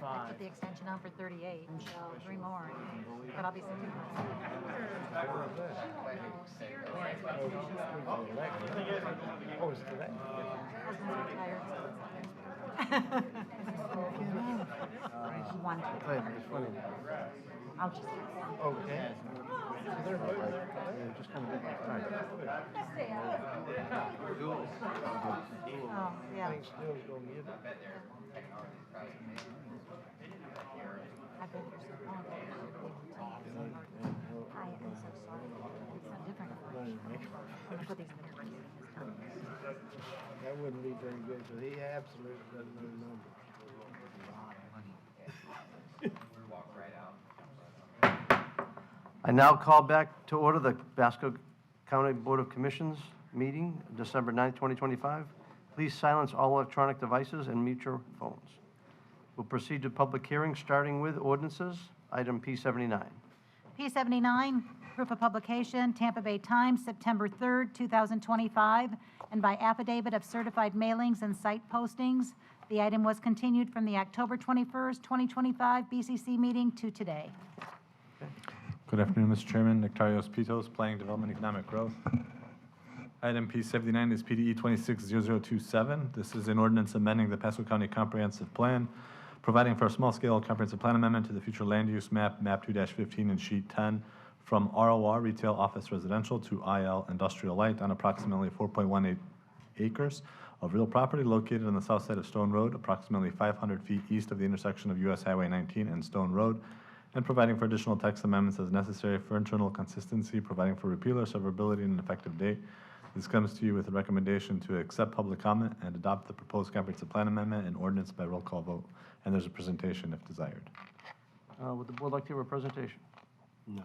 I put the extension on for 38, so 3 more, but I'll be sitting. Oh, it's today. Husband's retired, so one. It's funny. I'll just. Okay. They're just kind of bit like time. Oh, yeah. I think Steele's gonna get it. I've been here so long. I am so sorry. It's not different. I'm gonna put these in the computer this time. That wouldn't be very good, because he absolutely doesn't know the numbers. I now call back to order the Pasco County Board of Commissions meeting, December 9th, 2025. Please silence all electronic devices and mute your phones. We'll proceed to public hearing, starting with ordinances, item P79. P79, proof of publication, Tampa Bay Times, September 3rd, 2025, and by affidavit of certified mailings and site postings. The item was continued from the October 21st, 2025 BCC meeting to today. Good afternoon, Mr. Chairman. Nectarios Pitos, Planning Development Economic Growth. Item P79 is PDE 260027. This is an ordinance amending the Pasco County Comprehensive Plan, providing for a small-scale comprehensive plan amendment to the future land use map, map 2-15 and sheet 10, from ROR, retail office residential, to IL, industrial light, on approximately 4.18 acres of real property located on the south side of Stone Road, approximately 500 feet east of the intersection of US Highway 19 and Stone Road, and providing for additional text amendments as necessary for internal consistency, providing for repeal or severability and an effective date. This comes to you with a recommendation to accept public comment and adopt the proposed comprehensive plan amendment and ordinance by roll call vote. And there's a presentation if desired. Would the board like to hear a presentation? No.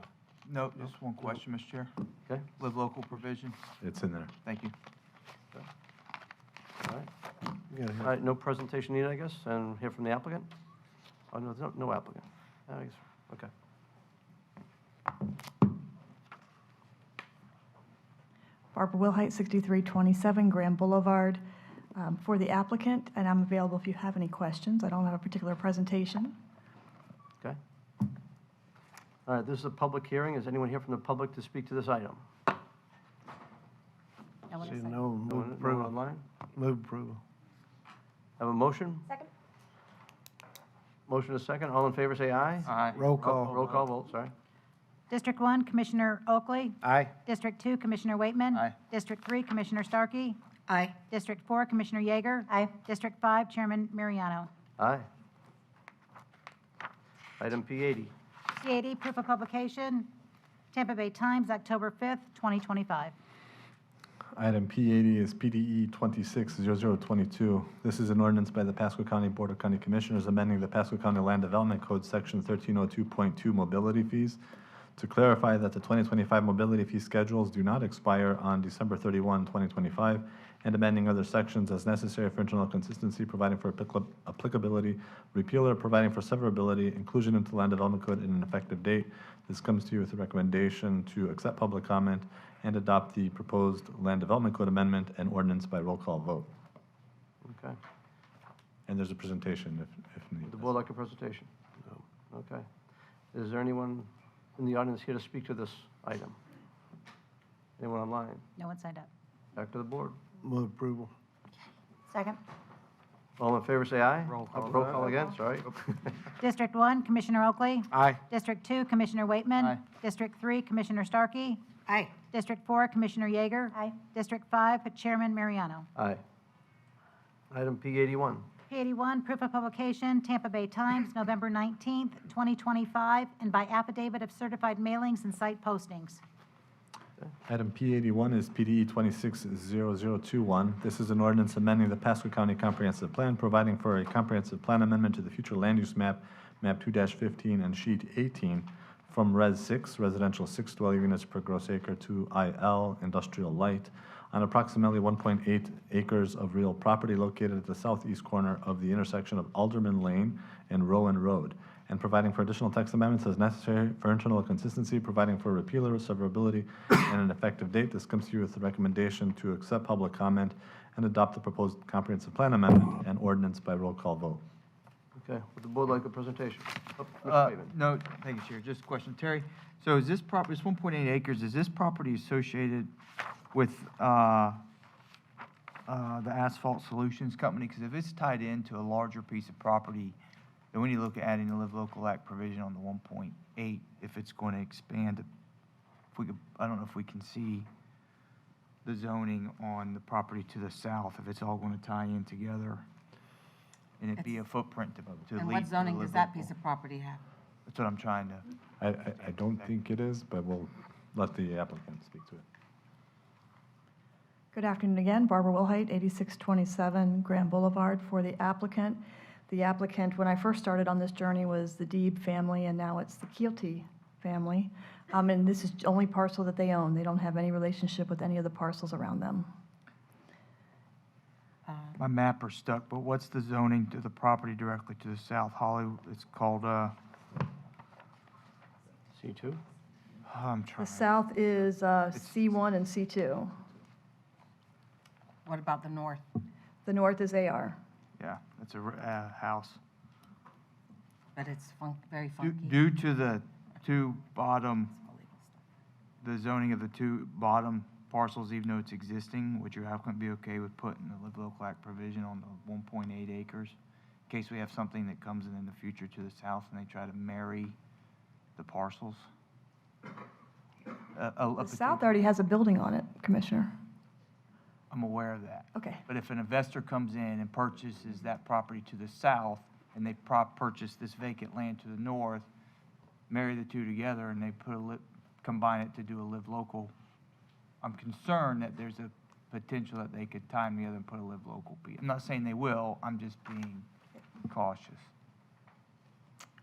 No, just one question, Mr. Chair. Okay, Live local provision. It's in there. Thank you. all right. You gotta All have- right, no presentation needed, I guess, and hear from the applicant? Oh, no, no applicant. I guess, okay. Barbara Wilhite, 6327 Graham Boulevard, for the applicant, and I'm available if you have any questions. I don't have a particular presentation. Okay. All right, this is a public hearing. Is anyone here from the public to speak to this item? No one See, is no, No move one approval. online? Move approval. Have a motion? Second. Motion is second. All in favor, say aye. Aye. Roll call. Roll call vote, sorry. District 1, Commissioner Oakley. Aye. District 2, Commissioner Waitman. Aye. District 3, Commissioner Starkey. Aye. District 4, Commissioner Yeager. Aye. District 5, Chairman Mariano. Aye. Item P80. C80, proof of publication, Tampa Bay Times, October 5th, 2025. Item P80 is PDE 260022. This is an ordinance by the Pasco County Board of County Commissioners amending the Pasco County Land Development Code, Section 1302.2, mobility fees, to clarify that the 2025 mobility fee schedules do not expire on December 31, 2025, and amending other sections as necessary for internal consistency, providing for applicability, repeal or providing for severability, inclusion into the Land Development Code, and an effective date. This comes to you with a recommendation to accept public comment and adopt the proposed Land Development Code amendment and ordinance by roll call vote. Okay. And there's a presentation if Would needed. the board like a presentation? No. Okay. Is there anyone in the audience here to speak to this item? Anyone online? No one signed up. Back to the board. Move approval. Second. All in favor, say aye. Roll call. Roll call again, sorry. District 1, Commissioner Oakley. Aye. District 2, Commissioner Waitman. Aye. District 3, Commissioner Starkey. Aye. District 4, Commissioner Yeager. Aye. District 5, Chairman Mariano. Aye. Item P81. P81, proof of publication, Tampa Bay Times, November 19th, 2025, and by affidavit of certified mailings and site postings. Item P81 is PDE 260021. This is an ordinance amending the Pasco County Comprehensive Plan, providing for a comprehensive plan amendment to the future land use map, map 2-15 and sheet 18, from Res 6, residential 6 dwelling units per gross acre, to IL, industrial light, on approximately 1.8 acres of real property located at the southeast corner of the intersection of Alderman Lane and Rowan Road, and providing for additional text amendments as necessary for internal consistency, providing for repeal or severability and an effective date. This comes to you with the recommendation to accept public comment and adopt the proposed comprehensive plan amendment and ordinance by roll call vote. Okay, would the board like a presentation? Oh, Mr. Bateman. No, thank you, Chair. Just a question. Terry, so is this property, this 1.8 acres, is this property associated with the Asphalt Solutions Company? Because if it's tied into a larger piece of property, then we need to look at adding the Live Local Act provision on the 1.8 if it's going to expand. If we could, I don't know if we can see the zoning on the property to the south, if it's all going to tie in together. And it'd be a footprint to lead. And to what the zoning Live does that Local. piece of property have? That's what I'm trying to. I don't think it is, but we'll let the applicant speak to it. Good afternoon again. Barbara Wilhite, 8627 Grand Boulevard for the applicant. The applicant, when I first started on this journey, was the Deeb family, and now it's the Keelty family. And this is the only parcel that they own. They don't have any relationship with any of the parcels around them. My map are stuck, but what's the zoning to the property directly to the south? Holly, it's called, C2? I'm The trying. south is C1 and C2. What about the north? The north is AR. Yeah, it's a house. But it's very funky. Due to the two bottom, the zoning of the two bottom parcels, even though it's existing, would your applicant be okay with putting the Live Local Act provision on the 1.8 acres? In case we have something that comes in the future to the south and they try to marry the parcels? The south already has a building on it, Commissioner. I'm aware of that. Okay. But if an investor comes in and purchases that property to the south, and they purchase this vacant land to the north, marry the two together, and they combine it to do a Live Local, I'm concerned that there's a potential that they could tie them together and put a Live Local piece. I'm not saying they will, I'm just being cautious.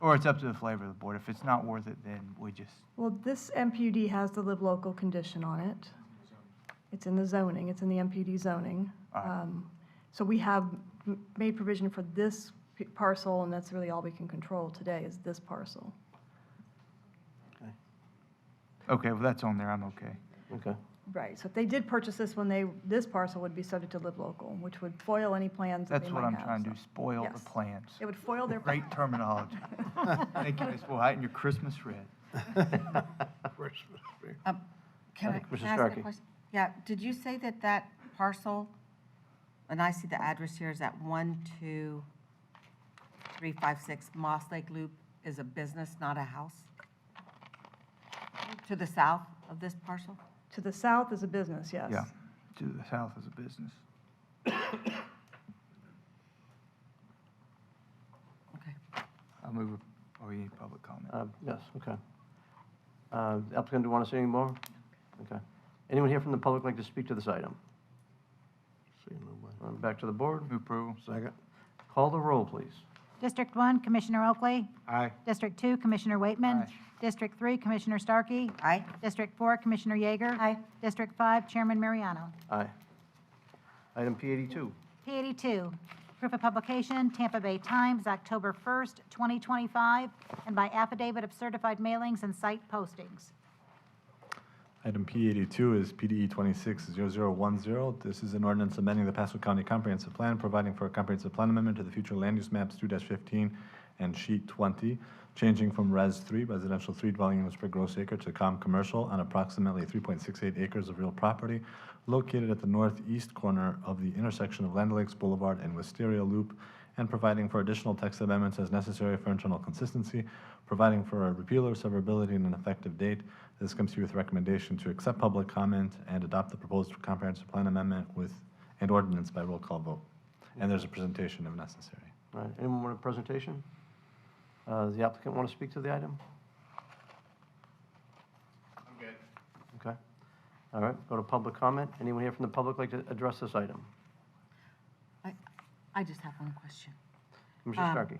Or it's up to the flavor of the board. If it's not worth it, then we just, Well, this MPUD has the Live Local condition on it. It's in the zoning, it's in the MPD zoning. All right. So we have made provision for this parcel, and that's really all we can control today is this parcel. okay, well, that's on there, I'm okay. Okay. Right, so if they did purchase this one, this parcel would be subject to Live Local, which would foil any plans that That's they what might I'm have. trying to so. do, spoil Yes. the plans. It would foil their. Great terminology. Thank you, Ms. Wilhite, and your Christmas red. Christmas tree. Can I think Mrs. can I ask a Starkey. question? Yeah, did you say that that parcel, and I see the address here, is at 12356 Moss Lake Loop, is a business, not a house? To the south of this parcel? To the south is a business, yes. Yeah, to the south is a business. Okay. I'll move, oh, you need public comment. Yes, okay. The applicant, do you want to say any more? Okay. Anyone here from the public like to speak to this item? See nobody. Back to the board. Move approval. Second. Call the roll, please. District 1, Commissioner Oakley. Aye. District 2, Commissioner Waitman. Aye. District 3, Commissioner Starkey. Aye. District 4, Commissioner Yeager. Aye. District 5, Chairman Mariano. Aye. Item P82. P82, proof of publication, Tampa Bay Times, October 1st, 2025, and by affidavit of certified mailings and site postings. Item P82 is PDE 260010. This is an ordinance amending the Pasco County Comprehensive Plan, providing for a comprehensive plan amendment to the future land use maps 2-15 and sheet 20, changing from Res 3, residential 3 dwelling units per gross acre, to COM commercial on approximately 3.68 acres of real property located at the northeast corner of the intersection of Land Lakes Boulevard and Wisteria Loop, and providing for additional text amendments as necessary for internal consistency, providing for a repeal or severability and an effective date. This comes to you with recommendation to accept public comment and adopt the proposed comprehensive plan amendment with an ordinance by roll call vote. And there's a presentation if necessary. All right, anyone want a presentation? The applicant want to speak to the item? I'm good. Okay. All right, go to public comment. Anyone here from the public like to address this item? I just have one question. Commissioner Starkey?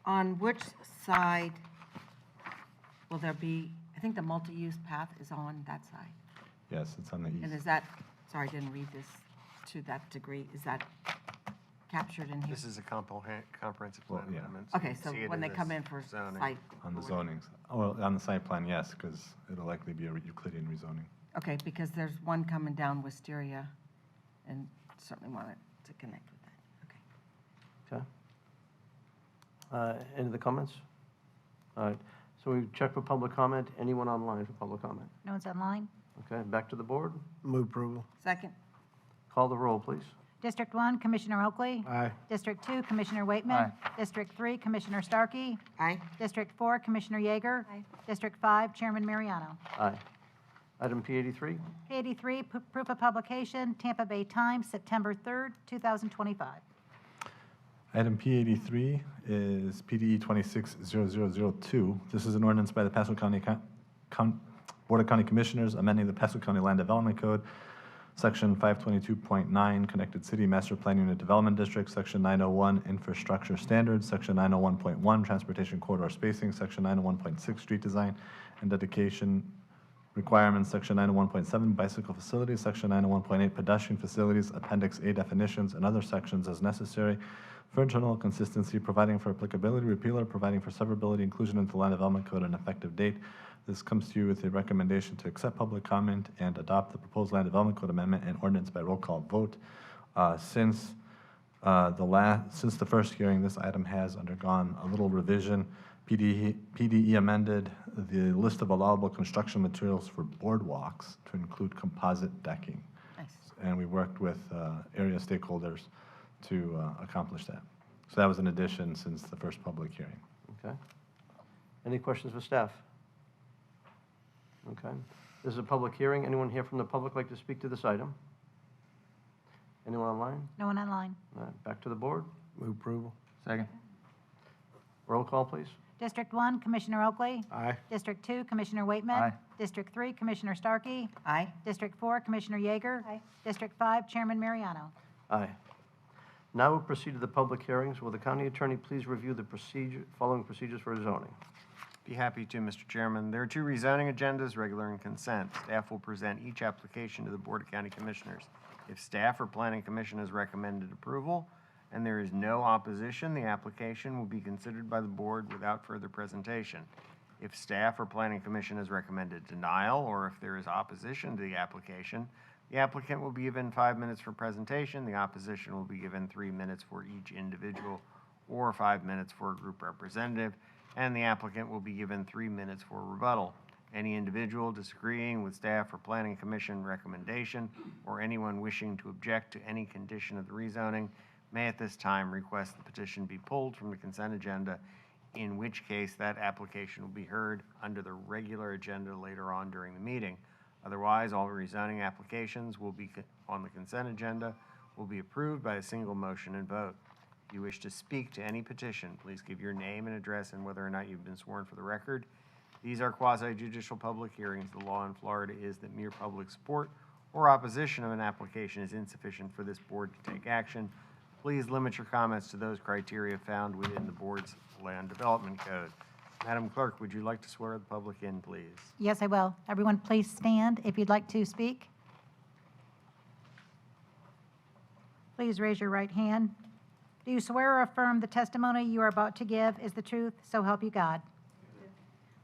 On which side will there be, I think the multi-use path is on that side. Yes, it's on the And east. is that, sorry, I didn't read this to that degree, is that captured in here? This is a comprehensive Well, plan yeah. amendment. Okay, you so see it when they this come in for zoning. site. On the zonings. Oh, on the site plan, yes, because it'll likely be a Euclidean rezoning. Okay, because there's one coming down Wisteria, and certainly wanted to connect with that. Okay. Okay. Any other comments? All right, so we check for public comment. Anyone online for public comment? No one's online. Okay, back to the board. Move approval. Second. Call the roll, please. District 1, Commissioner Oakley. Aye. District 2, Commissioner Waitman. District 3, Commissioner Starkey. Aye. District 4, Commissioner Yeager. District 5, Chairman Mariano. Aye. Item P83. P83, proof of publication, Tampa Bay Times, September 3rd, 2025. Item P83 is PDE 260002. This is an ordinance by the Pasco County Board of County Commissioners amending the Pasco County Land Development Code, Section 522.9, Connected City Master Plan Unit Development District, Section 901, Infrastructure Standards, Section 901.1, Transportation Corridor Spacing, Section 901.6, Street Design and Dedication Requirements, Section 901.7, Bicycle Facilities, Section 901.8, Pedestrian Facilities, Appendix A definitions, and other sections as necessary for internal consistency, providing for applicability, repeal, or providing for severability, inclusion into the Land Development Code, and effective date. This comes to you with a recommendation to accept public comment and adopt the proposed Land Development Code amendment and ordinance by roll call vote. Since the first hearing, this item has undergone a little revision. PDE amended the list of allowable construction materials for boardwalks to include composite decking. Nice. And we worked with area stakeholders to accomplish that. So that was an addition since the first public hearing. Okay. Any questions for staff? Okay. This is a public hearing. Anyone here from the public like to speak to this item? Anyone online? No one online. All right, back to the board. Move approval. Second. Roll call, please. District 1, Commissioner Oakley. Aye. District 2, Commissioner Waitman. Aye. District 3, Commissioner Starkey. Aye. District 4, Commissioner Yeager. District 5, Chairman Mariano. Aye. Now we'll proceed to the public hearings. Will the county attorney please review the following procedures for zoning? Be happy to, Mr. Chairman. There are two rezoning agendas, regular and consent. Staff will present each application to the Board of County Commissioners. If staff or Planning Commission has recommended approval and there is no opposition, the application will be considered by the board without further presentation. If staff or Planning Commission has recommended denial, or if there is opposition to the application, the applicant will be given 5 minutes for presentation. The opposition will be given 3 minutes for each individual or 5 minutes for a group representative, and the applicant will be given 3 minutes for rebuttal. Any individual disagreeing with staff or Planning Commission recommendation or anyone wishing to object to any condition of the rezoning may at this time request the petition be pulled from the consent agenda, in which case that application will be heard under the regular agenda later on during the meeting. Otherwise, all rezoning applications will be on the consent agenda will be approved by a single motion and vote. If you wish to speak to any petition, please give your name and address and whether or not you've been sworn for the record. These are quasi-judicial public hearings. The law in Florida is that mere public support or opposition of an application is insufficient for this board to take action. Please limit your comments to those criteria found within the board's Land Development Code. Madam Clerk, would you like to swear the public in, please? Yes, I will. Everyone, please stand if you'd like to speak. Please raise your right hand. Do you swear or affirm the testimony you are about to give is the truth, so help you God?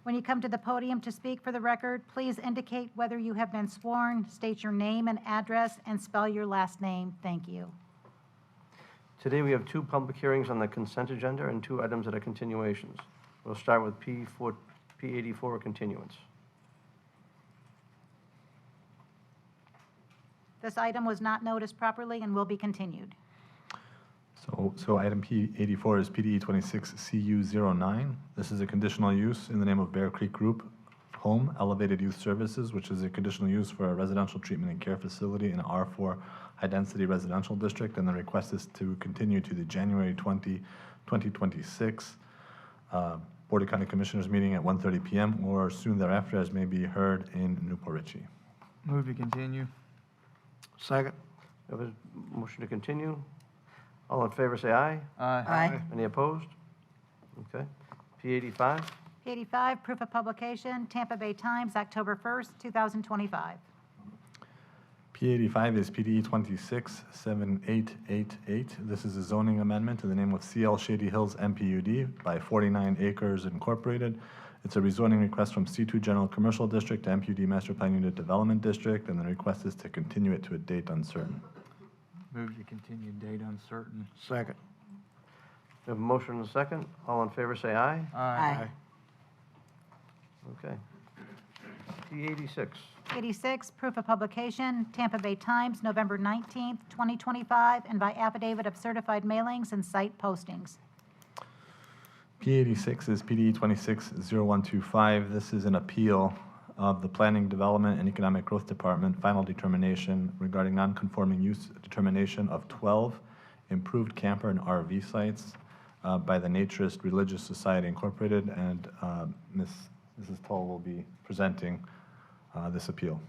When you come to the podium to speak for the record, please indicate whether you have been sworn, state your name and address, and spell your last name. Thank you. Today we have two public hearings on the consent agenda and two items that are continuations. We'll start with P84, continuance. This item was not noticed properly and will be continued. So item P84 is PDE 26CU09. This is a conditional use in the name of Bear Creek Group Home Elevated Youth Services, which is a conditional use for a residential treatment and care facility in R4 high-density residential district, and the request is to continue to the January 20, 2026 Board of County Commissioners meeting at 1:30 p.m. or soon thereafter, as may be heard in Newport Richey. Move to continue. Second. We have a motion to continue. All in favor, say aye. Aye. Any opposed? Okay. P85. P85, proof of publication, Tampa Bay Times, October 1st, 2025. P85 is PDE 267888. This is a zoning amendment in the name of CL Shady Hills MPUD by 49 Acres Incorporated. It's a rezoning request from C2 General Commercial District to MPUD Master Plan Unit Development District, and the request is to continue it to a date uncertain. Move to continue, date uncertain. Second. We have a motion and a second. All in favor, say aye. Aye. Okay. P86. 86, proof of publication, Tampa Bay Times, November 19th, 2025, and by affidavit of certified mailings and site postings. P86 is PD 260125. This is an appeal of the Planning, Development, and Economic Growth Department final determination regarding non-conforming use determination of 12 improved camper and RV sites by the Naturist Religious Society Incorporated, and Mrs. Toll will be presenting this appeal.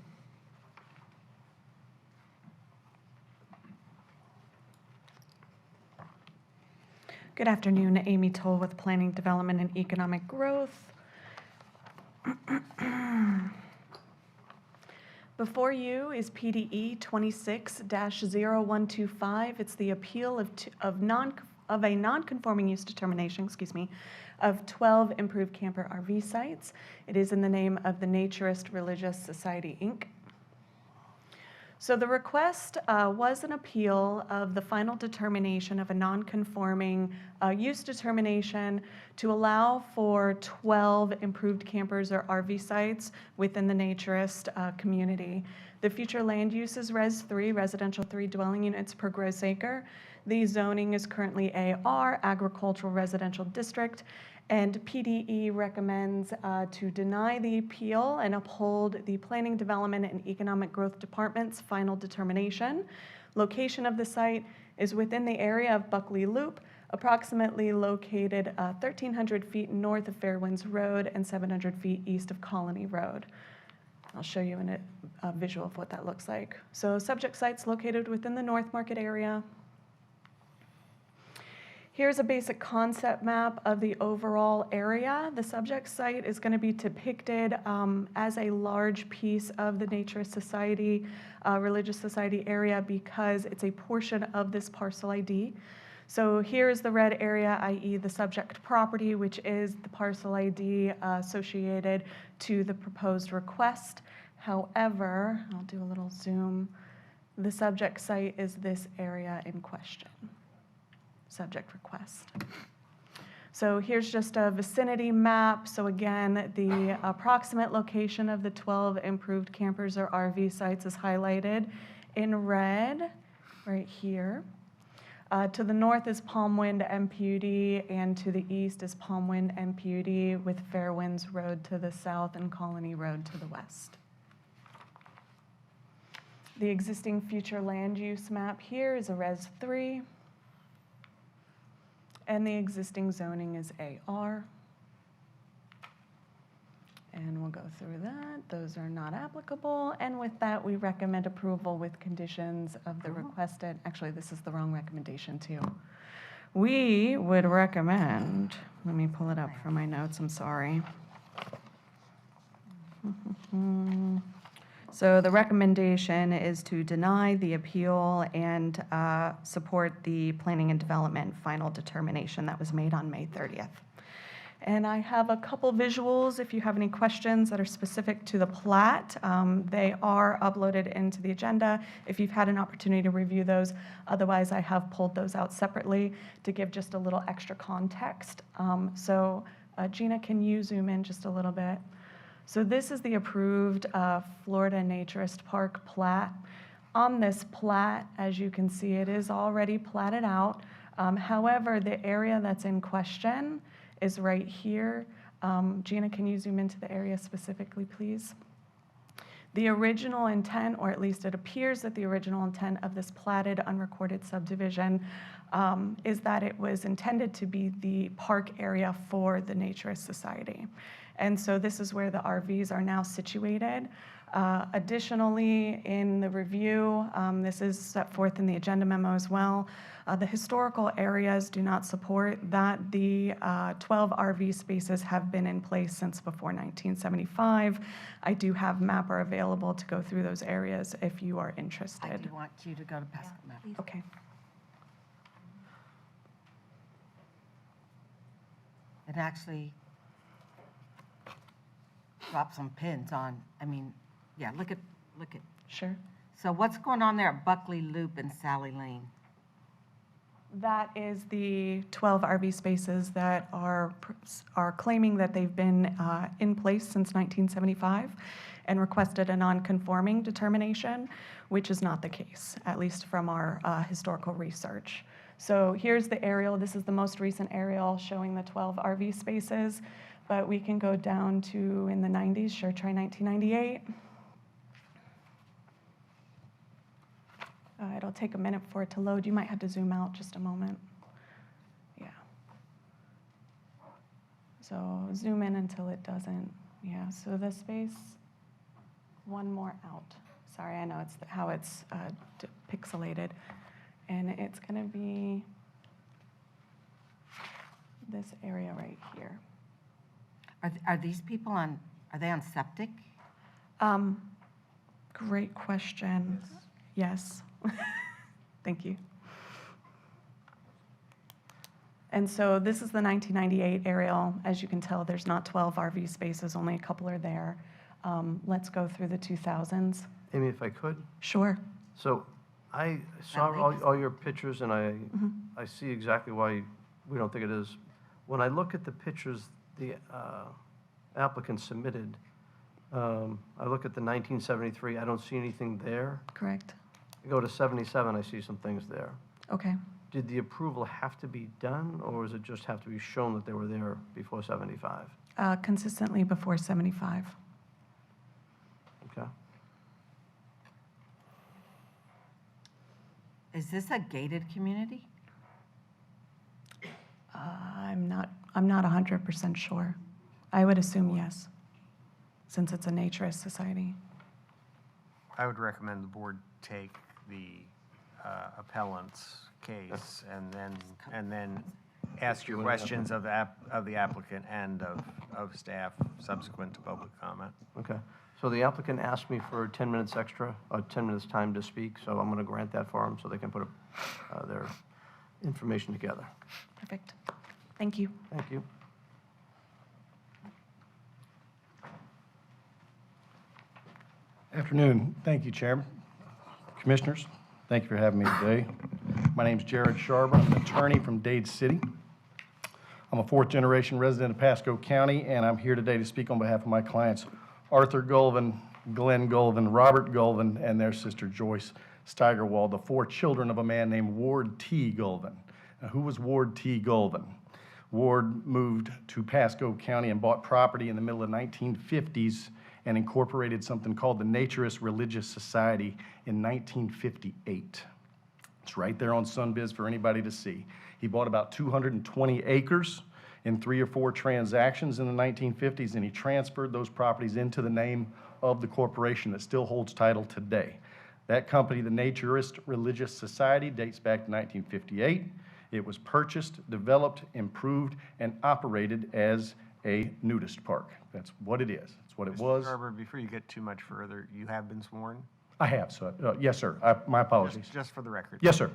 Good afternoon, Amy Toll with Planning, Development, and Economic Growth. Before you is PDE 26-0125. It's the appeal of a non-conforming use determination, of 12 improved camper RV sites. It is in the name of the Naturist Religious Society, Inc. So the request was an appeal of the final determination of a non-conforming use determination to allow for 12 improved campers or RV sites within the naturist community. The future land use is Res 3, residential 3 dwelling units per gross acre. The zoning is currently AR, agricultural residential district, and PDE recommends to deny the appeal and uphold the Planning, Development, and Economic Growth Department's final determination. Location of the site is within the area of Buckley Loop, approximately located 1,300 feet north of Fairwinds Road and 700 feet east of Colony Road. I'll show you in a visual of what that looks like. So subject site's located within the North Market area. Here's a basic concept map of the overall area. The subject site is going to be depicted as a large piece of the Naturist Society, Religious Society area because it's a portion of this parcel ID. So here's the red area, i.e. the subject property, which is the parcel ID associated to the proposed request. However, I'll do a little zoom. The subject site is this area in question. Subject request. So here's just a vicinity map. So again, the approximate location of the 12 improved campers or RV sites is highlighted in red right here. To the north is Palmwind MPUD, and to the east is Palmwind MPUD with Fairwinds Road to the south and Colony Road to the west. The existing future land use map here is a Res 3. And the existing zoning is AR. And we'll go through that. Those are not applicable. And with that, we recommend approval with conditions of the requested. Actually, this is the wrong recommendation too. We would recommend, let me pull it up from my notes, I'm sorry. So the recommendation is to deny the appeal and support the planning and development final determination that was made on May 30th. And I have a couple visuals if you have any questions that are specific to the plat. They are uploaded into the agenda if you've had an opportunity to review those. Otherwise, I have pulled those out separately to give just a little extra context. Gina, can you zoom in just a little bit? So this is the approved Florida Naturist Park plat. On this plat, as you can see, it is already platted out. However, the area that's in question is right here. Gina, can you zoom into the area specifically, please? The original intent, or at least it appears that the original intent of this platted unrecorded subdivision is that it was intended to be the park area for the Naturist Society. And so this is where the RVs are now situated. Additionally, in the review, this is set forth in the agenda memo as well, the historical areas do not support that the 12 RV spaces have been in place since before 1975. I do have mapper available to go through those areas if you are interested. I do want you to go to Pasco map. Okay. It actually dropped some pins on, yeah, look at. Sure. So what's going on there at Buckley Loop and Sally Lane? That is the 12 RV spaces that are claiming that they've been in place since 1975 and requested a non-conforming determination, which is not the case, at least from our historical research. So here's the aerial. This is the most recent aerial showing the 12 RV spaces, but we can go down to in the 90s, sure, try 1998. It'll take a minute for it to load. You might have to zoom out just a moment. Yeah. So zoom in until it doesn't. Yeah, so the space, one more out. Sorry, I know it's how it's pixelated. And it's going to be this area right here. Are these people on, are they on septic? Great question. Yes. Thank you. And so this is the 1998 aerial. As you can tell, there's not 12 RV spaces, only a couple are there. Let's go through the 2000s. Amy, if I could? Sure. So I saw all your pictures, and I see exactly why we don't think it is. When I look at the pictures the applicant submitted, I look at the 1973, I don't see anything there. Correct. I go to 77, I see some things there. Okay. Did the approval have to be done, or does it just have to be shown that they were there before 75? Consistently before 75. Okay. Is this a gated community? I'm not 100% sure. I would assume yes, since it's a naturist society. I would recommend the board take the appellant's case and then ask your questions of the applicant and of staff subsequent to public comment. Okay. So the applicant asked me for 10 minutes extra, 10 minutes time to speak, so I'm going to grant that for them so they can put their information together. Perfect. Thank you. Thank you. Afternoon. Thank you, Chairman. Commissioners, thank you for having me today. My name's Jared Sharber. I'm an attorney from Dade City. I'm a fourth-generation resident of Pasco County, and I'm here today to speak on behalf of my clients, Arthur Gulvin, Glenn Gulvin, Robert Gulvin, and their sister Joyce Steigerwald, the four children of a man named Ward T. Gulvin. Now, who was Ward T. Gulvin? Ward moved to Pasco County and bought property in the middle of the 1950s and incorporated something called the Naturist Religious Society in 1958. It's right there on Sunbiz for anybody to see. He bought about 220 acres in 3 or 4 transactions in the 1950s, and he transferred those properties into the name of the corporation that still holds title today. That company, the Naturist Religious Society, dates back to 1958. It was purchased, developed, improved, and operated as a nudist park. That's what it is. That's what it was. Mr. Garber, before you get too much further, you have been sworn? I have, so, yes, sir. My apologies. Just for the record. Yes, sir.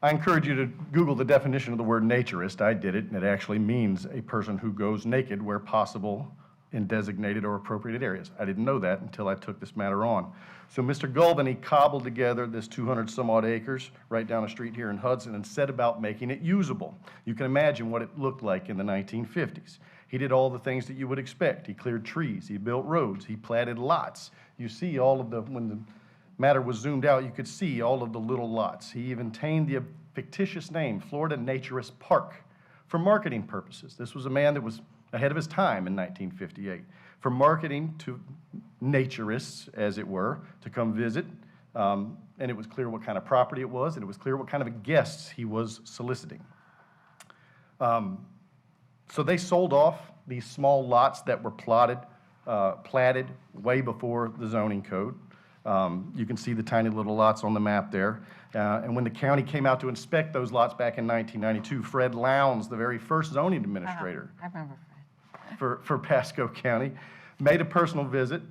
I encourage you to Google the definition of the word naturist. I did it, and it actually means a person who goes naked where possible in designated or appropriated areas. I didn't know that until I took this matter on. So Mr. Gulvin, he cobbled together this 200 some odd acres right down the street here in Hudson and set about making it usable. You can imagine what it looked like in the 1950s. He did all the things that you would expect. He cleared trees, he built roads, he platted lots. You see all of the, when the matter was zoomed out, you could see all of the little lots. He even obtained the fictitious name, Florida Naturist Park, for marketing purposes. This was a man that was ahead of his time in 1958, for marketing to naturists, as it were, to come visit. And it was clear what kind of property it was, and it was clear what kind of guests he was soliciting. So they sold off these small lots that were platted way before the zoning code. You can see the tiny little lots on the map there. And when the county came out to inspect those lots back in 1992, Fred Lowndes, the very first zoning administrator I remember for Pasco County, made a personal visit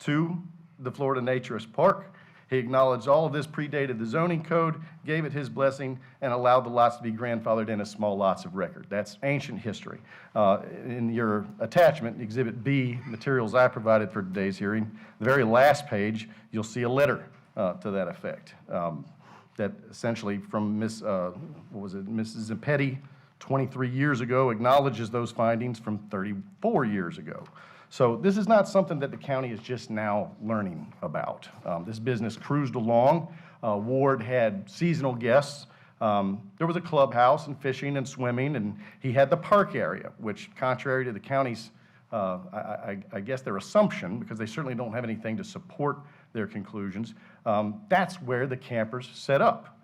to the Florida Naturist Park. He acknowledged all of this predated the zoning code, gave it his blessing, and allowed the lots to be grandfathered in as small lots of record. That's ancient history. In your attachment, Exhibit B, materials I provided for today's hearing, the very last page, you'll see a letter to that effect. that essentially from Ms. Mrs. Zampetti 23 years ago acknowledges those findings from 34 years ago. So this is not something that the county is just now learning about. This business cruised along. Ward had seasonal guests. There was a clubhouse and fishing and swimming, and he had the park area, which contrary to the county's, I guess their assumption, because they certainly don't have anything to support their conclusions, that's where the campers set up.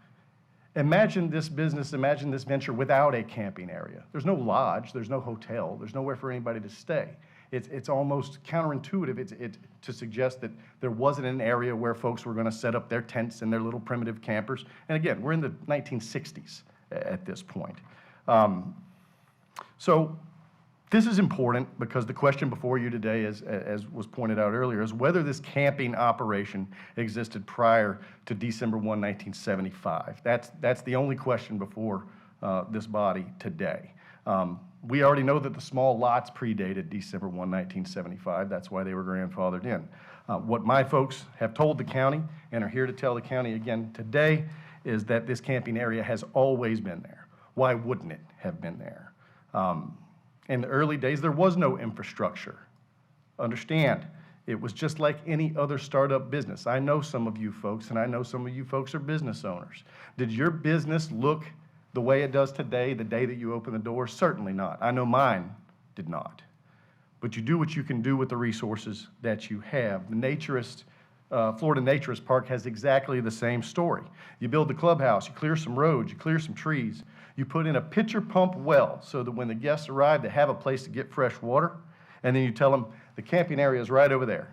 Imagine this business, imagine this venture without a camping area. There's no lodge, there's no hotel, there's nowhere for anybody to stay. It's almost counterintuitive to suggest that there wasn't an area where folks were going to set up their tents and their little primitive campers. And again, we're in the 1960s at this point. So this is important because the question before you today, as was pointed out earlier, is whether this camping operation existed prior to December 1, 1975. That's the only question before this body today. We already know that the small lots predated December 1, 1975. That's why they were grandfathered in. What my folks have told the county and are here to tell the county again today is that this camping area has always been there. Why wouldn't it have been there? In the early days, there was no infrastructure. Understand, it was just like any other startup business. I know some of you folks, and I know some of you folks are business owners. Did your business look the way it does today, the day that you open the door? Certainly not. I know mine did not. But you do what you can do with the resources that you have. The naturist, Florida Naturist Park has exactly the same story. You build the clubhouse, you clear some roads, you clear some trees, you put in a pitcher pump well so that when the guests arrive, they have a place to get fresh water, and then you tell them the camping area is right over there.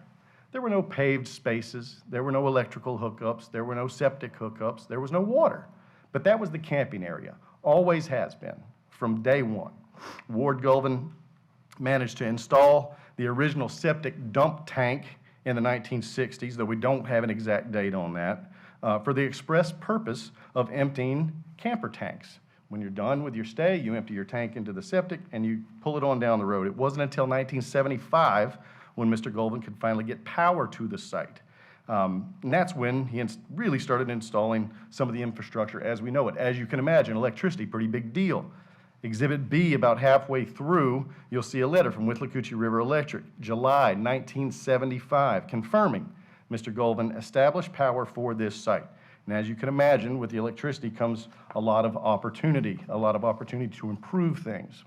There were no paved spaces, there were no electrical hookups, there were no septic hookups, there was no water. But that was the camping area, always has been, from day one. Ward Gulvin managed to install the original septic dump tank in the 1960s, though we don't have an exact date on that, for the express purpose of emptying camper tanks. When you're done with your stay, you empty your tank into the septic and you pull it on down the road. It wasn't until 1975 when Mr. Gulvin could finally get power to the site. And that's when he really started installing some of the infrastructure as we know it. As you can imagine, electricity, pretty big deal. Exhibit B, about halfway through, you'll see a letter from Withlacoochee River Electric, July 1975, confirming Mr. Gulvin established power for this site. And as you can imagine, with the electricity comes a lot of opportunity to improve things.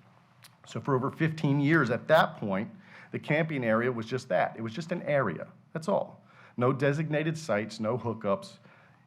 So for over 15 years at that point, the camping area was just that. It was just an area, that's all. No designated sites, no hookups.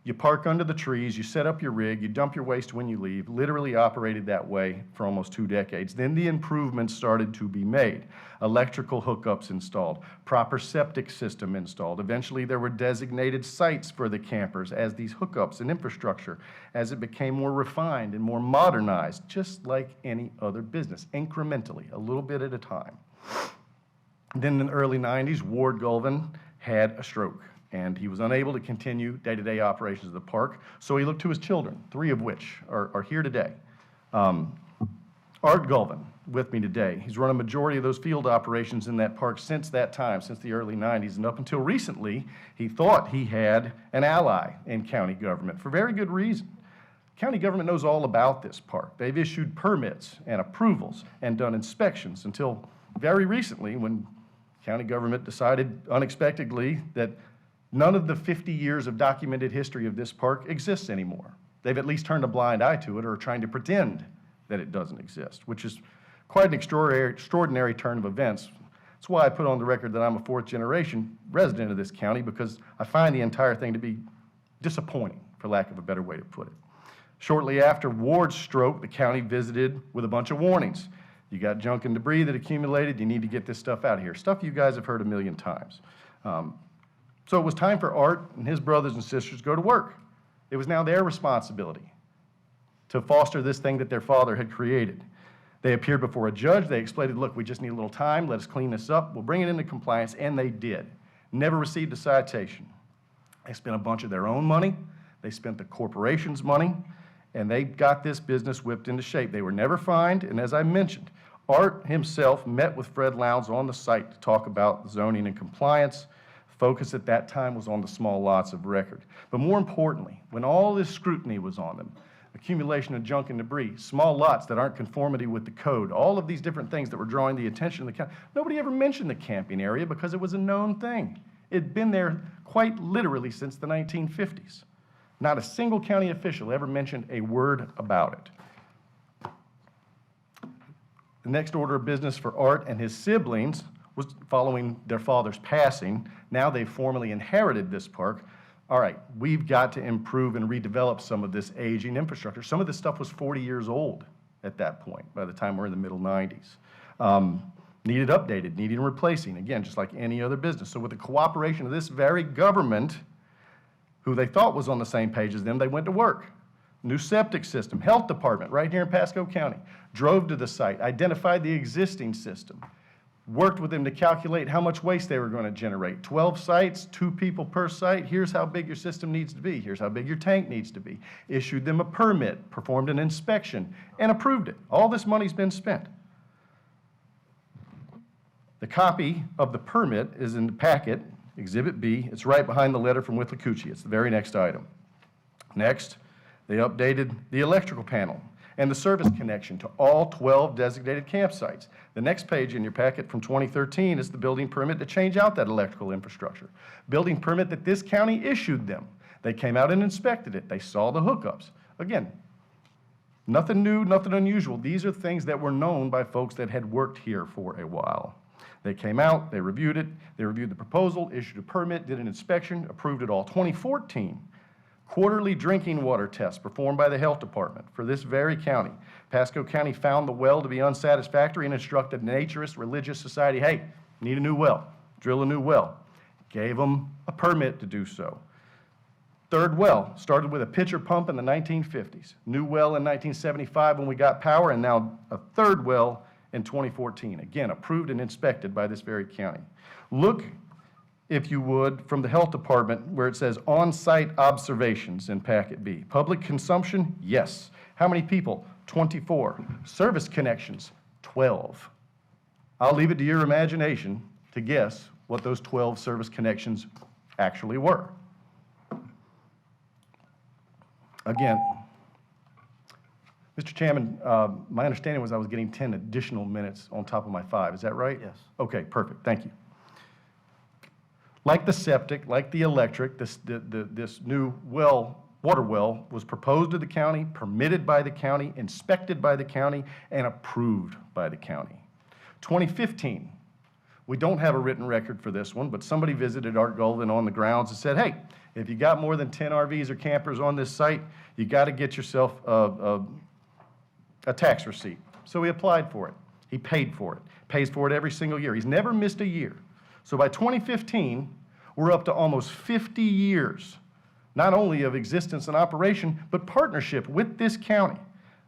You park under the trees, you set up your rig, you dump your waste when you leave, literally operated that way for almost 2 decades. Then the improvements started to be made. Electrical hookups installed, proper septic system installed. Eventually there were designated sites for the campers as these hookups and infrastructure, as it became more refined and more modernized, just like any other business, incrementally, a little bit at a time. Then in the early 90s, Ward Gulvin had a stroke, and he was unable to continue day-to-day operations of the park, so he looked to his children, 3 of which are here today. Art Gulvin, with me today, he's run a majority of those field operations in that park since that time, since the early 90s, and up until recently, he thought he had an ally in county government, for very good reason. County government knows all about this park. They've issued permits and approvals and done inspections until very recently when county government decided unexpectedly that none of the 50 years of documented history of this park exists anymore. They've at least turned a blind eye to it or are trying to pretend that it doesn't exist, which is quite an extraordinary turn of events. That's why I put on the record that I'm a 4th-generation resident of this county, because I find the entire thing to be disappointing, for lack of a better way to put it. Shortly after Ward's stroke, the county visited with a bunch of warnings. You got junk and debris that accumulated. You need to get this stuff out of here. Stuff you guys have heard a million times. So it was time for Art and his brothers and sisters to go to work. It was now their responsibility to foster this thing that their father had created. They appeared before a judge. They explained, look, we just need a little time. Let us clean this up. We'll bring it into compliance, and they did. Never received a citation. They spent a bunch of their own money. They spent the corporation's money, and they got this business whipped into shape. They were never fined, and as I mentioned, Art himself met with Fred Lowndes on the site to talk about zoning and compliance. Focus at that time was on the small lots of record. But more importantly, when all this scrutiny was on them, accumulation of junk and debris, small lots that aren't conformity with the code, all of these different things that were drawing the attention of the county, nobody ever mentioned the camping area because it was a known thing. It'd been there quite literally since the 1950s. Not a single county official ever mentioned a word about it. The next order of business for Art and his siblings was following their father's passing. Now they've formally inherited this park. All right, we've got to improve and redevelop some of this aging infrastructure. Some of this stuff was 40 years old at that point, by the time we're in the middle 90s. Needed updated, needed replacing, again, just like any other business. So with the cooperation of this very government, who they thought was on the same page as them, they went to work. New septic system, health department right here in Pasco County, drove to the site, identified the existing system, worked with them to calculate how much waste they were going to generate. 12 sites, 2 people per site. Here's how big your system needs to be. Here's how big your tank needs to be. Issued them a permit, performed an inspection, and approved it. All this money's been spent. The copy of the permit is in the packet, Exhibit B. It's right behind the letter from Withlacoochee. It's the very next item. Next, they updated the electrical panel and the service connection to all 12 designated campsites. The next page in your packet from 2013 is the building permit to change out that electrical infrastructure. Building permit that this county issued them. They came out and inspected it. They saw the hookups. Again, nothing new, nothing unusual. These are things that were known by folks that had worked here for a while. They came out, they reviewed it, they reviewed the proposal, issued a permit, did an inspection, approved it all. 2014, quarterly drinking water tests performed by the health department for this very county. Pasco County found the well to be unsatisfactory and instructed Naturist Religious Society, hey, need a new well, drill a new well. Gave them a permit to do so. Third well, started with a pitcher pump in the 1950s. New well in 1975 when we got power, and now a third well in 2014. Again, approved and inspected by this very county. Look, if you would, from the health department where it says on-site observations in packet B. Public consumption, yes. How many people? 24. Service connections, 12. I'll leave it to your imagination to guess what those 12 service connections actually were. Again, Mr. Chairman, my understanding was I was getting 10 additional minutes on top of my 5. Is that right? Yes. Okay, perfect. Thank you. Like the septic, like the electric, this new water well was proposed to the county, permitted by the county, inspected by the county, and approved by the county. 2015, we don't have a written record for this one, but somebody visited Art Golden on the grounds and said, hey, if you got more than 10 RVs or campers on this site, you got to get yourself a tax receipt. So he applied for it. He paid for it. Pays for it every single year. He's never missed a year. So by 2015, we're up to almost 50 years, not only of existence and operation, but partnership with this county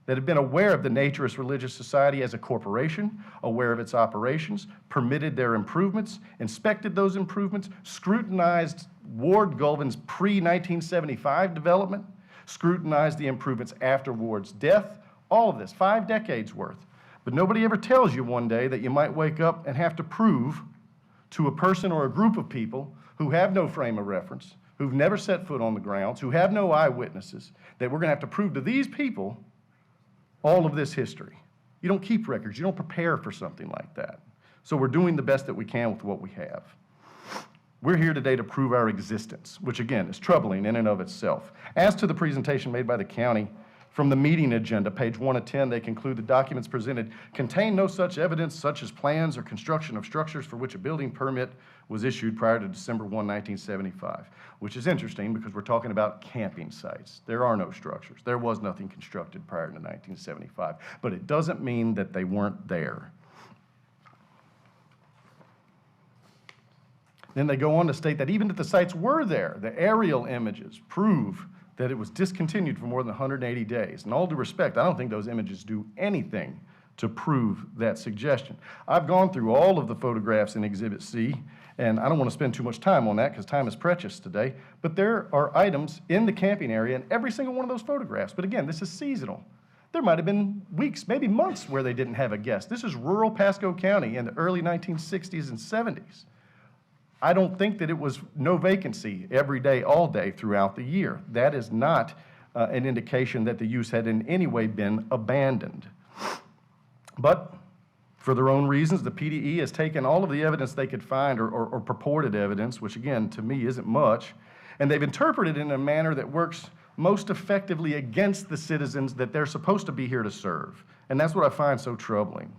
that have been aware of the Naturist Religious Society as a corporation, aware of its operations, permitted their improvements, inspected those improvements, scrutinized Ward Gulvin's pre-1975 development, scrutinized the improvements after Ward's death, all of this, 5 decades worth. But nobody ever tells you one day that you might wake up and have to prove to a person or a group of people who have no frame of reference, who've never set foot on the grounds, who have no eyewitnesses, that we're going to have to prove to these people all of this history. You don't keep records. You don't prepare for something like that. So we're doing the best that we can with what we have. We're here today to prove our existence, which again is troubling in and of itself. As to the presentation made by the county, from the meeting agenda, page 1 of 10, they conclude the documents presented contain no such evidence such as plans or construction of structures for which a building permit was issued prior to December 1, 1975, which is interesting because we're talking about camping sites. There are no structures. There was nothing constructed prior to 1975, but it doesn't mean that they weren't there. Then they go on to state that even if the sites were there, the aerial images prove that it was discontinued for more than 180 days. In all due respect, I don't think those images do anything to prove that suggestion. I've gone through all of the photographs in Exhibit C, and I don't want to spend too much time on that because time is precious today, but there are items in the camping area in every single one of those photographs. But again, this is seasonal. There might have been weeks, maybe months where they didn't have a guest. This is rural Pasco County in the early 1960s and 70s. I don't think that it was no vacancy every day, all day throughout the year. That is not an indication that the use had in any way been abandoned. But for their own reasons, the PDE has taken all of the evidence they could find, or purported evidence, which again, to me, isn't much, and they've interpreted it in a manner that works most effectively against the citizens that they're supposed to be here to serve. And that's what I find so troubling.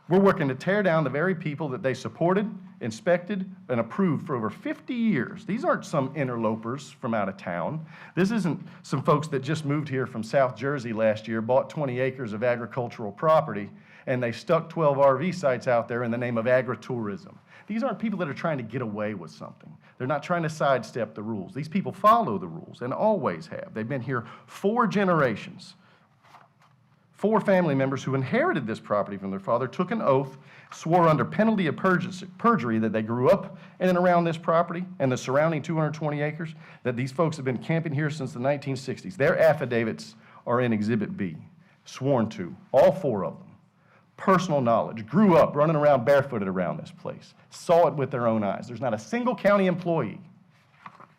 We're working to tear down the very people that they supported, inspected, and approved for over 50 years. These aren't some interlopers from out of town. This isn't some folks that just moved here from South Jersey last year, bought 20 acres of agricultural property, and they stuck 12 RV sites out there in the name of agritourism. These aren't people that are trying to get away with something. They're not trying to sidestep the rules. These people follow the rules and always have. They've been here 4 generations. 4 family members who inherited this property from their father took an oath, swore under penalty of perjury that they grew up in and around this property and the surrounding 220 acres, that these folks have been camping here since the 1960s. Their affidavits are in Exhibit B, sworn to, all 4 of them. Personal knowledge, grew up running around barefooted around this place, saw it with their own eyes. There's not a single county employee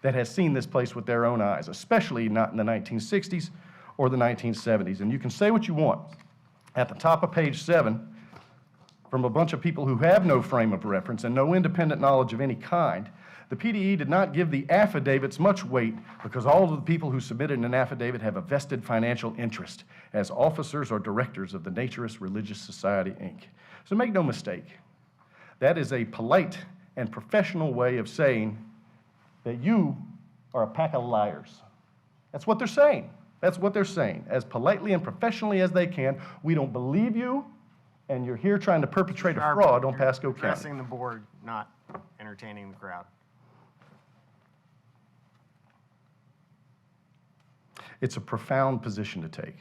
that has seen this place with their own eyes, especially not in the 1960s or the 1970s. And you can say what you want. At the top of page 7, from a bunch of people who have no frame of reference and no independent knowledge of any kind, the PDE did not give the affidavits much weight because all of the people who submitted an affidavit have a vested financial interest as officers or directors of the Naturist Religious Society, Inc. So make no mistake, that is a polite and professional way of saying that you are a pack of liars. That's what they're saying. That's what they're saying. As politely and professionally as they can, we don't believe you, and you're here trying to perpetrate a fraud on Pasco County. Addressing the board, not entertaining the crowd. It's a profound position to take,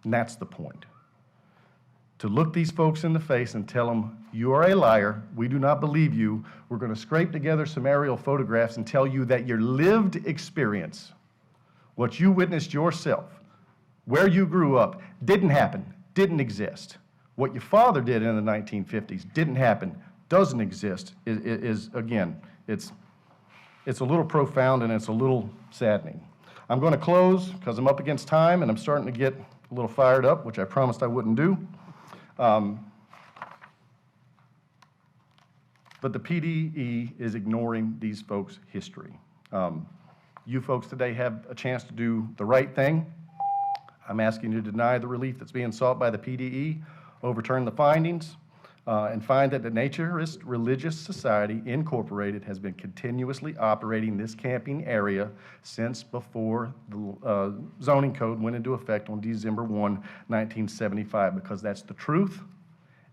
and that's the point. To look these folks in the face and tell them, you are a liar, we do not believe you, we're going to scrape together some aerial photographs and tell you that your lived experience, what you witnessed yourself, where you grew up, didn't happen, didn't exist. What your father did in the 1950s didn't happen, doesn't exist, is again, it's a little profound and it's a little saddening. I'm going to close because I'm up against time and I'm starting to get a little fired up, which I promised I wouldn't do. But the PDE is ignoring these folks' history. You folks today have a chance to do the right thing. I'm asking you to deny the relief that's being sought by the PDE, overturn the findings, and find that the Naturist Religious Society, Incorporated, has been continuously operating this camping area since before the zoning code went into effect on December 1, 1975, because that's the truth,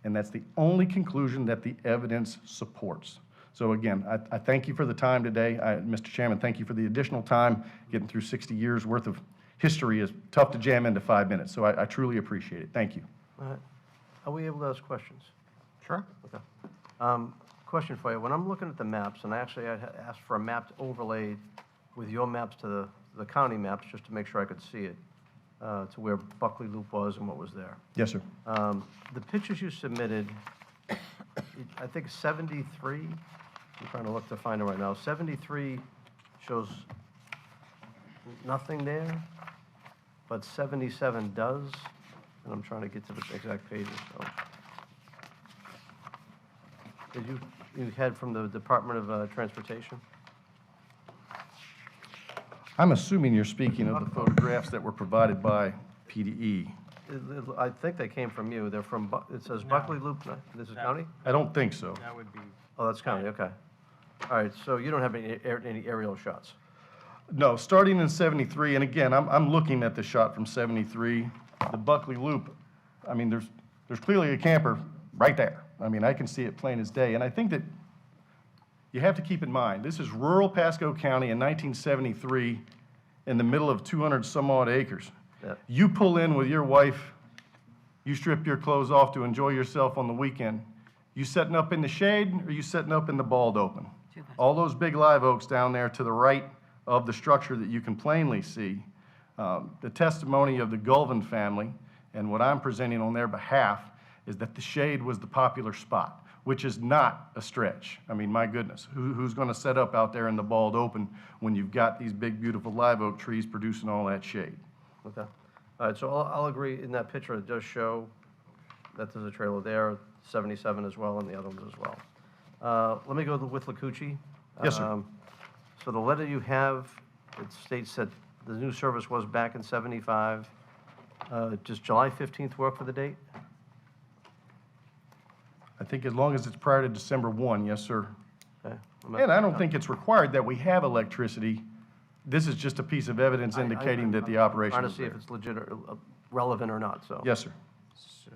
and that's the only conclusion that the evidence supports. So again, I thank you for the time today. Mr. Chairman, thank you for the additional time. Getting through 60 years worth of history is tough to jam into 5 minutes, so I truly appreciate it. Thank you. All right. Are we able to ask questions? Sure. Okay. Question for you. When I'm looking at the maps, and actually I asked for a map overlaid with your maps to the county maps, just to make sure I could see it, to where Buckley Loop was and what was there. Yes, sir. The pictures you submitted, I think 73, I'm trying to look to find it right now. 73 shows nothing there, but 77 does. And I'm trying to get to the exact pages. So. Did you had from the Department of Transportation? I'm assuming you're speaking of the photographs that were provided by PDE. I think they came from you. They're from, it says Buckley Loop, this is county? I don't think so. That would be. Oh, that's county, okay. All right, so you don't have any aerial shots? No, starting in 73, and again, I'm looking at the shot from 73, the Buckley Loop. I mean, there's clearly a camper right there. I mean, I can see it plain as day, and I think that you have to keep in mind, this is rural Pasco County in 1973 in the middle of 200 some odd acres. Yep. You pull in with your wife, you strip your clothes off to enjoy yourself on the weekend. You setting up in the shade or you setting up in the bald open? All those big live oaks down there to the right of the structure that you can plainly see. The testimony of the Gulvin family and what I'm presenting on their behalf is that the shade was the popular spot. which is not a stretch. I mean, my goodness, who's going to set up out there in the bald open when you've got these big, beautiful live oak trees producing all that shade? Okay. All right, so I'll agree, in that picture, it does show that there's a trailer there, 77 as well, and the other ones as well. Let me go with Lakuchi. Yes, sir. So the letter you have, it states that the new service was back in 75. Does July 15th work for the date? I think as long as it's prior to December 1, yes, sir. Okay. And I don't think it's required that we have electricity. This is just a piece of evidence indicating that the operation Trying is to see if there. it's legit or relevant or not, so. Yes, sir. So,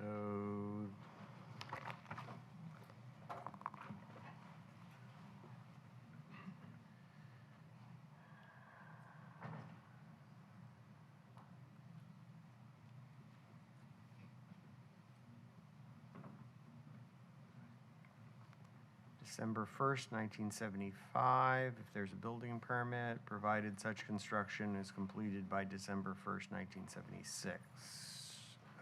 December 1st, 1975, if there's a building permit, provided such construction is completed by December 1st, 1976,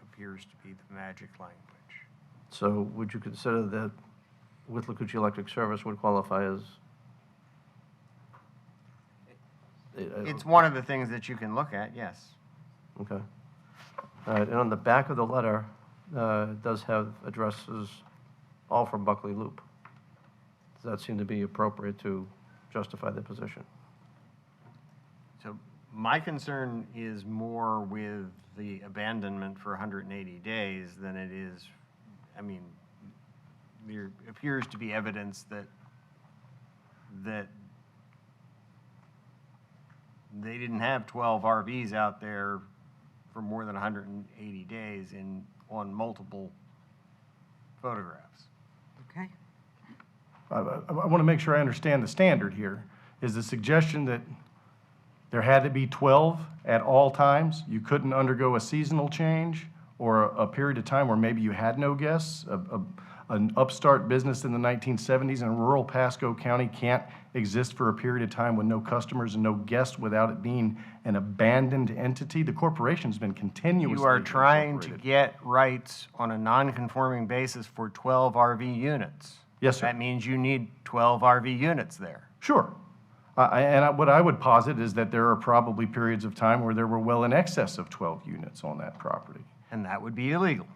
appears to be the magic language. So would you consider that with Lakuchi Electric Service would qualify as? It's one of the things that you can look at, yes. Okay. All right, and on the back of the letter, it does have addresses all from Buckley Loop. Does that seem to be appropriate to justify the position? So my concern is more with the abandonment for 180 days than it is, I mean, there appears to be evidence that they didn't have 12 RVs out there for more than 180 days on multiple photographs. Okay. I want to make sure I understand the standard here. Is the suggestion that there had to be 12 at all times? You couldn't undergo a seasonal change or a period of time where maybe you had no guests? An upstart business in the 1970s in rural Pasco County can't exist for a period of time with no customers and no guests without it being an abandoned entity? The corporation's been continuously You are trying to incorporated. get rights on a non-conforming basis for 12 RV units. Yes, sir. That means you need 12 RV units there. Sure. What I would posit is that there are probably periods of time where there were well in excess of 12 units on that property. And that would be illegal.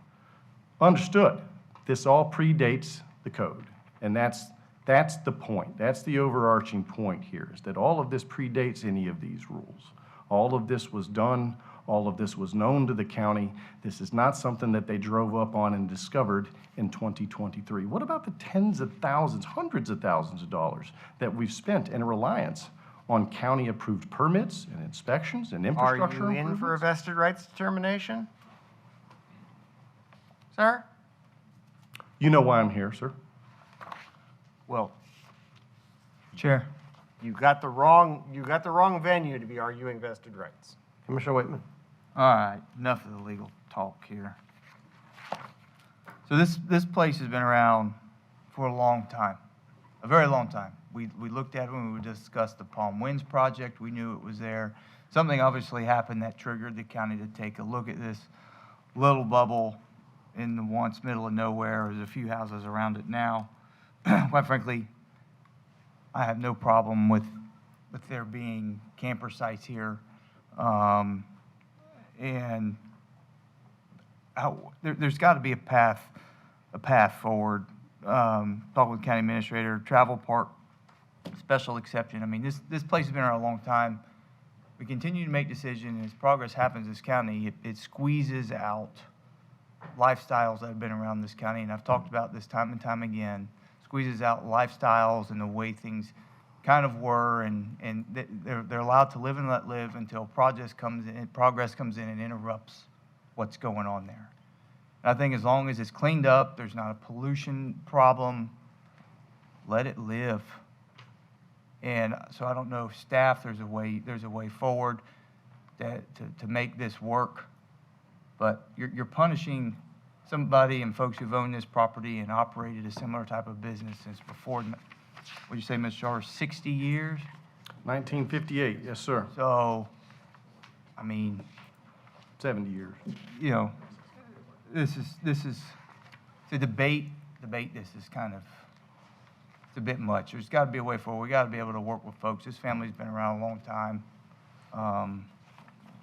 Understood. This all predates the code, and that's the point. That's the overarching point here, is that all of this predates any of these rules. All of this was done, all of this was known to the county. This is not something that they drove up on and discovered in 2023. What about the tens of thousands, hundreds of thousands of dollars that we've spent in reliance on county-approved permits and inspections and Are infrastructure you in for a improvements? vested rights determination? Sir? You know why I'm here, sir. Well, Chair. you got the wrong venue to be arguing vested rights. Commissioner Waitman? All right, enough of the legal talk here. So this place has been around for a long time, a very long time. We looked at it when we discussed the Palm Winds project. We knew it was there. Something obviously happened that triggered the county to take a look at this little bubble in the once middle of nowhere. There's a few houses around it now. Quite frankly, I have no problem with there being camper sites here. And there's got to be a path forward. Talk with county administrator, travel park, special exception. I mean, this place has been around a long time. We continue to make decisions, and as progress happens in this county, it squeezes out lifestyles that have been around this county, and I've talked about this time and time again, squeezes out lifestyles and the way things kind of were, and they're allowed to live and let live until progress comes in and interrupts what's going on there. And I think as long as it's cleaned up, there's not a pollution problem, let it live. And so I don't know if staff, there's a way forward to make this work. But you're punishing somebody and folks who've owned this property and operated a similar type of business since before, what'd you say, Ms. Shar, 60 years? 1958, yes, sir. So, I mean, 70 years. you know, this is to debate debate this is kind of, it's a bit much. There's got to be a way forward. We got to be able to work with folks. This family's been around a long time.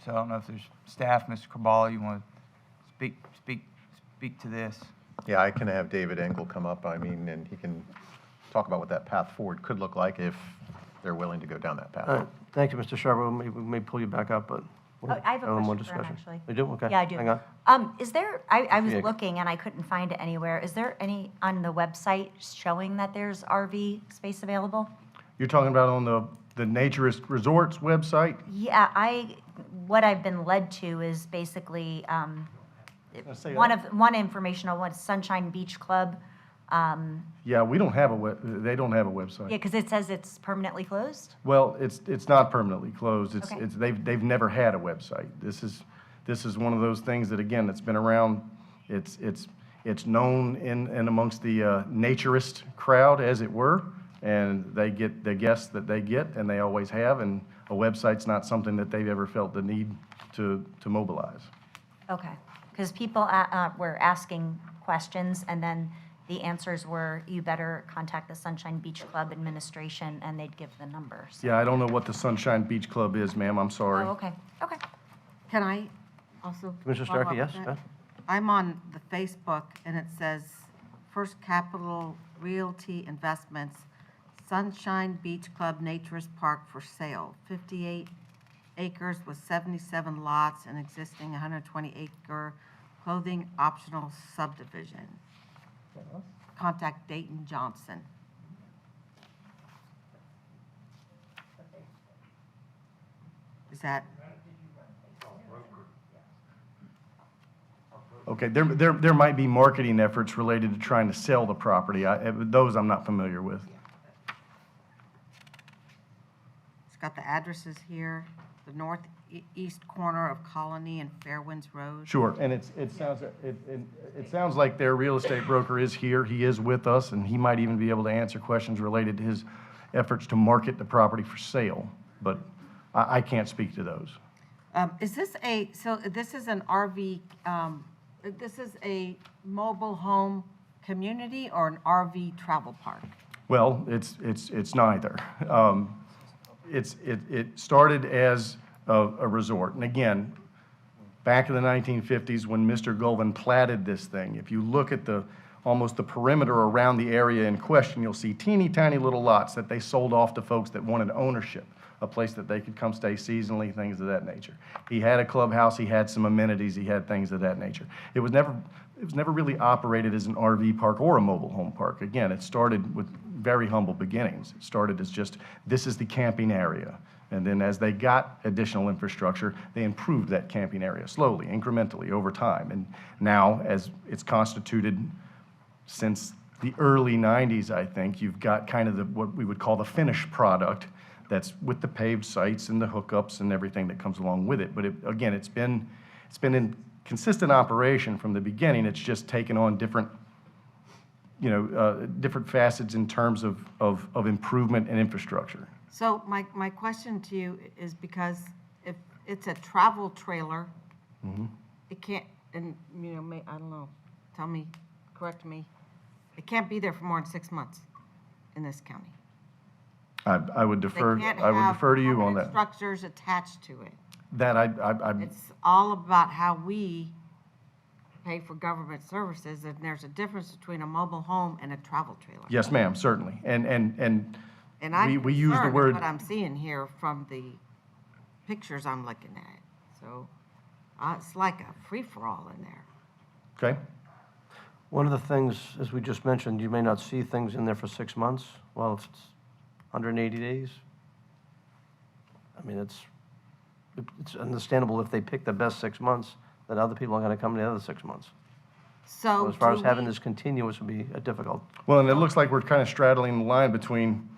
So I don't know if there's staff, Mr. Cabral, you want to speak to this? Yeah, I can have David Engel come up, I mean, and he can talk about what that path forward could look like if they're willing to go down that path. All right, thank you, Mr. Sharper. We may pull you back up, but. Oh, I have a little more question for him, discussion. actually. You do? Okay. Yeah, I do. Hang on. Is there, I was Yeah. looking and I couldn't find it anywhere. Is there any on the website showing that there's RV space available? You're talking about on the Naturist Resorts website? Yeah, what I've been led to is basically, say one informational one, Sunshine Beach Club. Yeah, we don't have they don't have a website. Yeah, because it says it's permanently closed? Well, it's not permanently closed. Okay. They've never had a website. This is one of those things that, again, it's been around. It's known in amongst the naturist crowd, as it were, and they get the guests that they get, and they always have. And a website's not something that they've ever felt the need to mobilize. Okay, because people were asking questions, and then the answers were, you better contact the Sunshine Beach Club administration, and they'd give the numbers. Yeah, I don't know what the Sunshine Beach Club is, ma'am. I'm sorry. Oh, okay, okay. Can I also? Commissioner follow Starkey, up yes, with go that? ahead. I'm on the Facebook, and it says First Capital Realty Investments, Sunshine Beach Club Naturist Park for sale, 58 acres with 77 lots, and existing 120-acre clothing optional subdivision. Contact Dayton Johnson. Is that? Okay, there might be marketing efforts related to trying to sell the property. Those I'm not familiar with. It's got the addresses here, the northeast corner of Colony and Fairwinds Road. Sure, and it sounds like their real estate broker is here. He is with us, and he might even be able to answer questions related to his efforts to market the property for sale, but I can't speak to those. Is this so this is an RV, this is a mobile home community or an RV travel park? Well, it's neither. It started as a resort, and again, back in the 1950s when Mr. Gulvin platted this thing, if you look at almost the perimeter around the area in question, you'll see teeny tiny little lots that they sold off to folks that wanted ownership, a place that they could come stay seasonally, things of that nature. He had a clubhouse, he had some amenities, he had things of that nature. It was never really operated as an RV park or a mobile home park. Again, it started with very humble beginnings. It started as just, this is the camping area. And then as they got additional infrastructure, they improved that camping area slowly, incrementally, over time. And now, as it's constituted since the early 90s, I think, you've got kind of what we would call the finished product that's with the paved sites and the hookups and everything that comes along with it. But again, it's been in consistent operation from the beginning. It's just taken on different facets in terms of improvement and infrastructure. So my question to you is because if it's a travel trailer, it can't, and, I don't know, correct me, it can't be there for more than 6 months in this county. I would defer. They can't I would have defer to you on permanent that. structures attached to it. That It's all about how we pay for government services, and there's a difference between a mobile home and a travel trailer. yes, ma'am, certainly. And I'm we use the concerned with word. what I'm seeing here from the pictures I'm looking at. So it's like a free-for-all in there. Okay. One of the things, as we just mentioned, you may not see things in there for 6 months. Well, if it's 180 days, I mean, it's understandable if they pick the best 6 months, that other people are going to come in the other 6 months. So As far as do having we- this continuous would be difficult. Well, and it looks like we're kind of straddling the line between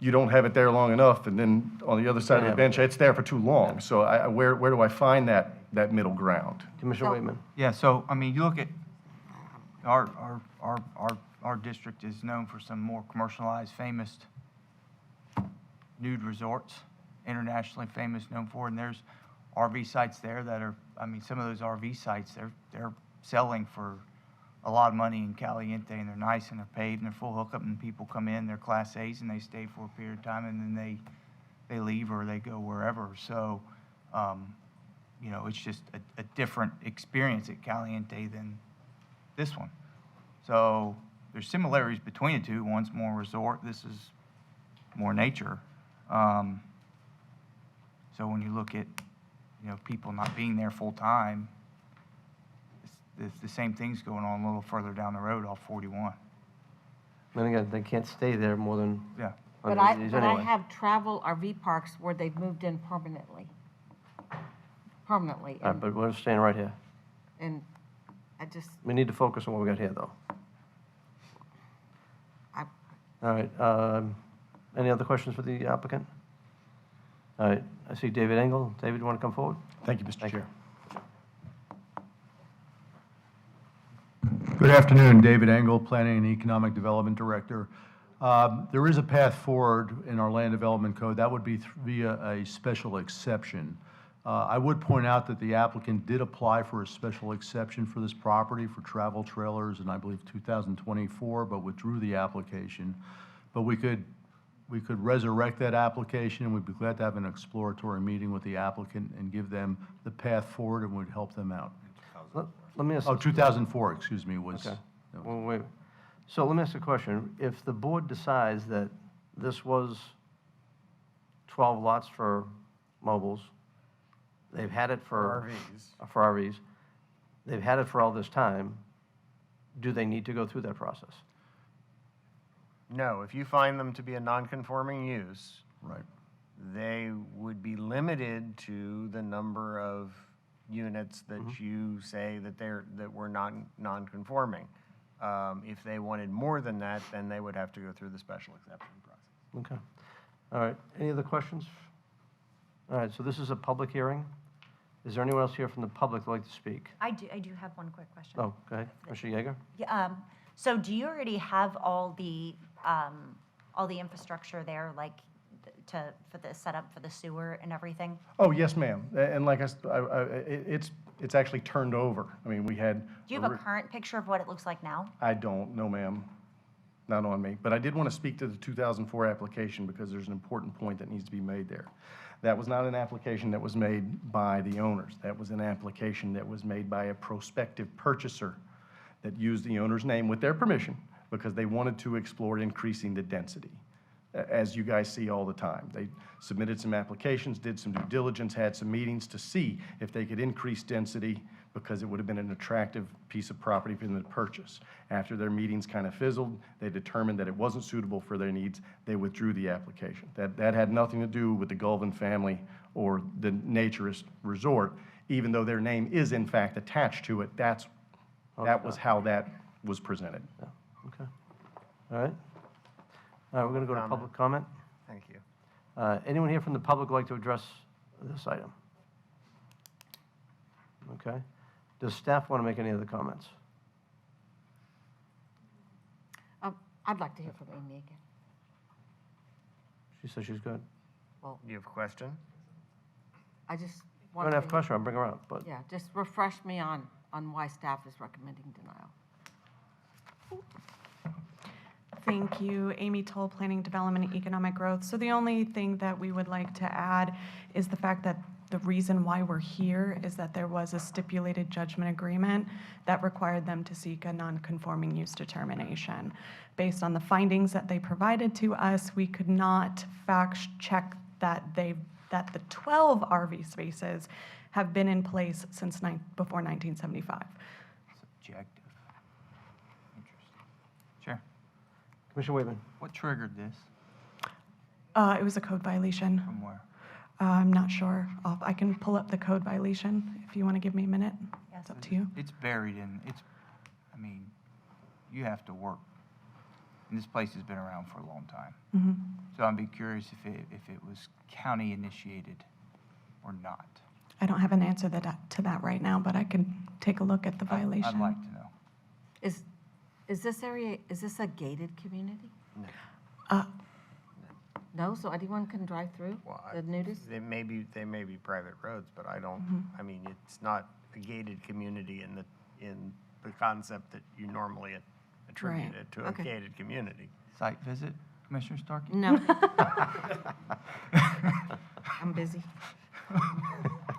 you don't have it there long enough, and then on the other side of the bench, it's there for too long. So where do I find that middle ground? Commissioner So- Waitman. Yeah, so, I mean, you look at, our district is known for some more commercialized, famous nude resorts, internationally famous, known for, and there's RV sites there that are, I mean, some of those RV sites, they're selling for a lot of money in Caliente, and they're nice, and they're paid, and they're full hookup, and people come in, they're Class A's, and they stay for a period of time, and then they leave or they go wherever. So, you know, it's just a different experience at Caliente than this one. So there's similarities between the two. One's more resort, this is more nature. So when you look at, you know, people not being there full time, it's the same thing's going on a little further down the road off 41. Then again, they can't stay there more than Yeah. But 100 days I anyway. have travel RV parks where they've moved in permanently. Permanently. All right, but we're staying right here. And I just, We need to focus on what we got here, though. I, All right, any other questions for the applicant? All right, I see David Engel. David, you want to come forward? Thank you, Mr. Thank you. Chair. Good afternoon, David Engel, Planning and Economic Development Director. There is a path forward in our land development code. That would be via a special exception. I would point out that the applicant did apply for a special exception for this property for travel trailers in, I believe, 2024, but withdrew the application. But we could resurrect that application, and we'd be glad to have an exploratory meeting with the applicant and give them the path forward, and would help them out. Let me ask. Oh, 2004, excuse me, was. Okay. Well, wait. So let me ask a question. If the board decides that this was 12 lots for mobiles, they've had it for RVs, they've had it for all this time, do they need to go through that process? No, if you find them to be a non-conforming use, Right. they would be limited to the number of units that you say that were non-conforming. If they wanted more than that, then they would have to go through the special exception process. Okay. All right. Any other questions? All right, so this is a public hearing. Is there anyone else here from the public who'd like to speak? I do have one quick question. Oh, go ahead. Mr. Yeager? Yeah, so do you already have all the infrastructure there, like, for the setup for the sewer and everything? Oh, yes, ma'am. And like it's actually turned over. I mean, we had. Do you have a current picture of what it looks like now? I don't, no, ma'am. Not on me. But I did want to speak to the 2004 application because there's an important point that needs to be made there. That was not an application that was made by the owners. That was an application that was made by a prospective purchaser that used the owner's name with their permission because they wanted to explore increasing the density, as you guys see all the time. They submitted some applications, did some due diligence, had some meetings to see if they could increase density because it would have been an attractive piece of property for them to purchase. After their meetings kind of fizzled, they determined that it wasn't suitable for their needs. They withdrew the application. That had nothing to do with the Gulvin family or the naturist resort, even though their name is in fact attached to it. That was how that was presented. Yeah. Okay. All right. All right, we're going to go to public comment. Thank you. Anyone here from the public would like to address this item? Okay. Does staff want to make any other comments? I'd like to hear from Amy again. She says she's good. Well, You have a question? I just I want don't to. have question, I'll bring her up, but. Yeah, just refresh me on why staff is recommending denial. Thank you. Amy Toll, Planning, Development, and Economic Growth. So the only thing that we would like to add is the fact that the reason why we're here is that there was a stipulated judgment agreement that required them to seek a non-conforming use determination. Based on the findings that they provided to us, we could not fact check that the 12 RV spaces have been in place since before 1975. Subjective. Interesting. Sure. Commissioner Waitman? What triggered this? It was a code violation. From where? I'm not sure. I can pull up the code violation if you want to give me a minute. It's up to you. It's buried in, I mean, you have to work. And this place has been around for a long time. Mhm. So I'd be curious if it was county initiated or not. I don't have an answer to that right now, but I can take a look at the violation. I'd like to know. Is this area, is this a gated community? Uh, No, so anyone can drive through Well, the nudist? They may be private roads, but I don't, I mean, it's not a gated community in the concept that you normally attribute Right. it to a Okay. gated community. Site visit, Commissioner Starkey? No. I'm busy.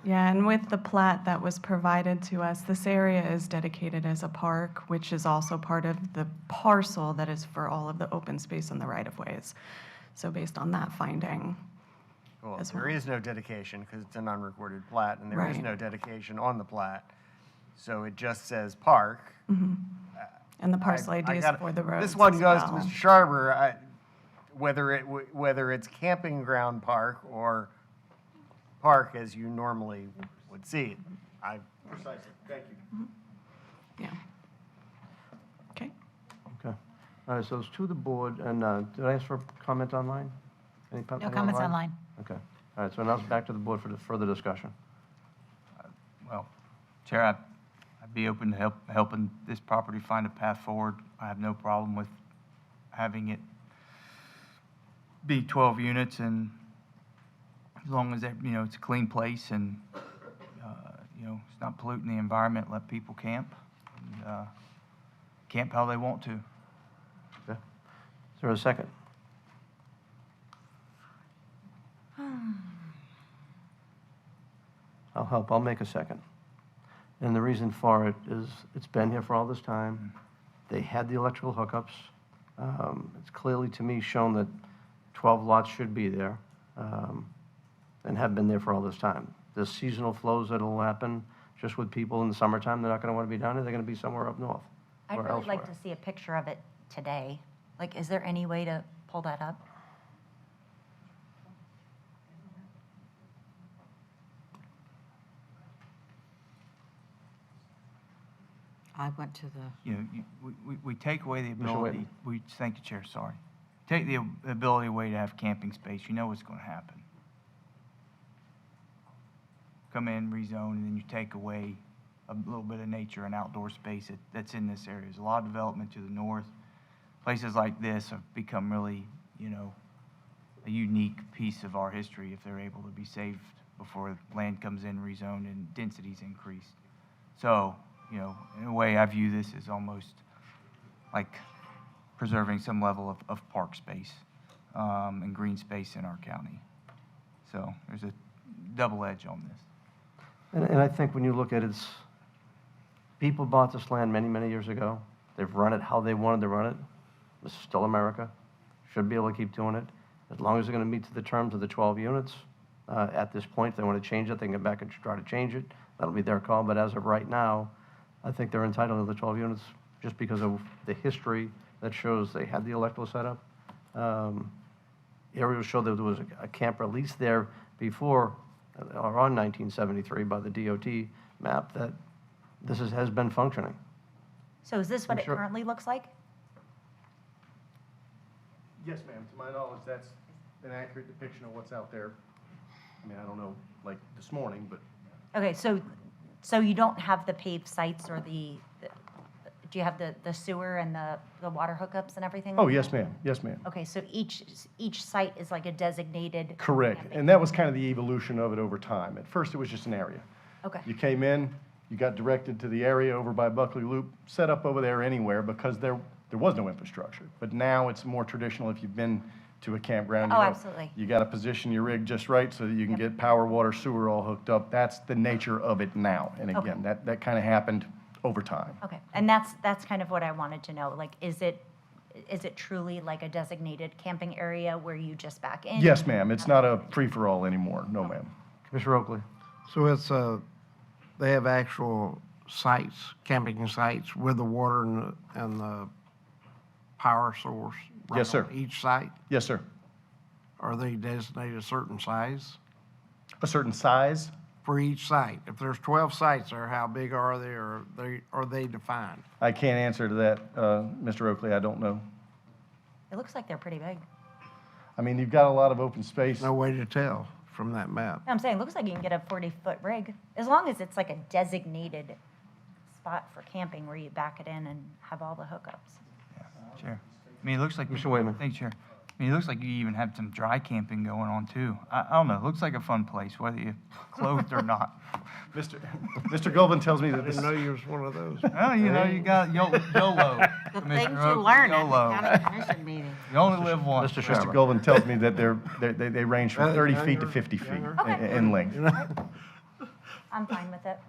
Yeah, and with the plat that was provided to us, this area is dedicated as a park, which is also part of the parcel that is for all of the open space and the right-of-ways. So based on that finding, Well, as there well. is no dedication because it's an unrecorded plat, and there is Right. no dedication on the plat. So it just says park. and the parcel I ID is gotta- for the roads This one as goes to well. Mr. Sharber, whether it's camping ground park or park as you normally would see it. Precisely, thank you. Yeah. Okay. Okay. All right, so it's to the board, and did I ask for comment online? Any No comments online. Okay. All right, so now it's back to the board for the further discussion. Well, Chair, I'd be open to helping this property find a path forward. I have no problem with having it be 12 units, and as long as, it's a clean place and, it's not polluting the environment, let people camp, and camp how they want to. Okay. Is there a second? I'll help. I'll make a second. And the reason for it is it's been here for all this time. They had the electrical hookups. It's clearly, to me, shown that 12 lots should be there and have been there for all this time. The seasonal flows that'll happen just with people in the summertime, they're not going to want to be down here. They're going to be somewhere up north I'd or really elsewhere. like to see a picture of it today. Like, is there any way to pull that up? I went to the, We take away the Mr. ability, Whitman. thank you, Chair, sorry. Take the ability away to have camping space, you know what's going to happen. Come in, rezone, and then you take away a little bit of nature and outdoor space that's in this area. There's a lot of development to the north. Places like this have become really, a unique piece of our history if they're able to be saved before land comes in, rezoned, and density's increased. So, in a way, I view this as almost like preserving some level of park space and green space in our county. So there's a double edge on this. And I think when you look at it, people bought this land many, many years ago. They've run it how they wanted to run it. This is still America. Should be able to keep doing it. As long as they're going to meet to the terms of the 12 units. At this point, if they want to change it, they can get back and try to change it. That'll be their call. But as of right now, I think they're entitled to the 12 units just because of the history that shows they had the electrical setup. Aerials show that there was a camper at least there before, or on 1973 by the DOT map, that this has been functioning. So is this what I'm it sure- currently looks like? Yes, ma'am, to my knowledge, that's an accurate depiction of what's out there. I mean, I don't know, like this morning, but Okay, so you don't have the paved sites or do you have the sewer and the water hookups and everything? oh, like yes, that? ma'am, yes, ma'am. Okay, so each site is like a designated. Correct, camping. and that was kind of the evolution of it over time. At first, it was just an area. Okay, You came in, you got directed to the area over by Buckley Loop, set up over there anywhere because there was no infrastructure. But now it's more traditional if you've been to a campground. Oh, absolutely. You got to position your rig just right so that you can get power, water, sewer all hooked up. That's the nature of it now. And Okay. again, that kind of happened over time. okay, and that's kind of what I wanted to know, like, is it truly like a designated camping area where you just back in? Yes, ma'am, it's not a free-for-all anymore, no, ma'am. Commissioner Oakley? so it's, they have actual sites, camping sites with the water and the power source? right Yes, sir. on Each site? Yes, sir. Are they designated a certain size A certain size? for each site? If there's 12 sites there, how big are they, or are they defined? I can't answer to that, Mr. Oakley, I don't know. It looks like they're pretty big. I mean, you've got a lot of open space. No way to tell from that map. I'm saying, it looks like you can get a 40-foot rig, as long as it's like a designated spot for camping where you back it in and have all the hookups. Chair. I mean, it looks like. Mr. Wayman. Thanks, Chair. I mean, it looks like you even have some dry camping going on too. I don't know, it looks like a fun place, whether you're clothed or not. Mr. Goldman tells me I that this, didn't know you was one of those. Well, you know, you got YOLO. The Commissioner things you Oakley, learn at YOLO. the county commission meeting. You only live once. Mr. Mr. Sherman. Goldman tells me that they range from 30 feet to Younger, 50 feet younger. in length. I'm fine with it.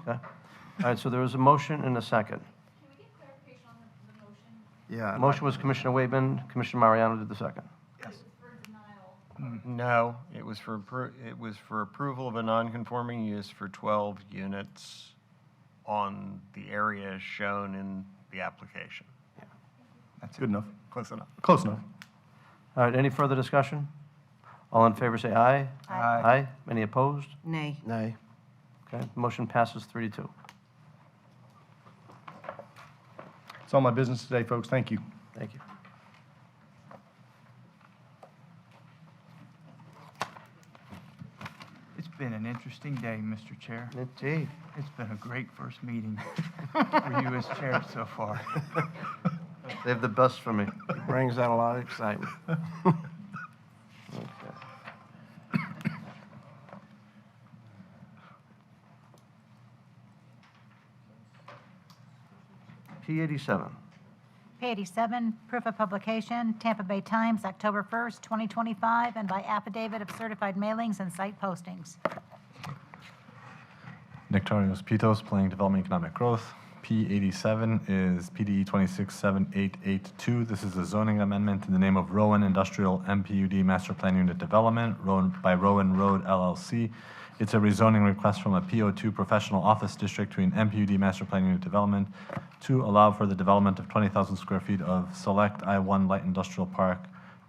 Okay. All right, so there was a motion and a second. Yeah. Motion was Commissioner Waitman, Commissioner Mariano did the second. No, it was for, it was for approval of a non-conforming use for 12 units on the area shown in the application. Good enough. Close enough. Close enough. All right, any further discussion? All in favor, say aye. Aye. Aye. Any opposed? Nay. Nay. Okay, motion passes 3-2. That's all my business today, folks. Thank you. Thank you. It's been an interesting day, Mr. Chair. Indeed. It's been a great first meeting for you as chair so far. Save the best for me. Brings out a lot of excitement. P87. P87, proof of publication, Tampa Bay Times, October 1st, 2025, and by affidavit of certified mailings and site postings. Nectarios Pitos, Planning Development Economic Growth. P87 is PDE 267882. This is a zoning amendment in the name of Rowan Industrial MPUD Master Plan Unit Development by Rowan Road LLC. It's a rezoning request from a PO2 Professional Office District to an MPUD Master Plan Unit Development to allow for the development of 20,000 square feet of select I-1 Light Industrial Park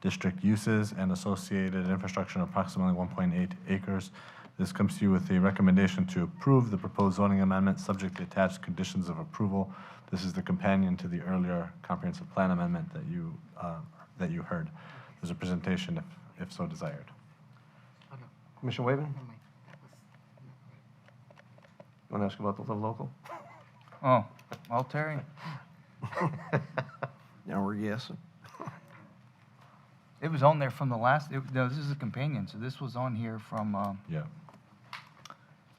District uses and associated infrastructure of approximately 1.8 acres. This comes to you with a recommendation to approve the proposed zoning amendment subject to attached conditions of approval. This is the companion to the earlier comprehensive plan amendment that you heard. There's a presentation if so desired. Commissioner Waven? You want to ask about the Live Local? Oh, well, Terry, Now we're guessing. it was on there from the last, no, this is a companion, so this was on here from, Yeah.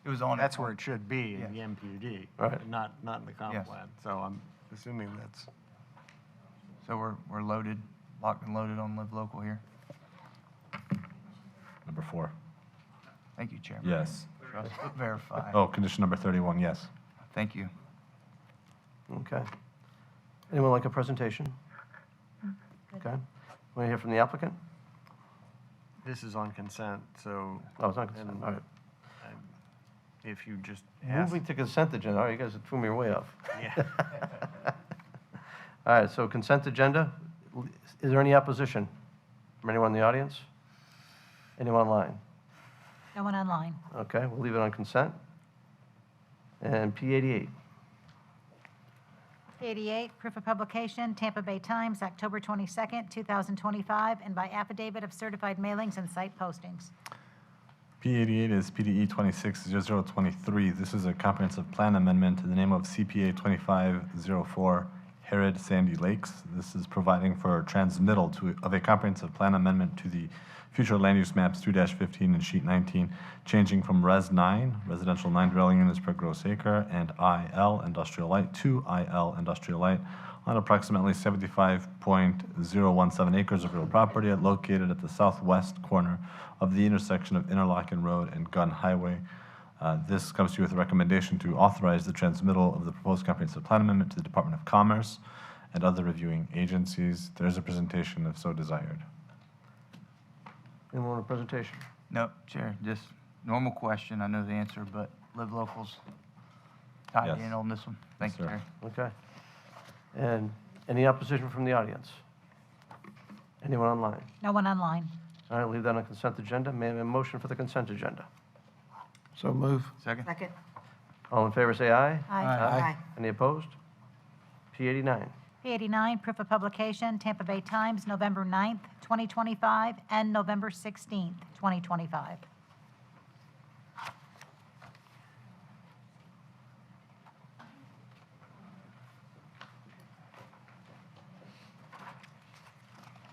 it was on. That's where it should be, in the MPUD. Right. Not in the comp Yes. plan. So I'm assuming that's, So we're loaded, locked and loaded on Live Local here. Number 4. Thank you, Chairman. Yes. Trust but verify. Oh, condition number 31, yes. Thank you. Okay. Anyone like a presentation? Okay. Want to hear from the applicant? this is on consent, so. Oh, it's not consent, and all right. If you just ask. Moving to consent agenda, all right, you guys threw me way off. Yeah. All right, so consent agenda, is there any opposition from anyone in the audience? Anyone online? No one online. Okay, we'll leave it on consent. And P88, 88, proof of publication, Tampa Bay Times, October 22nd, 2025, and by affidavit of certified mailings and site postings. P88 is PDE 260023. This is a comprehensive plan amendment in the name of CPA 2504 Herod Sandy Lakes. This is providing for transmittal of a comprehensive plan amendment to the future land use maps 2-15 and sheet 19, changing from Res 9, residential 9 dwelling units per gross acre, and IL, industrial light, to IL, industrial light, on approximately 75.017 acres of real property located at the southwest corner of the intersection of Interlochen Road and Gunn Highway. This comes to you with a recommendation to authorize the transmittal of the proposed comprehensive plan amendment to the Department of Commerce and other reviewing agencies. There is a presentation if so desired. anyone want a presentation? No, Chair, just normal question. I know the answer, but Live Locals tied Yes. in on this one. Thank Yes, you, sir. Chair. Okay. And any opposition from the audience? Anyone online? No one online. All right, leave that on consent agenda. May I have a motion for the consent agenda? So move. Second? Second. All in favor, say aye. Aye. Any opposed? P89. P89, proof of publication, Tampa Bay Times, November 9th, 2025, and November 16th, 2025.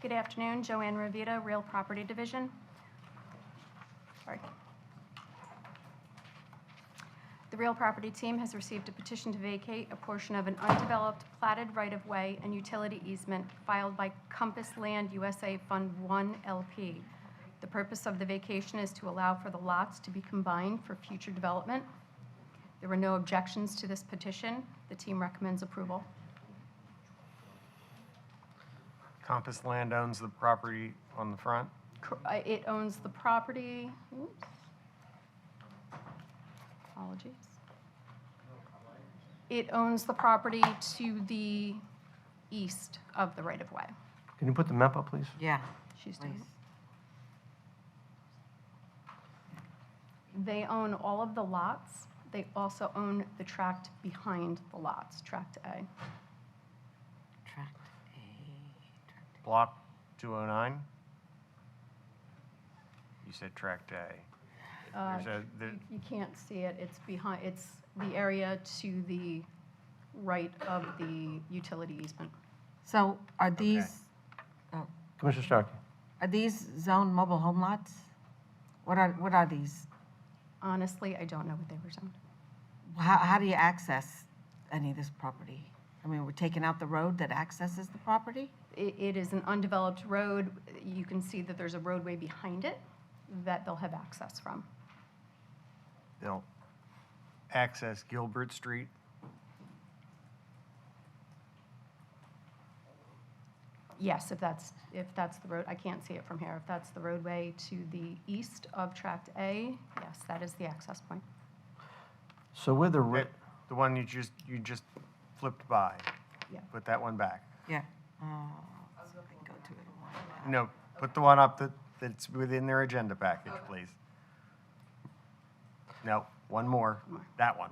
Good afternoon, Joanne Ravita, Real Property Division. Sorry. The Real Property team has received a petition to vacate a portion of an undeveloped platted right-of-way and utility easement filed by Compass Land USA Fund 1 LP. The purpose of the vacation is to allow for the lots to be combined for future development. There were no objections to this petition. The team recommends approval. Compass Land owns the property on the front. It owns the property, oops. Apologies. It owns the property to the east of the right-of-way. Can you put the map up, please? Yeah. She's doing Please. it. They own all of the lots. They also own the tract behind the lots, Tract A. Tract A. Block 209? You said tract A. You can't see it. It's behind, it's the area to the right of the utility easement. So are these, Commissioner Starkey? are these zoned mobile home lots? What are these? Honestly, I don't know what they were zoned. How do you access any of this property? I mean, we're taking out the road that accesses the property? It is an undeveloped road. You can see that there's a roadway behind it that they'll have access from. They'll access Gilbert Street. Yes, if that's the road, I can't see it from here. If that's the roadway to the east of Tract A, yes, that is the access point. So with the, The one you just flipped by. Yeah. Put that one back. Yeah. I can go to it. No, put the one up that's within their agenda package, please. No, one more, that one.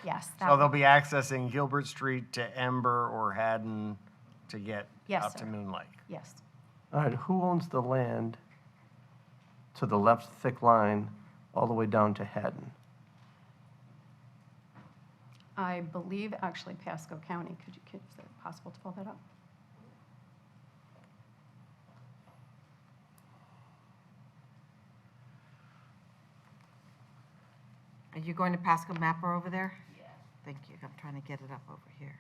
Yes. So they'll be accessing Gilbert Street to Ember or Haddon to get Yes, up to sir. Moon Lake. Yes. all right, who owns the land to the left thick line all the way down to Haddon? I believe actually Pasco County. Is it possible to pull that up? Are you going to Pasco Mapper over there? Yeah. Thank you. I'm trying to get it up over here.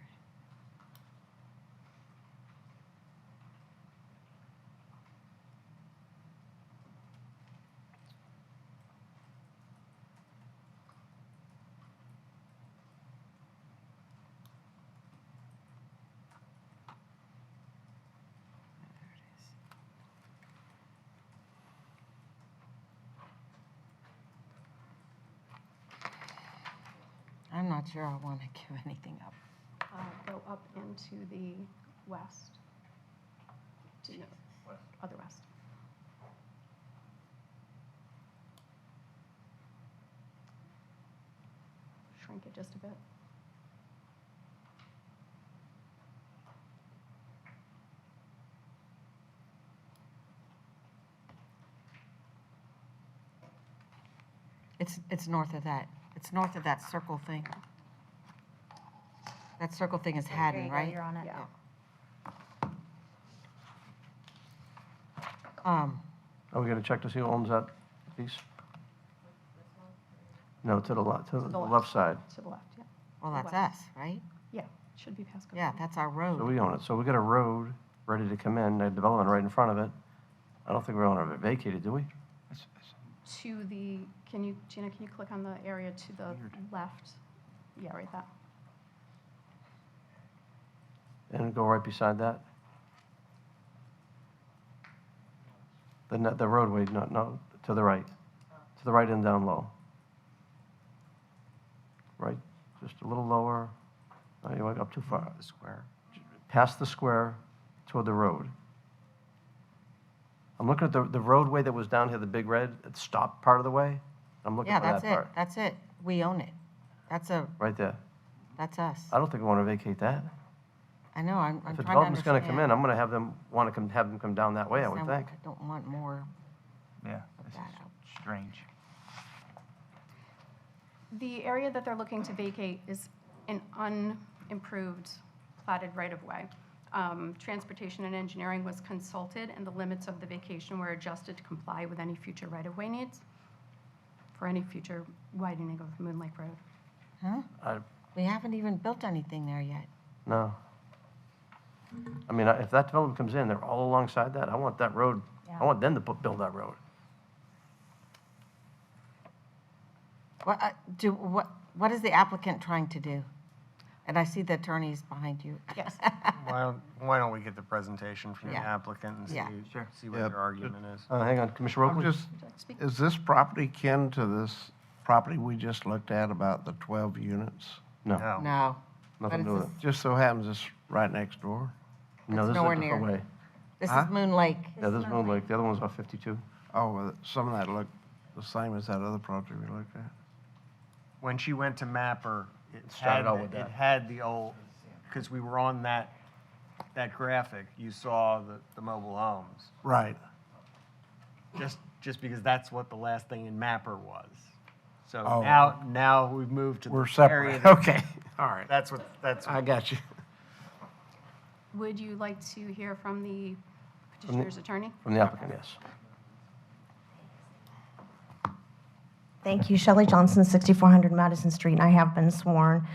I'm not sure I want to give anything up. Go up into the west. To the other west. Shrink it just a bit. It's north of that. It's north of that circle thing. That circle thing is There Haddon, you go, right? you're on it. Yeah. Are we gonna check to see who owns that piece? No, to the left side. To the left, yeah. Well, that's West. us, right? Yeah, should be Pasco. Yeah, that's our road. So we own it. So we got a road ready to come in, a development right in front of it. I don't think we're gonna vacate it, do we? To the, Gina, can you click on the area to the left? Yeah, right there. And go right beside that? The roadway, no, to the right. To the right and down low. Right, just a little lower. No, you went up too far. The square. Past the square toward the road. I'm looking at the roadway that was down here, the big red, it stopped part of the way. I'm looking Yeah, for that that's it. part. That's it. We own it. That's Right there. us. I don't think we want to vacate that. I know, I'm If trying a to development's going to come in, understand. I'm going to have them, want to have them come down that way, I would think. I don't want more Yeah, of this that is out. strange. The area that they're looking to vacate is an unimproved platted right-of-way. Transportation and engineering was consulted, and the limits of the vacation were adjusted to comply with any future right-of-way needs for any future widening of Moon Lake Road. Huh? We haven't even built anything there yet. No. I mean, if that development comes in, they're all alongside that, I want that road, I want them to build that road. What is the applicant trying to do? And I see the attorneys behind you. Yes. Why don't we get the presentation from the Yeah. applicant and Yeah. see what Yeah. their argument is? Hang on, Commissioner I'm Robley? just, is this property kin to this property we just looked at about the 12 units? No, No. nothing to do with it. Just so happens it's right next door. No, this is nowhere a different near. way. This Huh? is Moon Lake. Yeah, this is Moon Lake, the other one's about 52. Oh, well, some of that looked the same as that other project we looked at. When she went to Mapper, it started had, out with it that. had the old, because we were on that graphic, you saw the mobile homes. Right. Just because that's what the last thing in Mapper was. So Oh. now we've moved to We're the area. separate. Okay, all right. That's I got you. Would you like to hear from the petitioner's attorney? From the applicant, yes. Thank you. Shelley Johnson, 6400 Madison Street, and I have been sworn.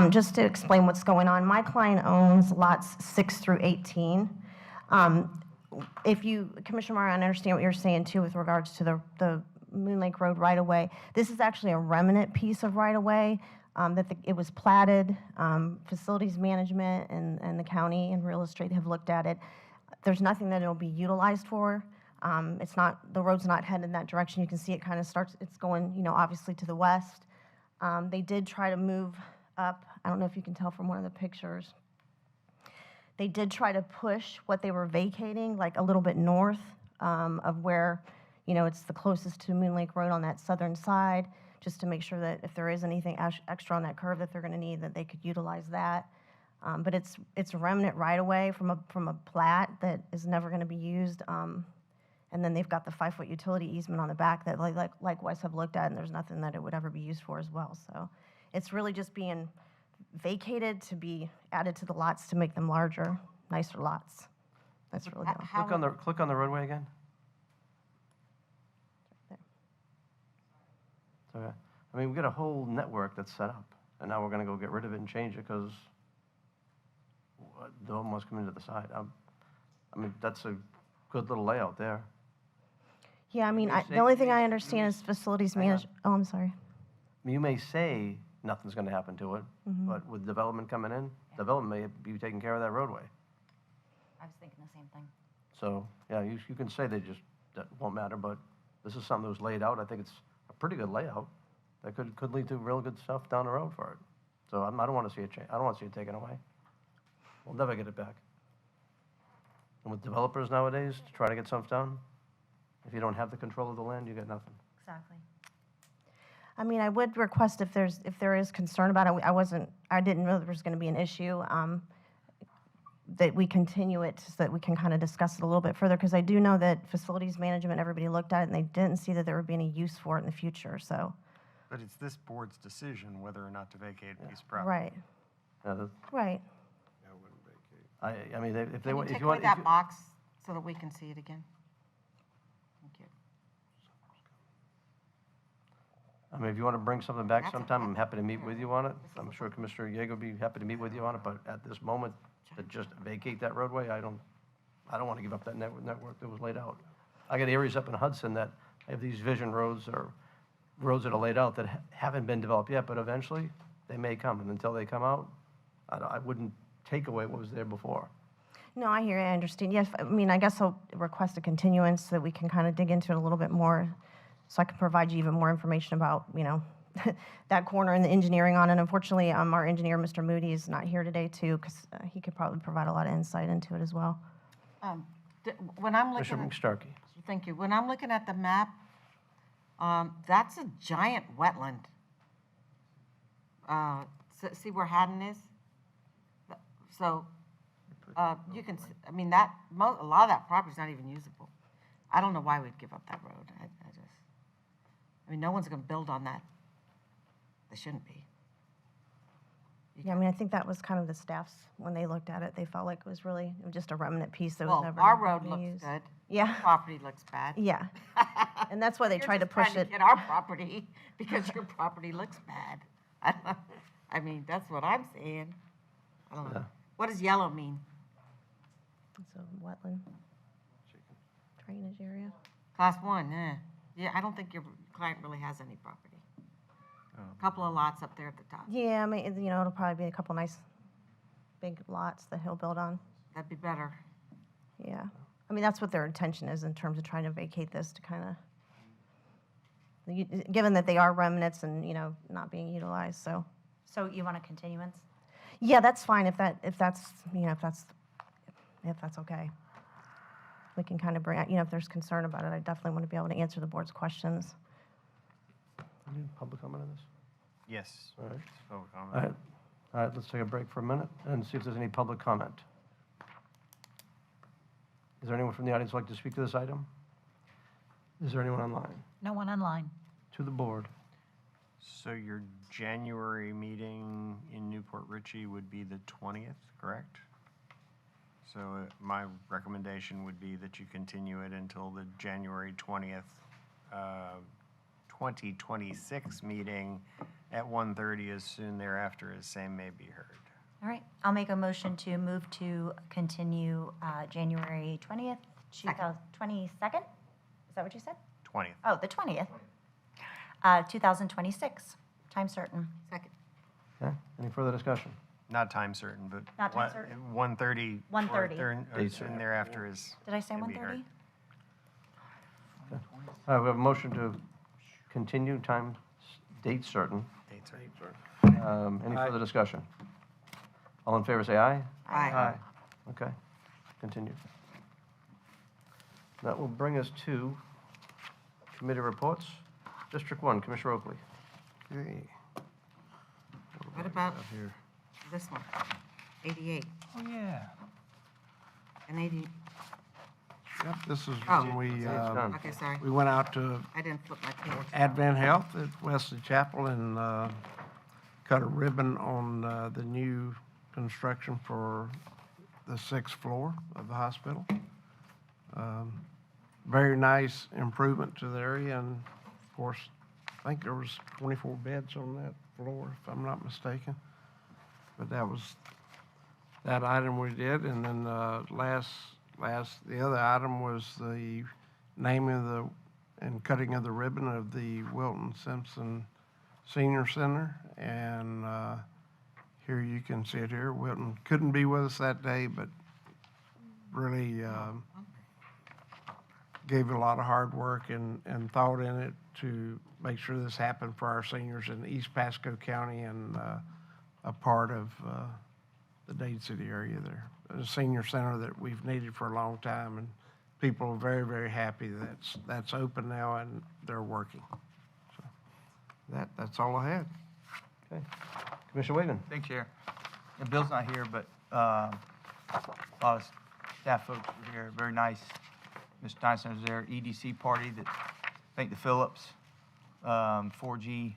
Just to explain what's going on, my client owns lots 6 through 18. If you, Commissioner Meyer, I understand what you're saying too with regards to the Moon Lake Road right-of-way. This is actually a remnant piece of right-of-way it was platted. Facilities management and the county and real estate have looked at it. There's nothing that it'll be utilized for. It's not, the road's not headed in that direction. You can see it kind of starts, it's going, obviously to the west. They did try to move up. I don't know if you can tell from one of the pictures. They did try to push what they were vacating, like a little bit north of where, it's the closest to Moon Lake Road on that southern side, just to make sure that if there is anything extra on that curve that they're going to need, that they could utilize that. But it's a remnant right away from a plat that is never going to be used. And then they've got the 5-foot utility easement on the back that likewise have looked at, and there's nothing that it would ever be used for as well. So it's really just being vacated to be added to the lots to make them larger, nicer lots. That's really all. Click on the roadway again. Okay. I mean, we got a whole network that's set up, and now we're gonna go get rid of it and change it because the home wants to come into the side. I mean, that's a good little layout there. Yeah, I mean, may the say- only thing I understand is facilities Hang on. management. Oh, I'm sorry. You may say nothing's gonna happen to it, but with development coming in, development may be taking care of that roadway. I was thinking the same thing. So, yeah, you can say that won't matter, but this is something that was laid out. I think it's a pretty good layout that could lead to real good stuff down the road for it. So I don't want to see it change. I don't want to see it taken away. We'll never get it back. And with developers nowadays, to try to get something done, if you don't have the control of the land, you get nothing. Exactly. I mean, I would request if there is concern about it, I didn't know there was going to be an issue, that we continue it so that we can kind of discuss it a little bit further, because I do know that facilities management, everybody looked at it, and they didn't see that there would be any use for it in the future, so. But it's this board's decision whether or not to vacate a piece of property. Right, Yeah, right. I mean, if they Can you want, if take you away want, that box so that we can see it again? Thank you. I mean, if you want to bring something back That's sometime, I'm okay. happy to meet with you on it. This is I'm the sure book. Commissioner Yeager would be happy to meet with you on it, but at this moment, to just vacate that roadway, I don't want to give up that network that was laid out. I got areas up in Hudson that have these vision roads or roads that are laid out that haven't been developed yet, but eventually they may come. And until they come out, I wouldn't take away what was there before. No, I hear you, I understand. Yes, I mean, I guess I'll request a continuance so that we can kind of dig into it a little bit more, so I can provide you even more information about, that corner and the engineering on it. Unfortunately, our engineer, Mr. Moody, is not here today too, because he could probably provide a lot of insight into it as well. When I'm looking, Commissioner McStarkey. thank you, when I'm looking at the map, that's a giant wetland. See where Haddon is? So, you can, I mean, a lot of that property's not even usable. I don't know why we'd give up that road. I mean, no one's gonna build on that. They shouldn't be. Yeah, I mean, I think that was kind of the staff's, when they looked at it, they felt like it was really just a remnant piece that was Well, never our gonna road be looks used. good. Yeah. Property looks bad. Yeah. And that's why they You're tried to just push trying it. Get our property because your property looks bad. I mean, that's what I'm saying. I don't know. Yeah. What does yellow mean? It's a wetland. Drainage area. Class 1, Yeah, I don't think your client really has any property. A couple of lots up there at the top. Yeah, I mean, it'll probably be a couple nice big lots that he'll build on. That'd be better. Yeah. I mean, that's what their intention is in terms of trying to vacate this to kind of, given that they are remnants and, not being utilized, so. So you want a continuance? Yeah, that's fine if that's okay. We can kind of bring, if there's concern about it, I definitely want to be able to answer the board's questions. Any public comment on this? Yes. All right. Public comment. All right. All right, let's take a break for a minute and see if there's any public comment. Is there anyone from the audience who'd like to speak to this item? Is there anyone online? No one online. To the board. So your January meeting in Newport Richey would be the 20th, correct? So my recommendation would be that you continue it until the January 20th, 2026 meeting at 1:30 as soon thereafter as same may be heard. All right, I'll make a motion to move to continue January 20th, 22nd? Is that what you said? 20th. Oh, the 20th, 2026, time certain. Second. Okay, any further discussion? Not time certain, but. Not time certain? 1:30. 1:30. Date Soon certain. thereafter is. Did I say can be heard. 1:30? All right, we have a motion to continue time, date certain. Date certain. Any further discussion? All in favor, say aye. Aye. Okay, continue. That will bring us to committee reports. District 1, Commissioner Oakley. Okay. What about Here. this one? 88 Oh, yeah. and 80. Yep, this is Oh, when we, it's done. Okay, sorry. we went out to I didn't flip my page. Advent Health at Wesley Chapel and cut a ribbon on the new construction for the 6th floor of the hospital. Very nice improvement to the area, and of course, I think there was 24 beds on that floor, if I'm not mistaken. But that was that item we did, and then the other item was the naming of the and cutting of the ribbon of the Wilton Simpson Senior Center, and here you can see it here. Wilton couldn't be with us that day, but really gave a lot of hard work and thought in it to make sure this happened for our seniors in East Pasco County and a part of the Dade City area there. A senior center that we've needed for a long time, and people are very, very happy that's open now and they're working. So that's all I had. Okay. Commissioner Waven. Thanks, Chair. And Bill's not here, but a lot of staff folks were here. Very nice. Mr. Tyson was there. EDC party that, thank the Phillips 4G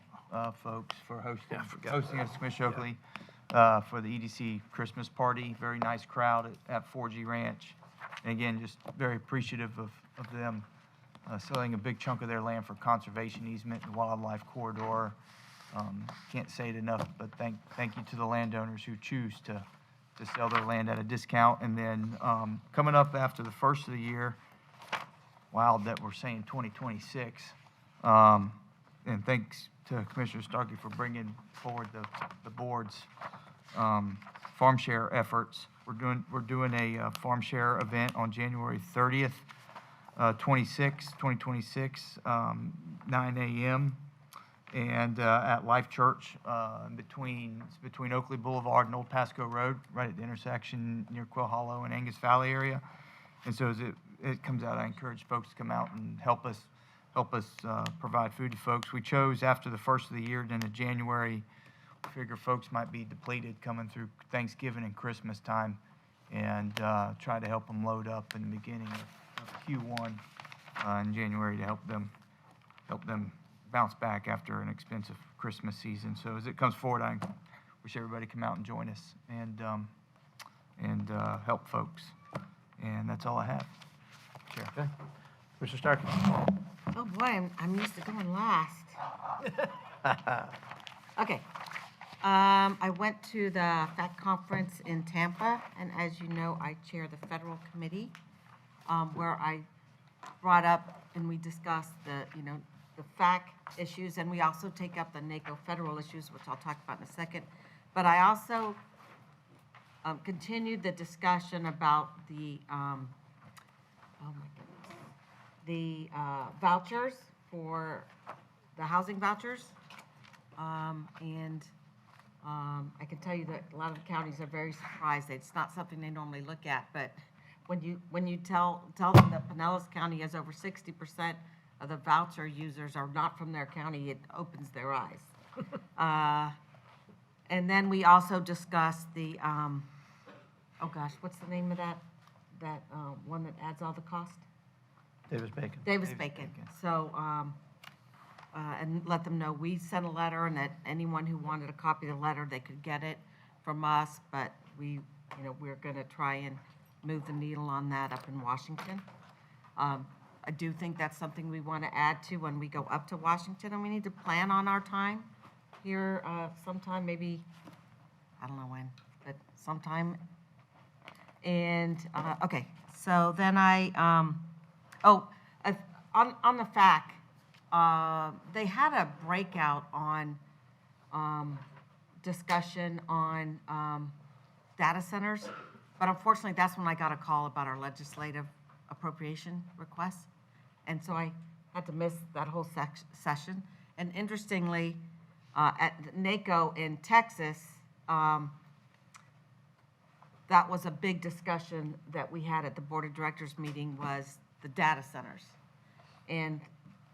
folks for hosting us, Commissioner Oakley, for the EDC Christmas party. Very nice crowd at 4G Ranch. And again, just very appreciative of them selling a big chunk of their land for conservation easement and wildlife corridor. Can't say it enough, but thank you to the landowners who choose to sell their land at a discount. And then coming up after the first of the year, wild that we're saying 2026. And thanks to Commissioner Starkey for bringing forward the board's farm share efforts. We're doing a farm share event on January 30th, 2026, 9 a.m. and at Life Church between Oakley Boulevard and Old Pasco Road, right at the intersection near Quill Hollow and Angus Valley area. And so as it comes out, I encourage folks to come out and help us provide food to folks. We chose after the first of the year, then in January, figure folks might be depleted coming through Thanksgiving and Christmas time, and try to help them load up in the beginning of Q1 in January to help them bounce back after an expensive Christmas season. So as it comes forward, wish everybody come out and join us and help folks. And that's all I have, Chair. Okay. Mr. Starkey? Oh, boy, I'm used to going last. Okay. I went to the FAC conference in Tampa, and as you know, I chair the federal committee, where I brought up and we discussed the FAC issues, and we also take up the NACO federal issues, which I'll talk about in a second. But I also continued the discussion about the, the vouchers for the housing vouchers. I can tell you that a lot of the counties are very surprised. It's not something they normally look at, but when you tell them that Pinellas County has over 60% of the voucher users are not from their county, it opens their eyes. And then we also discussed the, oh gosh, what's the name of that one that adds all the cost? Davis-Bacon. Davis-Bacon. So, and let them know we sent a letter, and that anyone who wanted a copy of the letter, they could get it from us, but we're going to try and move the needle on that up in Washington. I do think that's something we want to add to when we go up to Washington, and we need to plan on our time here sometime, maybe, I don't know when, but sometime. And, okay, so then on the FAC, they had a breakout on discussion on data centers, but unfortunately, that's when I got a call about our legislative appropriation requests. And so I had to miss that whole session. And interestingly, at NACO in Texas, that was a big discussion that we had at the Board of Directors meeting, was the data centers. And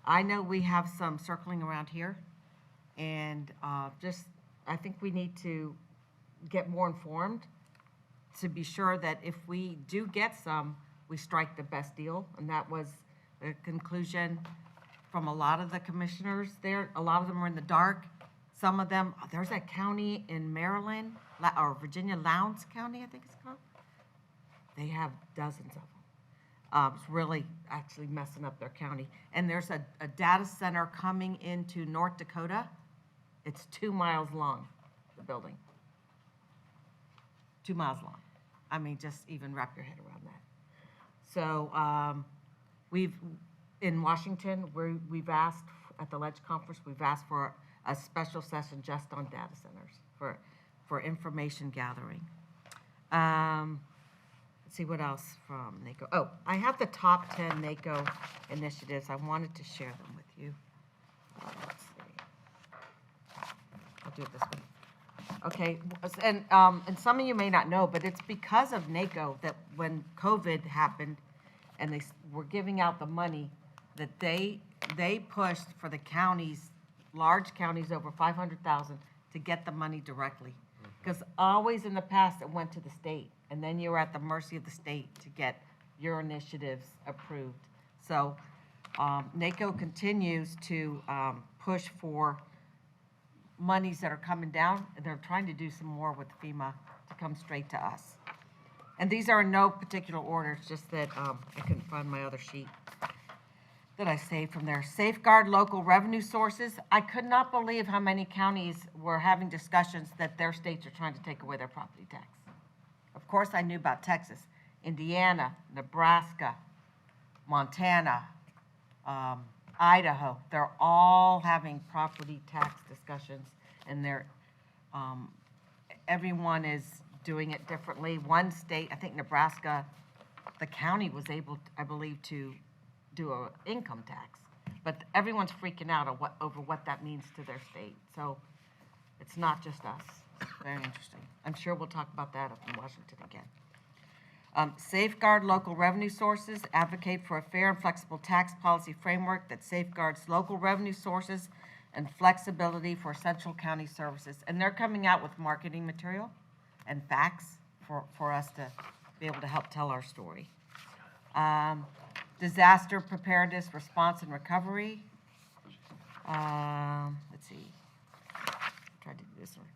I know we have some circling around here, and I think we need to get more informed to be sure that if we do get some, we strike the best deal. And that was the conclusion from a lot of the commissioners there. A lot of them are in the dark. Some of them, there's a county in Maryland, or Virginia, Lowndes County, I think it's called. They have dozens of them. It's really actually messing up their county. And there's a data center coming into North Dakota. It's 2 miles long, the building. 2 miles long. I mean, just even wrap your head around that. So in Washington, we've asked, at the Ledge Conference, we've asked for a special session just on data centers for information gathering. Let's see what else from NACO. Oh, I have the top 10 NACO initiatives. I wanted to share them with you. Let's see. I'll do it this way. Okay, and some of you may not know, but it's because of NACO that when COVID happened and they were giving out the money, that they pushed for the counties, large counties over 500,000, to get the money directly. Because always in the past, it went to the state, and then you were at the mercy of the state to get your initiatives approved. So NACO continues to push for monies that are coming down, and they're trying to do some more with FEMA to come straight to us. And these are in no particular order, it's just that I couldn't find my other sheet that I saved from there. Safeguard local revenue sources. I could not believe how many counties were having discussions that their states are trying to take away their property tax. Of course, I knew about Texas, Indiana, Nebraska, Montana, Idaho. They're all having property tax discussions, and everyone is doing it differently. One state, I think Nebraska, the county was able, I believe, to do an income tax, but everyone's freaking out over what that means to their state. So it's not just us. Very interesting. I'm sure we'll talk about that up in Washington again. Safeguard local revenue sources. Advocate for a fair and flexible tax policy framework that safeguards local revenue sources and flexibility for central county services. And they're coming out with marketing material and facts for us to be able to help tell our story. Disaster preparedness, response, and recovery. Let's see. Try to do this one.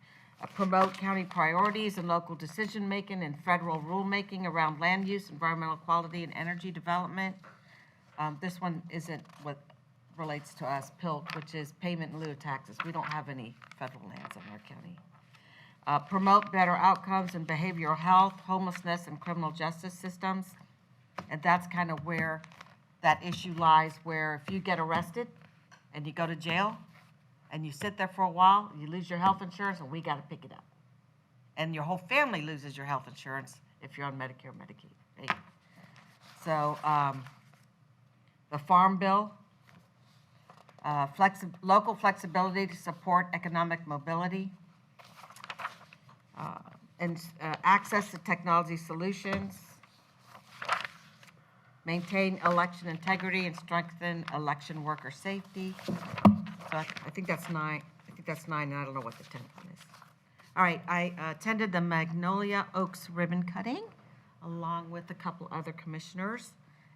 Promote county priorities and local decision-making and federal rulemaking around land use, environmental quality, and energy development. This one isn't what relates to us, PILT, which is payment in lieu of taxes. We don't have any federal lands in our county. Promote better outcomes in behavioral health, homelessness, and criminal justice systems. And that's kind of where that issue lies, where if you get arrested and you go to jail and you sit there for a while, you lose your health insurance, and we got to pick it up. And your whole family loses your health insurance if you're on Medicare or Medicaid, right? So the Farm Bill, local flexibility to support economic mobility, and access to technology solutions, maintain election integrity and strengthen election worker safety. So I think that's 9. I think that's 9, and I don't know what the 10th one is. All right, I attended the Magnolia Oaks ribbon cutting along with a couple other commissioners.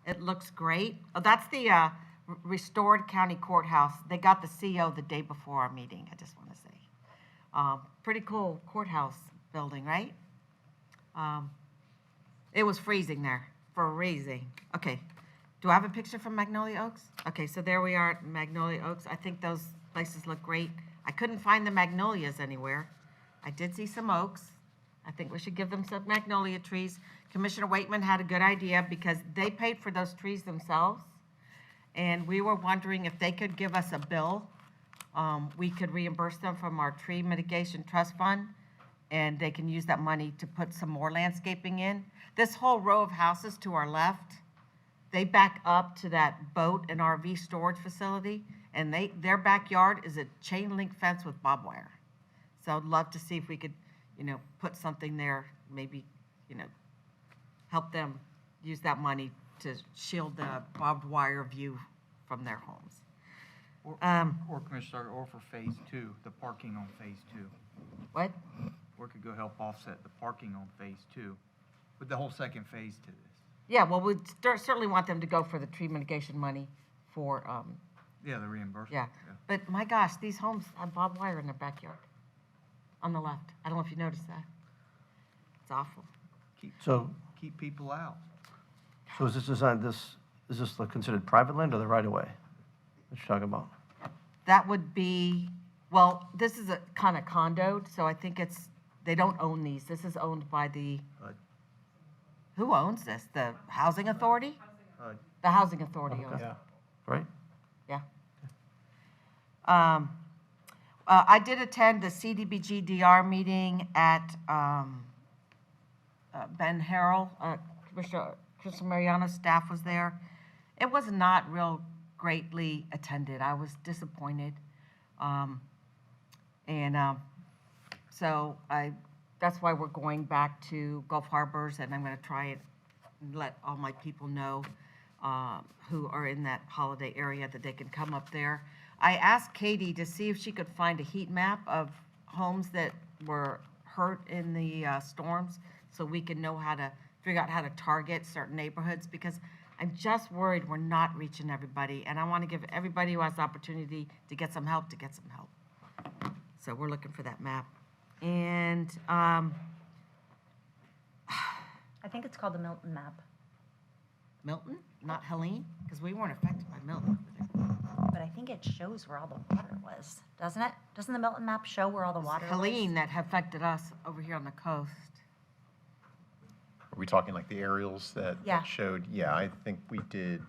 It looks great. Oh, that's the restored county courthouse. They got the CO the day before our meeting, I just want to say. Pretty cool courthouse building, right? It was freezing there, freezing. Okay, do I have a picture from Magnolia Oaks? Okay, so there we are at Magnolia Oaks. I think those places look great. I couldn't find the magnolias anywhere. I did see some oaks. I think we should give them some magnolia trees. Commissioner Waitman had a good idea because they paid for those trees themselves. And we were wondering if they could give us a bill. We could reimburse them from our tree mitigation trust fund, and they can use that money to put some more landscaping in. This whole row of houses to our left, they back up to that boat and RV storage facility, and their backyard is a chain link fence with barbed wire. So I'd love to see if we could, put something there, maybe, help them use that money to shield the barbed wire view from their homes. Or Commissioner, or for phase 2, the parking on phase 2. What? Or could go help offset the parking on phase 2, with the whole second phase to this. Yeah, well, we'd certainly want them to go for the tree mitigation money for, Yeah, the reimbursement. yeah. But my gosh, these homes have barbed wire in their backyard on the left. I don't know if you noticed that. It's awful. Keep people out. So is this considered private land or the right-of-way that you're talking about? That would be, well, this is a kind of condoed, so I think they don't own these. This is owned by who owns this? The Housing Authority? The Housing Authority owns it. Right? Yeah. I did attend the CDBG-DR meeting at Ben Harrell. Commissioner Mariano's staff was there. It was not real greatly attended. I was disappointed. So that's why we're going back to Gulf Harbors, and I'm going to try it and let all my people know who are in that holiday area that they can come up there. I asked Katie to see if she could find a heat map of homes that were hurt in the storms, so we can know how to figure out how to target certain neighborhoods, because I'm just worried we're not reaching everybody, and I want to give everybody who has the opportunity to get some help. So we're looking for that map. And I think it's called the Milton map, Milton, not Helene, because we weren't affected by Milton over there. but I think it shows where all the water was, doesn't it? Doesn't the Milton map show where all the water was? Helene that affected us over here on the coast. Are we talking like the aerials that Yeah. showed? Yeah, I think we did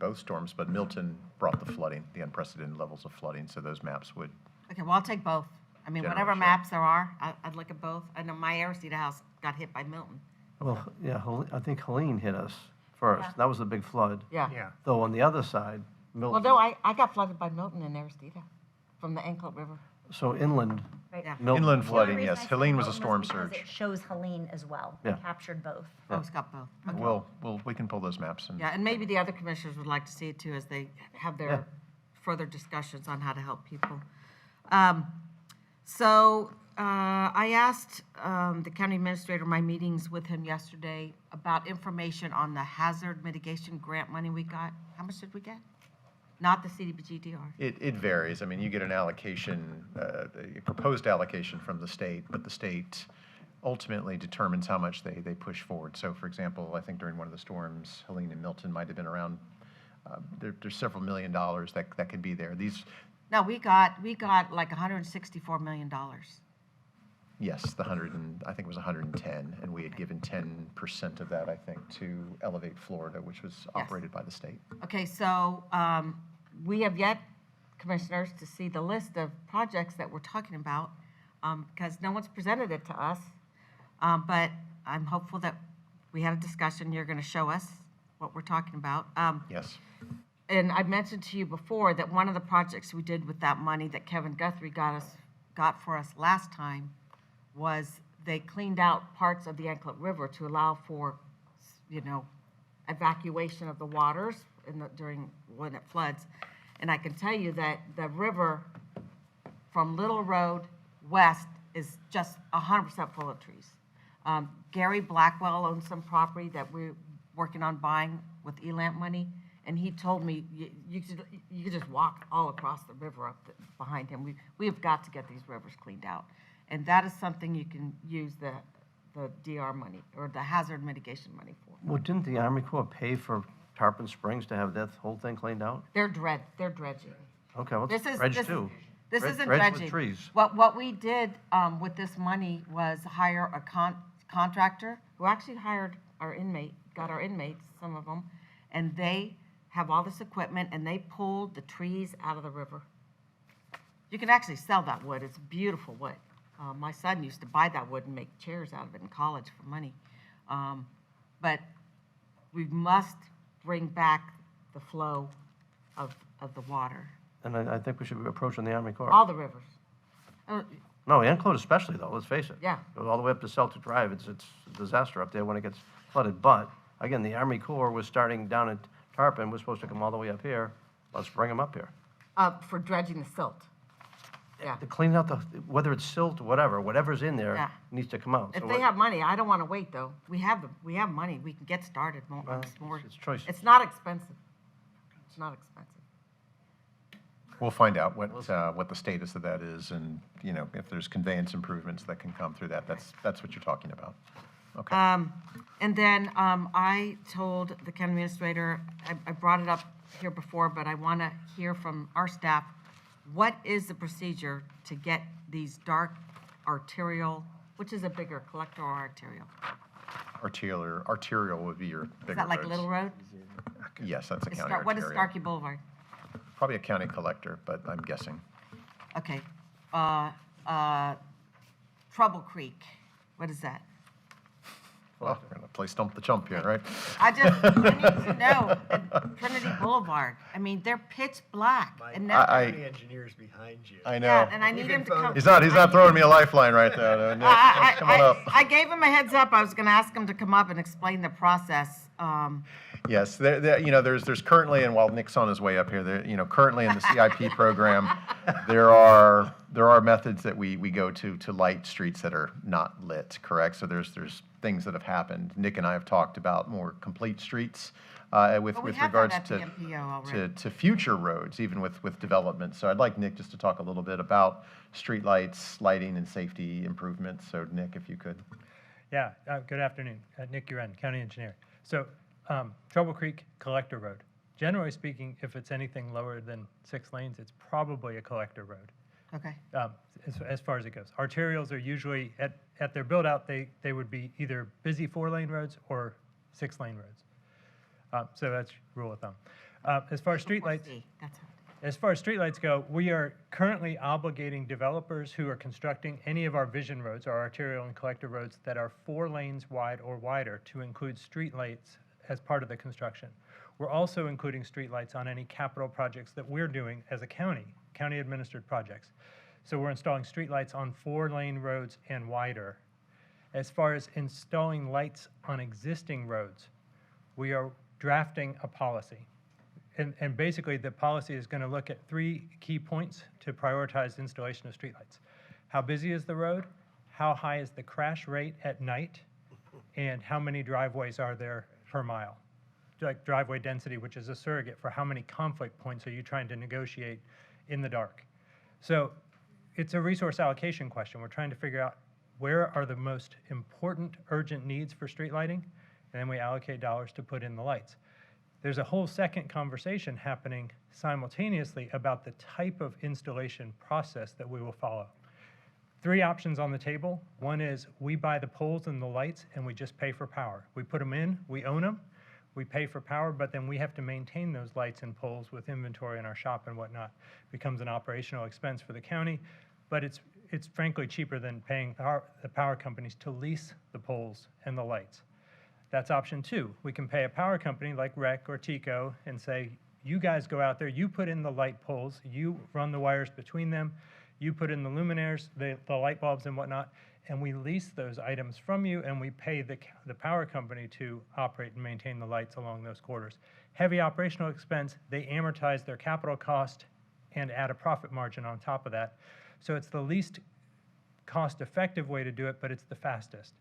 both storms, but Milton brought the flooding, the unprecedented levels of flooding, so those maps would, Okay, well, I'll take both. I mean, whatever Generally, sure. maps there are, I'd look at both. I know my Aristida house got hit by Milton. Well, yeah, I think Helene hit us first. Yeah. That was the big flood. Yeah. Though on the other side, Well, Milton. no, I got flooded by Milton in Aristida from the Anklet River. So inland, Right. Yeah. Milton. inland The flooding, only reason yes. I said Helene was a Milton storm because surge. It shows Helene as well. Yeah. It captured both. Oh, it's got both. Okay. We can pull those maps and. Yeah, and maybe the other commissioners would like to see it too as they have their Yeah. further discussions on how to help people. I asked the county administrator, my meetings with him yesterday, about information on the hazard mitigation grant money we got. How much did we get? not the CDBG-DR? It varies. I mean, you get an allocation, a proposed allocation from the state, but the state ultimately determines how much they push forward. So for example, I think during one of the storms, Helene and Milton might have been around, there's several $1 million that could be there. These, No, we got like $164 million. yes, I think it was 110, and we had given 10% of that, I think, to Elevate Florida, which was operated by the state. Okay, so we have yet, commissioners, to see the list of projects that we're talking about, because no one's presented it to us. But I'm hopeful that we had a discussion, you're going to show us what we're talking about. Yes. And I mentioned to you before that one of the projects we did with that money that Kevin Guthrie got for us last time was they cleaned out parts of the Anklet River to allow for, evacuation of the waters during when it floods. And I can tell you that the river from Little Road west is just 100% full of trees. Gary Blackwell owns some property that we're working on buying with ELAMP money, and he told me you could just walk all across the river behind him. We have got to get these rivers cleaned out, and that is something you can use the DR money or the hazard mitigation money for. Well, didn't the Army Corps pay for Tarpon Springs to have that whole thing cleaned out? They're dredging. Okay, well, This it's is- dredge this is- too. This isn't Dredge dredging. with trees. What we did with this money was hire a contractor who actually got our inmates, some of them, and they have all this equipment, and they pulled the trees out of the river. You can actually sell that wood. It's beautiful wood. My son used to buy that wood and make chairs out of it in college for money. But we must bring back the flow of the water. And I think we should be approaching the Army Corps. All the rivers. No, Anclote especially, though, let's face it. Yeah. Goes all the way up to Celtic Drive, it's a disaster up there when it gets flooded. But, again, the Army Corps was starting down at Tarpon, was supposed to come all the way up here. Let's bring them up here. For dredging the silt. Yeah. To clean out whether it's silt or whatever's in there Yeah. needs to come out. If So they have money, I don't want to wait, though. We have money. We can get started more. it's choice. It's not expensive. It's not expensive. We'll find out what the status of that is, and, if there's conveyance improvements that can come through that. That's what you're talking about. Okay. And then I told the county administrator, I brought it up here before, but I want to hear from our staff, what is the procedure to get these dark arterial, which is a bigger, collector or arterial? Arterial would be your bigger Is that like roads. Little Road? Yes, that's a county What is arterial. Starkey Boulevard? Probably a county collector, but I'm guessing. Okay. Trouble Creek, what is that? Well, we're going to play Stump the Chump here, right? I need to know. And Trinity Boulevard, I mean, they're pitch black. And that, County engineer's behind you. I know. yeah, and I need him to come. He's not throwing me a lifeline right there, though. Nick, come on up. I gave him a heads up. I was going to ask him to come up and explain the process. Yes, there's currently, and while Nick's on his way up here, currently in the CIP program, there are methods that we go to light streets that are not lit, correct? So there's things that have happened. Nick and I have talked about more complete streets with But we have that regards at the MPO already. to future roads, even with development. So I'd like Nick just to talk a little bit about street lights, lighting, and safety improvements. So Nick, if you could. Yeah, good afternoon. Nick Uren, County Engineer. So Trouble Creek Collector Road. Generally speaking, if it's anything lower than 6 lanes, it's probably a collector road. Okay. As far as it goes. Arterials are usually, at their build-out, they would be either busy 4-lane roads or 6-lane roads. So that's rule of thumb. As far as streetlights, go, we are currently obligating developers who are constructing any of our vision roads, our arterial and collector roads that are 4 lanes wide or wider, to include streetlights as part of the construction. We're also including streetlights on any capital projects that we're doing as a county-administered projects. So we're installing streetlights on 4-lane roads and wider. As far as installing lights on existing roads, we are drafting a policy. And basically, the policy is going to look at 3 key points to prioritize installation of streetlights. How busy is the road? How high is the crash rate at night? And how many driveways are there per mile? like driveway density, which is a surrogate for how many conflict points are you trying to negotiate in the dark. So it's a resource allocation question. We're trying to figure out where are the most important urgent needs for street lighting, and then we allocate dollars to put in the lights. There's a whole second conversation happening simultaneously about the type of installation process that we will follow. 3 options on the table. One is we buy the poles and the lights and we just pay for power. We put them in, we own them, we pay for power, but then we have to maintain those lights and poles with inventory in our shop and whatnot. Becomes an operational expense for the county, but it's frankly cheaper than paying the power companies to lease the poles and the lights. That's option 2. We can pay a power company like REC or TECO and say, you guys go out there, you put in the light poles, you run the wires between them, you put in the luminaires, the light bulbs and whatnot, and we lease those items from you, and we pay the power company to operate and maintain the lights along those corridors. Heavy operational expense, they amortize their capital cost and add a profit margin on top of that. So it's the least cost-effective way to do it, but it's the fastest.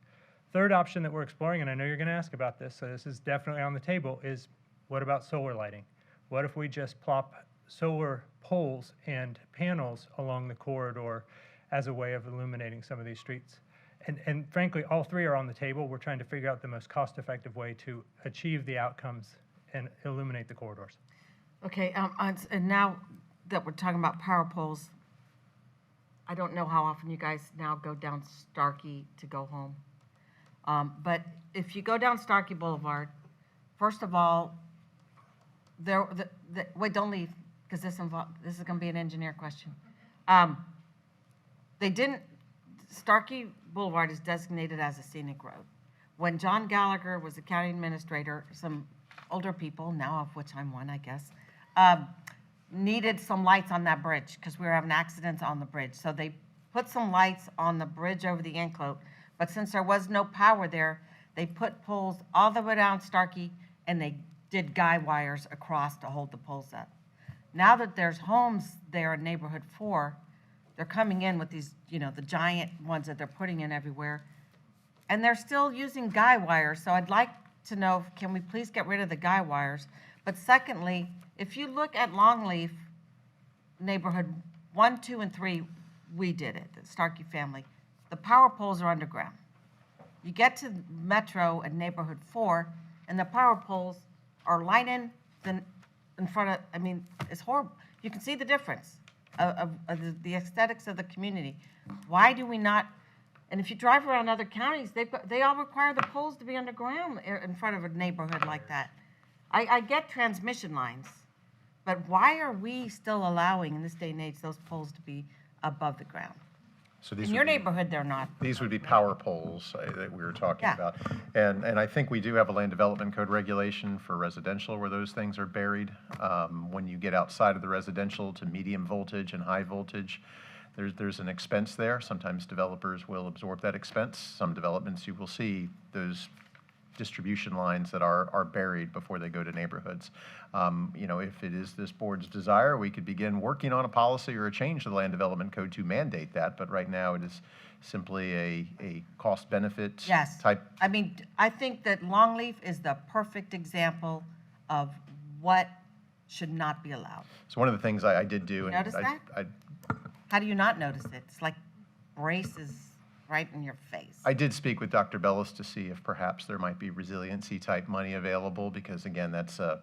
Third option that we're exploring, and I know you're going to ask about this, so this is definitely on the table, is what about solar lighting? What if we just plop solar poles and panels along the corridor as a way of illuminating some of these streets? And frankly, all 3 are on the table. We're trying to figure out the most cost-effective way to achieve the outcomes and illuminate the corridors. Okay, and now that we're talking about power poles, I don't know how often you guys now go down Starkey to go home. But if you go down Starkey Boulevard, first of all, wait, don't leave, because this is going to be an engineer question. Starkey Boulevard is designated as a scenic road. When John Gallagher was the county administrator, some older people, now of which I'm one, I guess, needed some lights on that bridge because we were having accidents on the bridge. So they put some lights on the bridge over the Enclote, but since there was no power there, they put poles all the way down Starkey, and they did guy wires across to hold the poles up. Now that there's homes there in neighborhood 4, they're coming in with these, the giant ones that they're putting in everywhere, and they're still using guy wires. So I'd like to know, can we please get rid of the guy wires? But secondly, if you look at Longleaf, neighborhood 1, 2, and 3, we did it, the Starkey family. The power poles are underground. You get to Metro and neighborhood 4, and the power poles are lighting in front of, it's horrible. You can see the difference of the aesthetics of the community. Why do we not, and if you drive around other counties, they all require the poles to be underground in front of a neighborhood like that. I get transmission lines, but why are we still allowing, in this day and age, those poles to be above the ground? So these In your neighborhood, they're not. These would be power poles that we were talking Yeah. about. And I think we do have a land development code regulation for residential where those things are buried. When you get outside of the residential to medium voltage and high voltage, there's an expense there. Sometimes developers will absorb that expense. Some developments you will see those distribution lines that are buried before they go to neighborhoods. If it is this board's desire, we could begin working on a policy or a change to the land development code to mandate that, but right now it is simply a cost-benefit Yes. type. I think that Longleaf is the perfect example of what should not be allowed. So one of the things I did do. You notice that? How do you not notice it? It's like braces right in your face. I did speak with Dr. Bellis to see if perhaps there might be resiliency-type money available, because again, that's a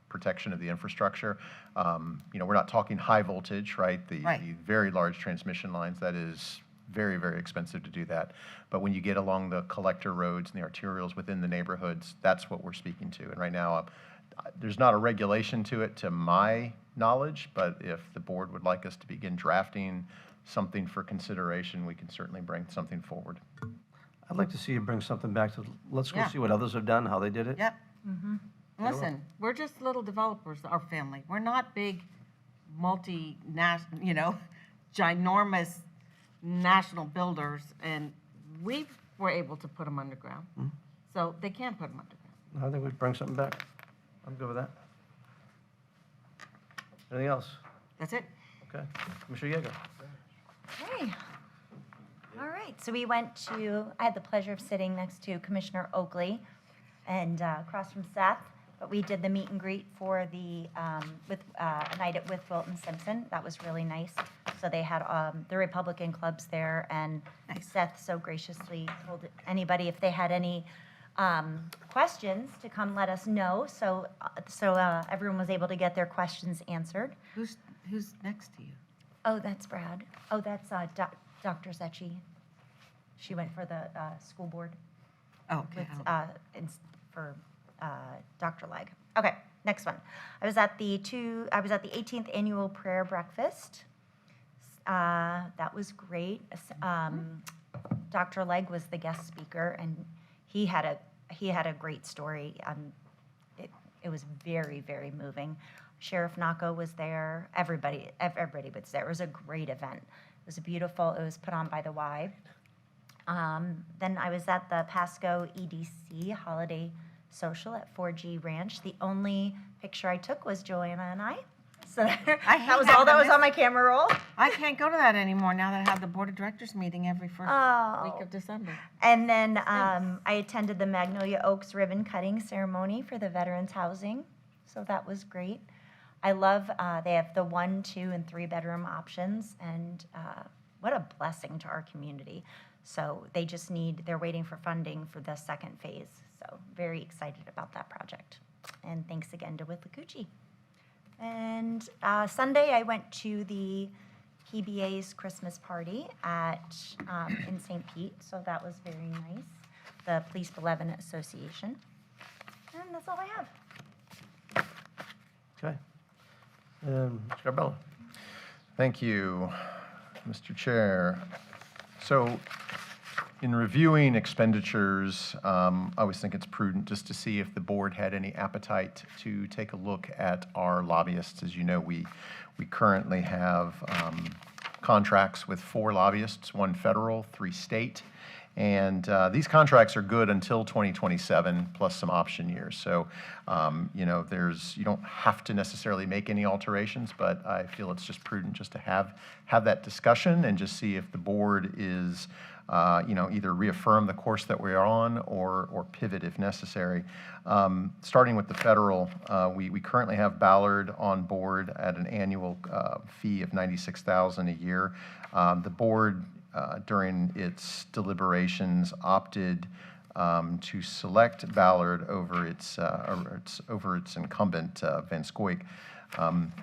protection of the infrastructure. We're not talking high voltage, right? The very large transmission lines, that is very, very expensive to do that. But when you get along the collector roads and the arterials within the neighborhoods, that's what we're speaking to. And right now, there's not a regulation to it to my knowledge, but if the board would like us to begin drafting something for consideration, we can certainly bring something forward. I'd like to see you bring something back to, let's go Yeah. see what others have done, how they did it. Yep. Listen, we're just little developers, our family. We're not big, ginormous national builders, and we were able to put them underground. So they can put them underground. I think we'd bring something back. I'm good with that. Anything else? That's it. Okay. Commissioner Yeager. Okay. All right, so I had the pleasure of sitting next to Commissioner Oakley and across from Seth. But we did the meet and greet for the, with, a night with Wilton Simpson. That was really nice. So they had the Republican clubs there, and Seth so graciously told anybody if they had any questions to come let us know. So everyone was able to get their questions answered. Who's next to you? Oh, that's Brad. Oh, that's Dr. Zecchi. She went for the school board. Oh, okay. With, for Dr. Legg. Okay, next one. I was at the 18th annual prayer breakfast. That was great. Dr. Legg was the guest speaker, and he had a great story. It was very, very moving. Sheriff Nako was there. Everybody was there. It was a great event. It was beautiful. It was put on by the Y. Then I was at the Pasco EDC holiday social at 4G Ranch. The only picture I took was Joanna and I. So that was all that was on my camera roll. I can't go to that anymore now that I have the board of directors meeting every first week of December. And then I attended the Magnolia Oaks ribbon cutting ceremony for the veterans housing. So that was great. I love, they have the 1, 2, and 3 bedroom options, and what a blessing to our community. So they're waiting for funding for the second phase. So very excited about that project. And thanks again to Withlacoochee. And Sunday I went to the PBA's Christmas party in St. Pete. So that was very nice. The Police Benevolent Association. And that's all I have. Okay. Mr. Garbella. Thank you, Mr. Chair. So in reviewing expenditures, I always think it's prudent just to see if the board had any appetite to take a look at our lobbyists. As you know, we currently have contracts with 4 lobbyists, 1 federal, 3 state. And these contracts are good until 2027, plus some option years. So, you don't have to necessarily make any alterations, but I feel it's just prudent just to have that discussion and just see if the board is, either reaffirm the course that we're on or pivot if necessary. Starting with the federal, we currently have Ballard on board at an annual fee of $96,000 a year. The board, during its deliberations, opted to select Ballard over its incumbent, Van Scoik.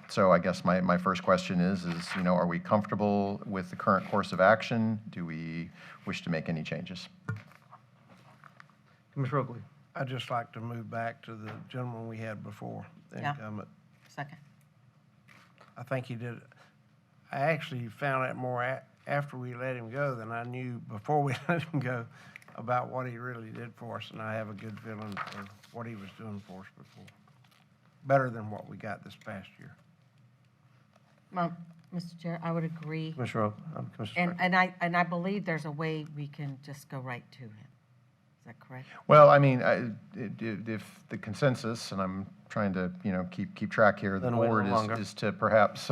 So I guess my first question is, are we comfortable with the current course of action? Do we wish to make any changes? Commissioner Oakley. I'd just like to move back to the gentleman we had before, the Yeah. incumbent. Second. I think he did. I actually found out more after we let him go than I knew before we let him go about what he really did for us, and I have a good feeling for what he was doing for us before. Better than what we got this past year. Well, Mr. Chair, I would agree. Commissioner Sprague. And I believe there's a way we can just go right to him. Is that correct? Well, I mean, if the consensus, and I'm trying to, keep track here, the Then wait a board little longer. is to perhaps,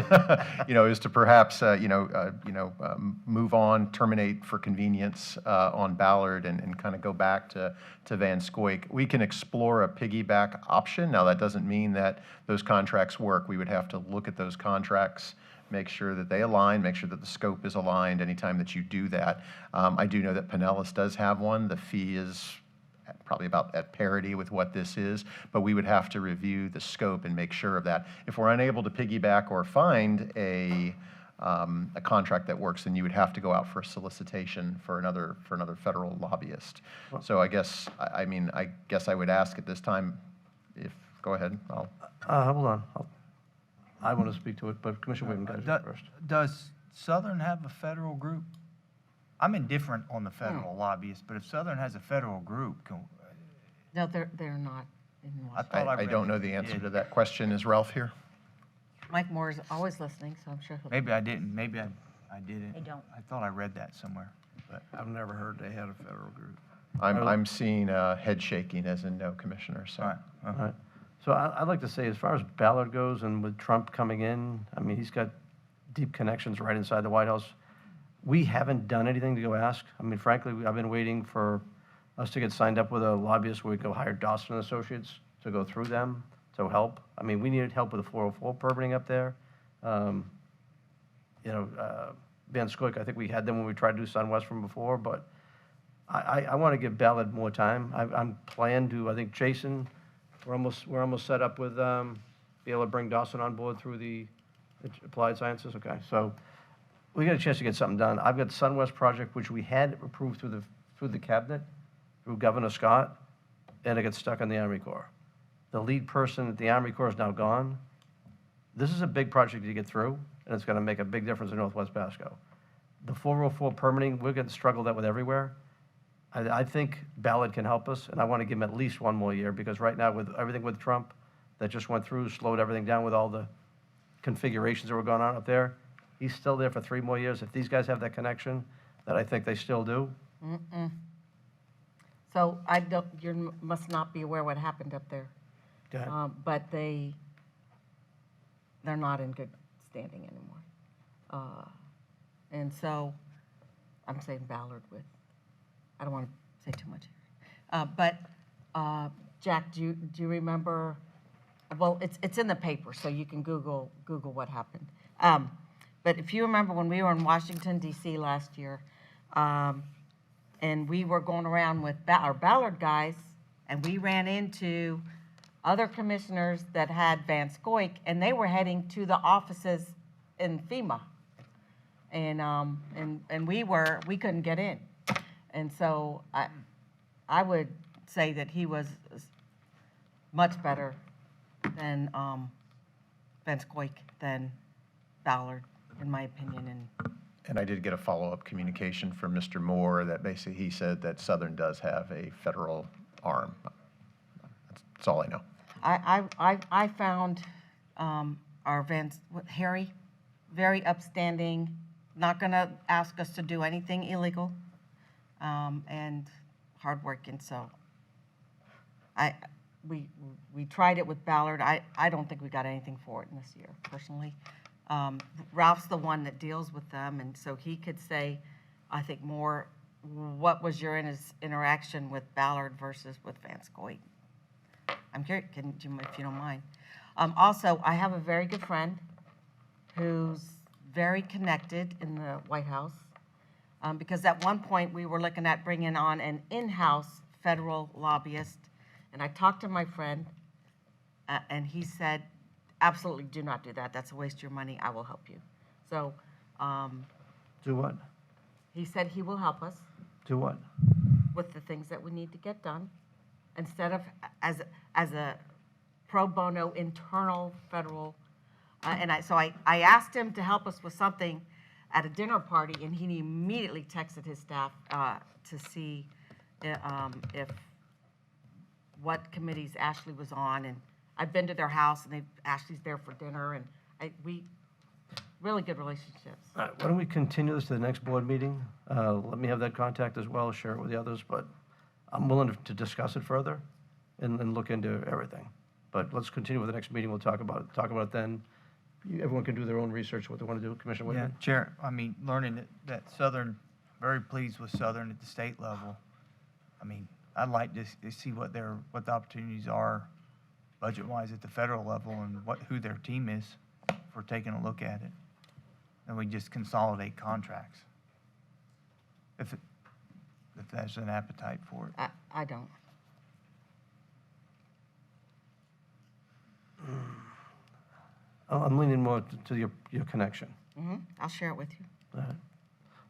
move on, terminate for convenience on Ballard and kind of go back to Van Scoik. We can explore a piggyback option. Now, that doesn't mean that those contracts work. We would have to look at those contracts, make sure that they align, make sure that the scope is aligned anytime that you do that. I do know that Pinellas does have one. The fee is probably about at parity with what this is, but we would have to review the scope and make sure of that. If we're unable to piggyback or find a contract that works, then you would have to go out for a solicitation for another federal lobbyist. So I guess I would ask at this time if, go ahead. Hold on. I want to speak to it, but Commissioner Whitten goes first. Does Southern have a federal group? I'm indifferent on the federal lobbyists, but if Southern has a federal group, No, they're not in I Washington. thought I I read don't know that the they answer did. to that question. Is Ralph here? Mike Moore is always listening, so I'm sure he'll. Maybe I didn't, maybe I didn't. They don't. I thought I read that somewhere, but. I've never heard they had a federal group. I'm seeing head shaking as in no, Commissioner, so. All right. All right. So I'd like to say, as far as Ballard goes, and with Trump coming in, I mean, he's got deep connections right inside the White House. We haven't done anything to go ask. I mean, frankly, I've been waiting for us to get signed up with a lobbyist where we go hire Dawson Associates to go through them to help. I mean, we needed help with the 404 permitting up there. Van Scoik, I think we had them when we tried to do SunWest from before, but I want to give Ballard more time. I'm planning to, I think Jason, we're almost set up with, be able to bring Dawson on board through the applied sciences, okay? So we got a chance to get something done. I've got the SunWest project, which we had approved through the cabinet, through Governor Scott, and it got stuck in the Army Corps. The lead person at the Army Corps is now gone. This is a big project to get through, and it's going to make a big difference in Northwest Pasco. The 404 permitting, we're going to struggle that with everywhere. I think Ballard can help us, and I want to give him at least one more year, because right now, with everything with Trump that just went through, slowed everything down with all the configurations that were going on up there, he's still there for 3 more years. If these guys have that connection, that I think they still do. So you must not be aware what happened up there. Go ahead. But they're not in good standing anymore. And so, I'm saying Ballard with, I don't want to say too much here. But Jack, do you remember, well, it's in the paper, so you can Google what happened. But if you remember when we were in Washington, D.C. last year, and we were going around with our Ballard guys, and we ran into other commissioners that had Van Scoik, and they were heading to the offices in FEMA. And we couldn't get in. And so I would say that he was much better than Van Scoik, than Ballard, in my opinion. And I did get a follow-up communication from Mr. Moore that basically he said that Southern does have a federal arm. That's all I know. I found our Harry very upstanding, not going to ask us to do anything illegal, and hardworking. So we tried it with Ballard. I don't think we got anything for it in this year, personally. Ralph's the one that deals with them, and so he could say, I think, more, what was your interaction with Ballard versus with Van Scoik? I'm curious, if you don't mind. Also, I have a very good friend who's very connected in the White House, because at one point we were looking at bringing on an in-house federal lobbyist, and I talked to my friend, and he said, absolutely do not do that. That's a waste of your money. I will help you. So. Do what? He said he will help us. Do what? With the things that we need to get done, instead of as a pro bono internal federal. So I asked him to help us with something at a dinner party, and he immediately texted his staff to see if what committees Ashley was on, and I've been to their house, and Ashley's there for dinner, and we really good relationships. All right, why don't we continue this to the next board meeting? Let me have that contact as well, share it with the others, but I'm willing to discuss it further and look into everything. But let's continue with the next meeting. We'll talk about it then. Everyone can do their own research, what they want to do. Commissioner Yeah, Whitman? Chair, I mean, learning that Southern, very pleased with Southern at the state level. I mean, I'd like to see what the opportunities are budget-wise at the federal level, and who their team is for taking a look at it. And we just consolidate contracts. If there's an appetite for it. I don't. I'm leaning more to your connection. I'll share it with you. All right.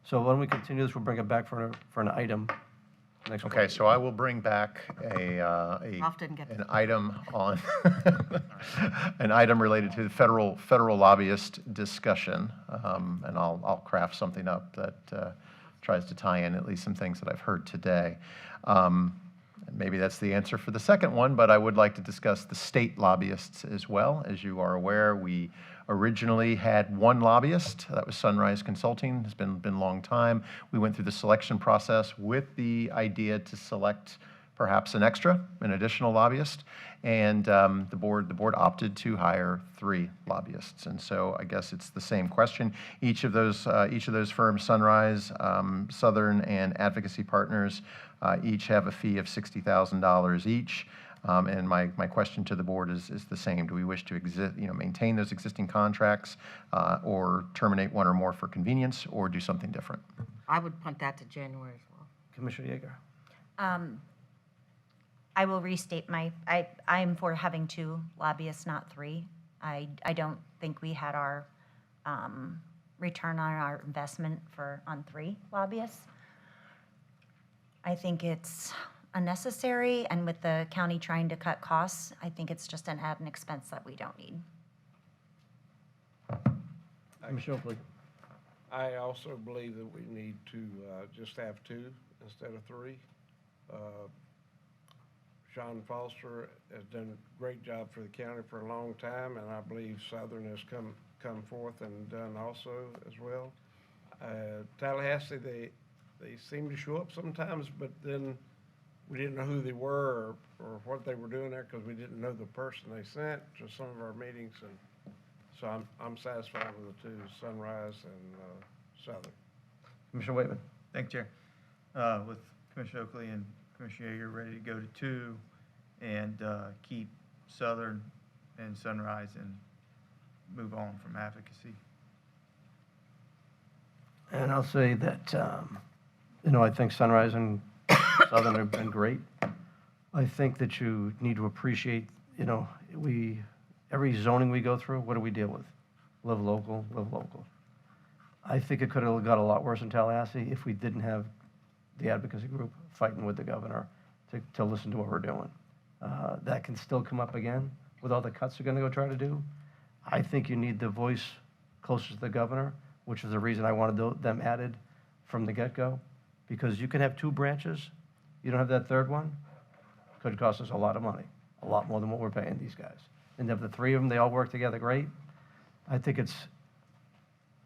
So why don't we continue this? We'll bring it back for an item next Okay, board so I will bring back Ralph didn't get an item on, an item related to the federal lobbyist discussion, and I'll craft something up that tries to tie in at least some things that I've heard today. And maybe that's the answer for the second one, but I would like to discuss the state lobbyists as well. As you are aware, we originally had one lobbyist. That was Sunrise Consulting. It's been a long time. We went through the selection process with the idea to select perhaps an additional lobbyist, and the board opted to hire 3 lobbyists. And so I guess it's the same question. Each of those firms, Sunrise, Southern, and Advocacy Partners, each have a fee of $60,000 each. And my question to the board is the same. Do we wish to maintain those existing contracts or terminate one or more for convenience or do something different? I would punt that to January as well. Commissioner Yeager. I will restate I'm for having 2 lobbyists, not 3. I don't think we had our return on our investment on 3 lobbyists. I think it's unnecessary, and with the county trying to cut costs, I think it's just an added expense that we don't need. Commissioner Oakley. I also believe that we need to just have 2 instead of 3. Sean Foster has done a great job for the county for a long time, and I believe Southern has come forth and done also as well. Tallahassee, they seem to show up sometimes, but then we didn't know who they were or what they were doing there because we didn't know the person they sent to some of our meetings, and so I'm satisfied with the 2, Sunrise and Southern. Commissioner Waitman. Thanks, Chair. With Commissioner Oakley and Commissioner Yeager ready to go to 2 and keep Southern and Sunrise and move on from advocacy. And I'll say that, I think Sunrise and Southern have been great. I think that you need to appreciate, every zoning we go through, what do we deal with? Live local, live local. I think it could have got a lot worse in Tallahassee if we didn't have the advocacy group fighting with the governor to listen to what we're doing. That can still come up again with all the cuts they're going to go try to do. I think you need the voice closer to the governor, which is the reason I wanted them added from the get-go, because you can have 2 branches, you don't have that 3rd one, could cost us a lot of money, a lot more than what we're paying these guys. And if the 3 of them, they all work together great, I think it's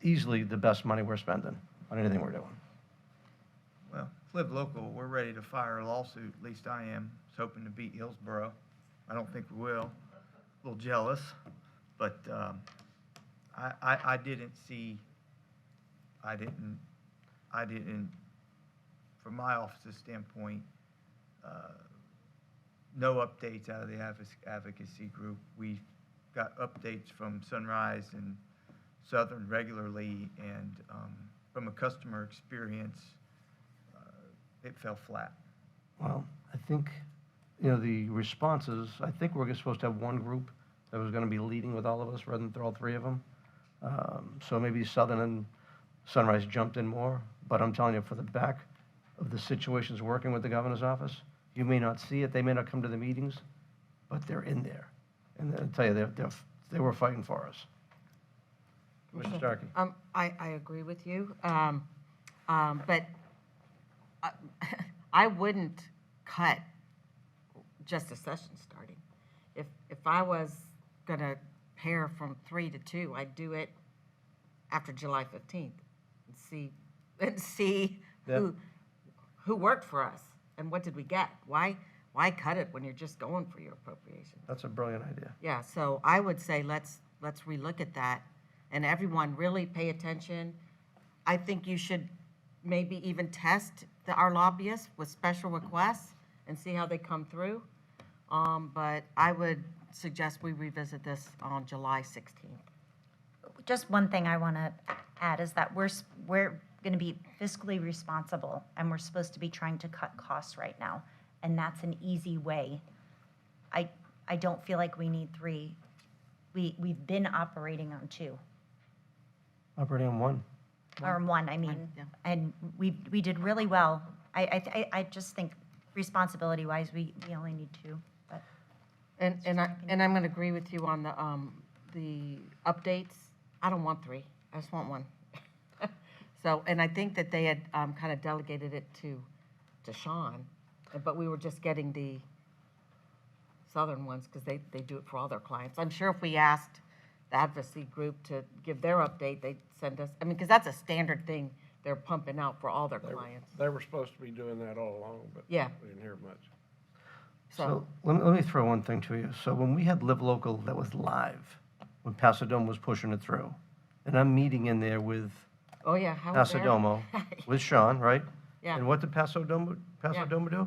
easily the best money we're spending on anything we're doing. Well, Live Local, we're ready to fire a lawsuit, at least I am. I was hoping to beat Hillsborough. I don't think we will. A little jealous, but I didn't, from my office's standpoint, no updates out of the advocacy group. We got updates from Sunrise and Southern regularly, and from a customer experience, it fell flat. Well, I think, the responses, I think we're supposed to have one group that was going to be leading with all of us rather than all 3 of them. So maybe Southern and Sunrise jumped in more, but I'm telling you, for the back of the situations working with the governor's office, you may not see it, they may not come to the meetings, but they're in there. And I'll tell you, they were fighting for us. Commissioner Starkey. I agree with you, but I wouldn't cut just a session starting. If I was going to pare from 3 to 2, I'd do it after July 15th and see who worked for us and what did we get. Why cut it when you're just going for your appropriation? That's a brilliant idea. Yeah, so I would say let's relook at that, and everyone really pay attention. I think you should maybe even test our lobbyists with special requests and see how they come through. But I would suggest we revisit this on July 16th. Just one thing I want to add is that we're going to be fiscally responsible, and we're supposed to be trying to cut costs right now, and that's an easy way. I don't feel like we need 3. We've been operating on 2. Operating on 1. Or 1, I mean, yeah. and we did really well. I just think responsibility-wise, we only need 2. But And I'm going to agree with you on the updates. I don't want 3. I just want 1. So, and I think that they had kind of delegated it to Sean, but we were just getting the Southern ones because they do it for all their clients. I'm sure if we asked the advocacy group to give their update, they'd send us, because that's a standard thing they're pumping out for all their clients. They were supposed to be doing that all along, but Yeah. we didn't hear much. So let me throw one thing to you. So when we had Live Local that was live, when Pasadoma was pushing it through, and I'm meeting in there with Oh, yeah, how was that? Pasadoma, with Sean, right? Yeah. And what did Pasadoma do?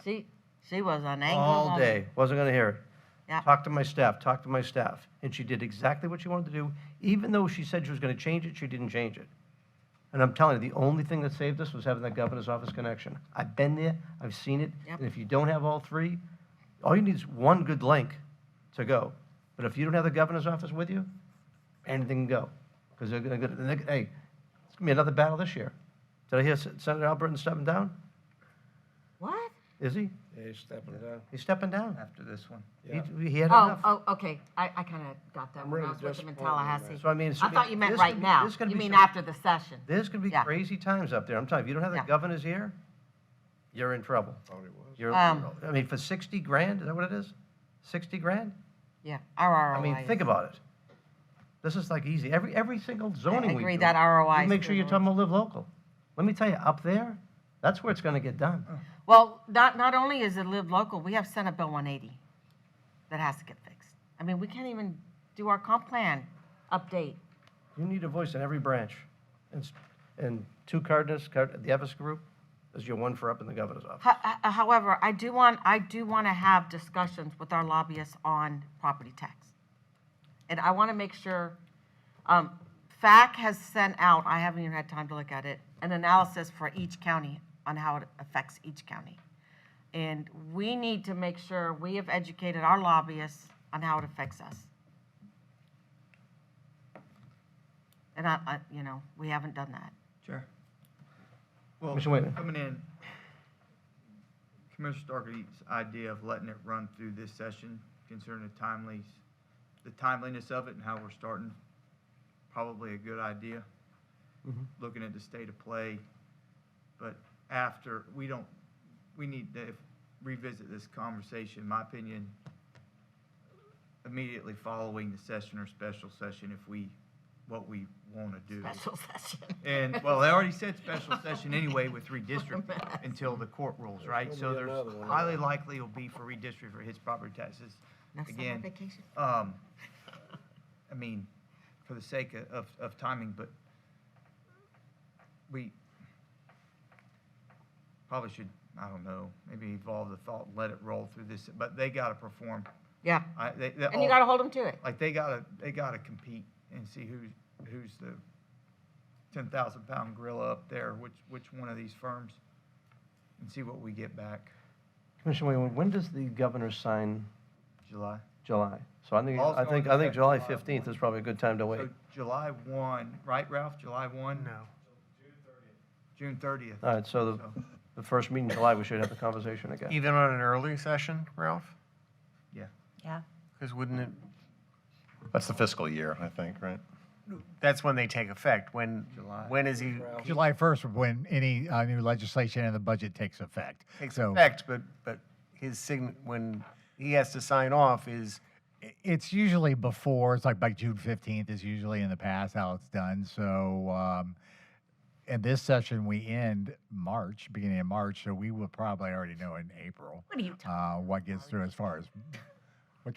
See, She was an angry all woman. day, wasn't going to hear it. Yeah. Talk to my staff, and she did exactly what she wanted to do. Even though she said she was going to change it, she didn't change it. And I'm telling you, the only thing that saved us was having that governor's office connection. I've been there, I've seen it, Yep. and if you don't have all three, all you need is one good link to go. But if you don't have the governor's office with you, anything can go. Because they're going to, hey, it's going to be another battle this year. Did I hear Senator Albritton stepping down? What? Is he? Yeah, he's stepping down. He's stepping down. After this one. He had Oh, enough. oh, okay. I kind of got that I'm when I really was with him in disappointed in that. Tallahassee. So I mean, it's I thought you meant there's right gonna be- now. there's gonna You be mean some- after the session? There's going to be Yeah. crazy times up there. I'm telling you, if you don't have the Yeah. governor's here, you're in trouble. Thought it was. I mean, for 60 grand, is that what it is? 60 grand? Yeah, our ROI. I mean, think about it. This is like easy. Every single zoning we agree, do, that ROI we is make sure you're good. talking about live local. Let me tell you, up there, that's where it's going to get done. Well, not only is it live local, we have Senate Bill 180 that has to get fixed. I mean, we can't even do our comp plan update. You need a voice in every branch. And two Cardenas, the Evans group, is your one for up in the governor's office. However, I do want to have discussions with our lobbyists on property tax. And I want to make sure, FAC has sent out, I haven't even had time to look at it, an analysis for each county on how it affects each county. And we need to make sure we have educated our lobbyists on how it affects us. And we haven't done that. Sure. Well, Mr. Wayman. coming in, Commissioner Starkey's idea of letting it run through this session, considering the timeliness of it and how we're starting, probably a good idea. Looking at the state of play, but after, we need to revisit this conversation, in my opinion, immediately following the session or special session what we want to do. Special session. And, well, they already said special session anyway with redistricting until the court rules, right? There's So gonna be there's another one. highly likely it'll be for redistrict for his property taxes. No summer Again, vacation. I mean, for the sake of timing, but we probably should, I don't know, maybe evolve the thought, let it roll through this, but they gotta perform. Yeah. They And you got to hold them to it. like they gotta compete and see who's the 10,000-pound gorilla up there, which one of these firms, and see what we get back. Commissioner Wayman, when does the governor sign July. July? So I think, All's I going think, to I think affect July July 15th 1. is probably a good time to wait. So July 1, right, Ralph? July 1? No. June 30th. All right, so the first meeting in July, we should have the conversation again. Even on an early session, Ralph? Yeah. Yeah. Because wouldn't it, That's the fiscal year, I think, right? that's when they take effect. July. When is he, July 1st, when any new legislation and the budget takes effect. takes So effect, but his when he has to sign off is, it's usually before, it's like by June 15th is usually in the past how it's done. So in this session, we end March, beginning of March, so we will probably already know in April What are you talking what gets through as far as,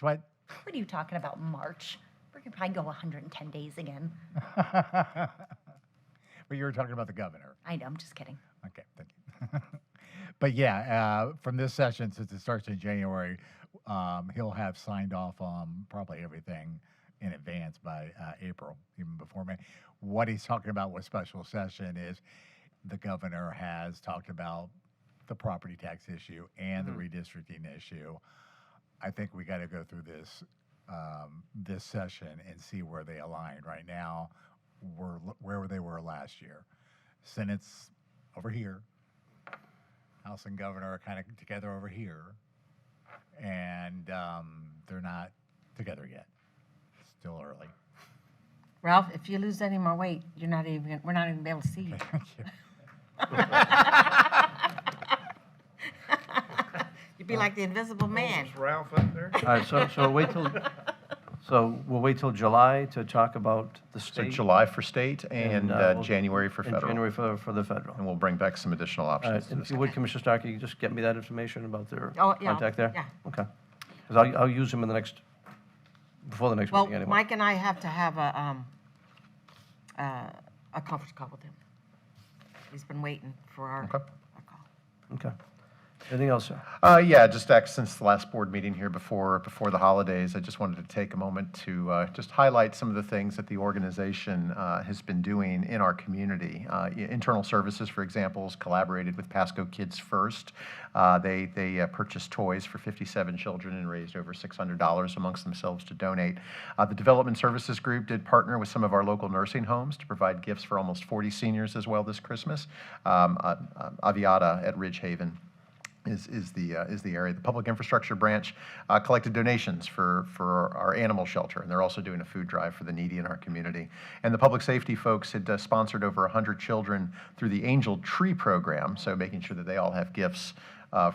what? What are you talking about, March? We're going to probably go 110 days again. But you were talking about the governor. I know, I'm just kidding. Okay, thank you. But yeah, from this session, since it starts in January, he'll have signed off on probably everything in advance by April, even before May. What he's talking about with special session is the governor has talked about the property tax issue and the redistricting issue. I think we got to go through this session and see where they align. Right now, where they were last year. Senate's over here. House and governor are kind of together over here. And they're not together yet. Still early. Ralph, if you lose any more weight, we're not even gonna be able to see you. Thank you. You'd be like the invisible man. Is Ralph up there? All right, so we'll wait till July to talk about the So state. July for state and we'll- January for and federal. January for the federal. And we'll bring back some additional All right, options. to and if you discuss. would, Commissioner Starkey, you just get me that information about their Oh, yeah, contact there? yeah. Okay. Because I'll use them in before the next Well, meeting anyway. Mike and I have to have a conference call with him. He's been waiting for our Okay. call. Okay. Anything else, sir? Yeah, just since the last board meeting here before the holidays, I just wanted to take a moment to just highlight some of the things that the organization has been doing in our community. Internal Services, for example, has collaborated with Pasco Kids First. They purchased toys for 57 children and raised over $600 amongst themselves to donate. The Development Services Group did partner with some of our local nursing homes to provide gifts for almost 40 seniors as well this Christmas. Aviata at Ridge Haven is the area. The Public Infrastructure Branch collected donations for our animal shelter, and they're also doing a food drive for the needy in our community. And the Public Safety folks had sponsored over 100 children through the Angel Tree Program, so making sure that they all have gifts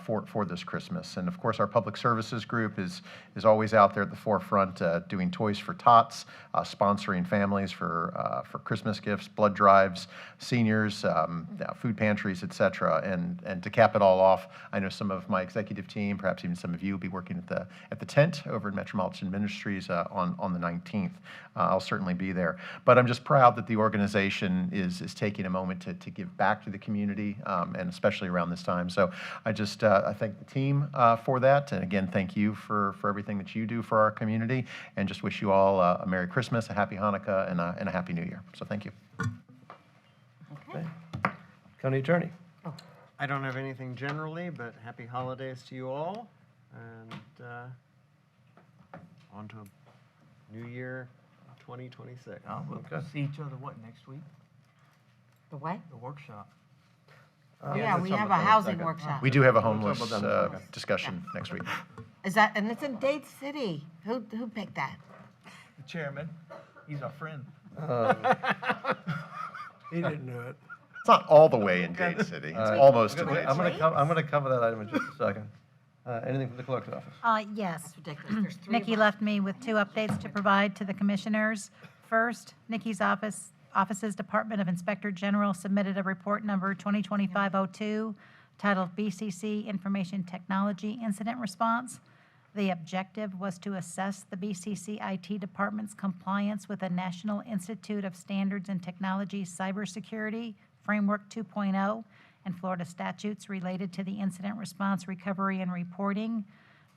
for this Christmas. And of course, our Public Services Group is always out there at the forefront, doing Toys for Tots, sponsoring families for Christmas gifts, blood drives, seniors, food pantries, etc. And to cap it all off, I know some of my executive team, perhaps even some of you, will be working at the tent over at Metropolitan Ministries on the 19th. I'll certainly be there. But I'm just proud that the organization is taking a moment to give back to the community, and especially around this time. So I thank the team for that. And again, thank you for everything that you do for our community, and just wish you all a Merry Christmas, a Happy Hanukkah, and a Happy New Year. So thank you. Okay. County Attorney. I don't have anything generally, but happy holidays to you all. And on to a new year, 2026. Okay. See each other, what, next week? The what? The workshop. Yeah, we have a housing workshop. We do have a We'll homeless talk about that. discussion next week. Is that, and it's in Dade City. Who picked that? The chairman, he's our friend. He didn't do it. It's not all the way in Dade City. It's almost in Dade I'm City. going to cover that item in just a second. Anything from the clerk's office? Yes. Ridiculous. There's three Nikki of us. left me with 2 updates to provide to the commissioners. First, Nikki's office's Department of Inspector General submitted a report number 2025-02 titled BCC Information Technology Incident Response. The objective was to assess the BCC IT department's compliance with the National Institute of Standards and Technology Cybersecurity Framework 2.0 and Florida statutes related to the incident response, recovery, and reporting.